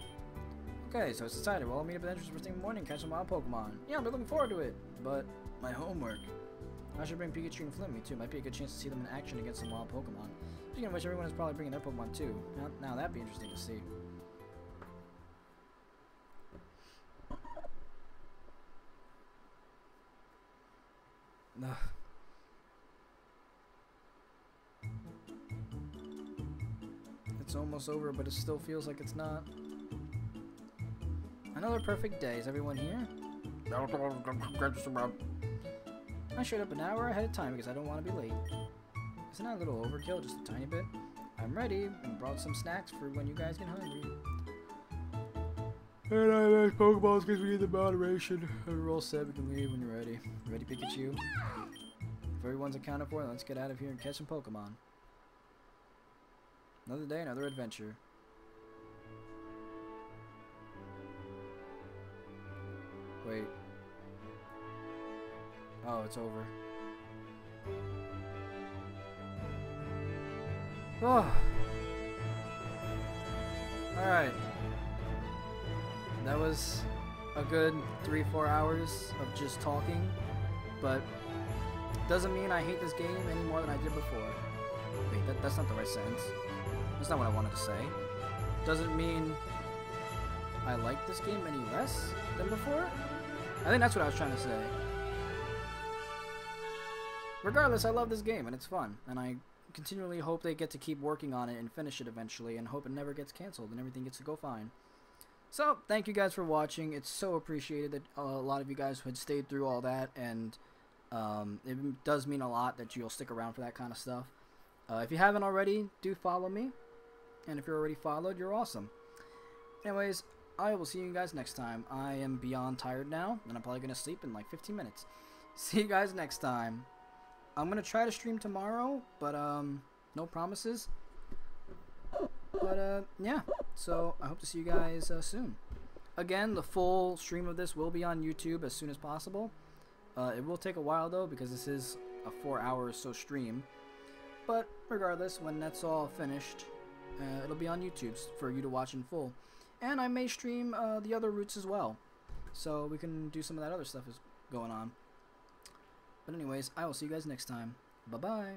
Okay, so it's decided. Well, I'll meet up at the entrance first thing in the morning and catch some wild Pokemon. Yeah, I'll be looking forward to it. But my homework. I should bring Pikachu and Flimmy too. Might be a good chance to see them in action against some wild Pokemon. Speaking of which, everyone is probably bringing their Pokemon too. Now that'd be interesting to see. Ugh. It's almost over, but it still feels like it's not. Another perfect day. Is everyone here? I showed up an hour ahead of time because I don't want to be late. Isn't that a little overkill, just a tiny bit? I'm ready and brought some snacks for when you guys get hungry. And I like Pokeballs because we need the moderation. We're all set, we can leave when you're ready. Ready, Pikachu? If everyone's accounted for, let's get out of here and catch some Pokemon. Another day, another adventure. Wait. Oh, it's over. Oh. Alright. That was a good 3-4 hours of just talking, but doesn't mean I hate this game any more than I did before. Wait, that's not the right sentence. That's not what I wanted to say. Doesn't mean I like this game any less than before? I think that's what I was trying to say. Regardless, I love this game and it's fun, and I continually hope they get to keep working on it and finish it eventually, and hope it never gets canceled and everything gets to go fine. So, thank you guys for watching. It's so appreciated that a lot of you guys had stayed through all that, and it does mean a lot that you'll stick around for that kind of stuff. If you haven't already, do follow me, and if you're already followed, you're awesome. Anyways, I will see you guys next time. I am beyond tired now, and I'm probably going to sleep in like 15 minutes. See you guys next time. I'm going to try to stream tomorrow, but no promises. But yeah, so I hope to see you guys soon. Again, the full stream of this will be on YouTube as soon as possible. It will take a while though, because this is a 4-hour or so stream. But regardless, when that's all finished, it'll be on YouTube for you to watch in full. and I may stream the other routes as well, so we can do some of that other stuff is going on. But anyways, I will see you guys next time. Bye bye.